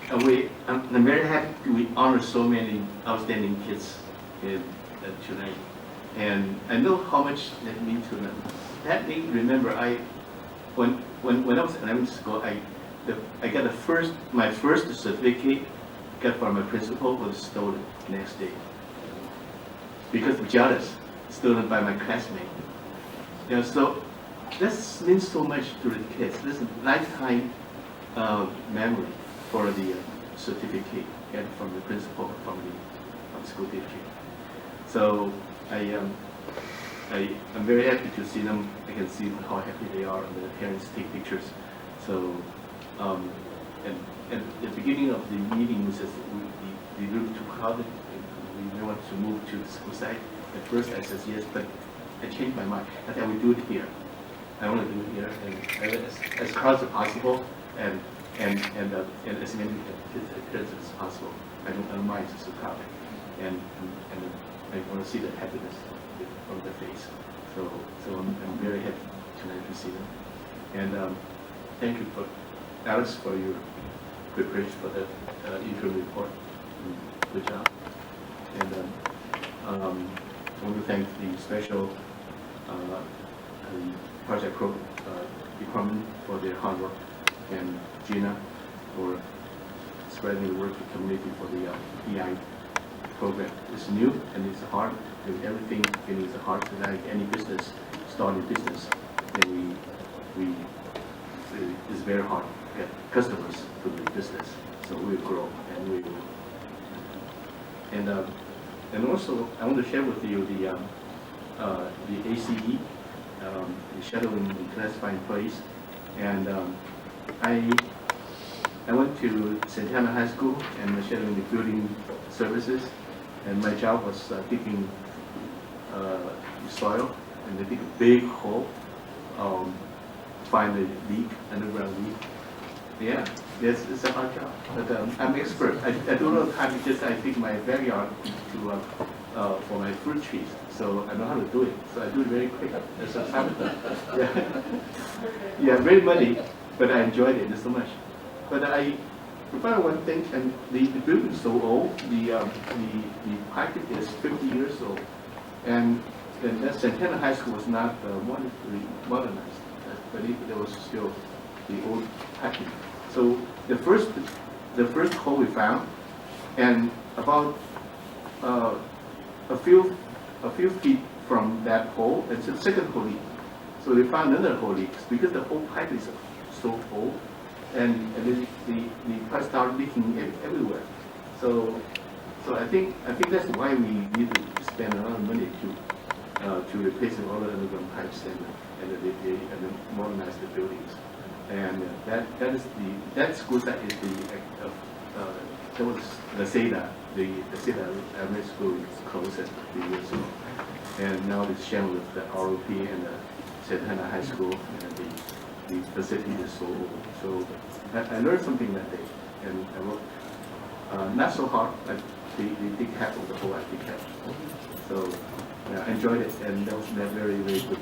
I'm very happy we honor so many outstanding kids tonight. And I know how much that means to them. That made me remember, when I was in elementary school, I got my first certificate got from my principal was stolen the next day. Because I'm jealous, stolen by my classmate. You know, so this means so much to the kids. This is a lifetime memory for the certificate get from the principal from the school district. So I'm very happy to see them. I can see how happy they are, and the parents take pictures. So, and at the beginning of the meeting, we said we grew too crowded, and we want to move to the school site. At first, I said yes, but I changed my mind. I thought we do it here. I want to do it here, and as close as possible, and as many kids as possible. I don't mind it's so crowded, and I want to see the happiness from their face. So I'm very happy tonight to see them. And thank you for Alice for your preparation for the interim report. Good job. And I want to thank the special project department for their hard work, and Gina for spreading the word to the community for the EI program. It's new and it's hard. With everything, it is hard to like any business, starting business. And it's very hard to get customers to the business. So we'll grow and we will. And also, I want to share with you the ACE, the shadowing the classified employees. And I went to Santana High School and shadowing the building services. And my job was digging soil, and they dig a big hole, find a leak, underground leak. Yeah, it's a hard job, but I'm expert. I do a lot of time because I dig my backyard for my fruit trees, so I know how to do it. So I do it very quick. There's a time. Yeah, very muddy, but I enjoyed it so much. But I found one thing, and the building is so old. The pipe is 50 years old, and that Santana High School was not modernized. I believe there was still the old piping. So the first hole we found, and about a few feet from that hole, it's the second hole leak. So they found another hole leak because the whole pipe is so old. And the pipe started leaking everywhere. So I think that's why we need to spend a lot of money to replace all the underground pipes and modernize the buildings. And that school site is that was the SEDA elementary school is closed a few years ago, and now it's shared with the ROP and the Santana High School, and the facility is so old. So I learned something that day, and I worked not so hard, but they dig half of the whole, I dig half. So I enjoyed it, and that was a very, very good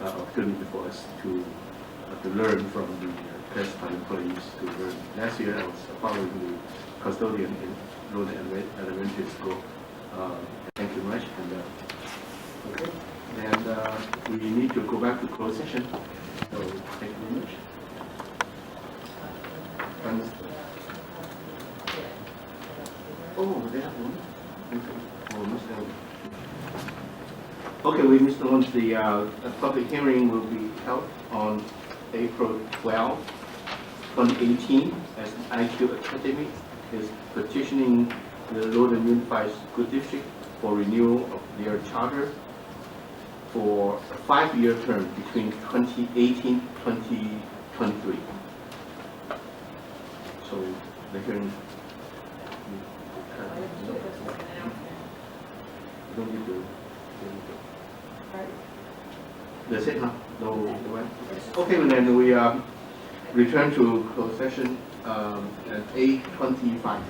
opportunity for us to learn from the classified employees to learn. Last year I was following the custodian in Rhode Elementary School. Thank you very much. And, okay. And we need to go back to closed session. So, thank you very much. And- Oh, they have one? Okay. Oh, missed that one. Okay, we missed one. The public hearing will be held on April 12, 2018, as IQ Academy is petitioning the Northern Unified School District for renewal of their charter for a 5-year term between 2018 2023. So the hearing. Don't need to. That's it, huh? No, right? Okay, well then we return to closed session at 8:25.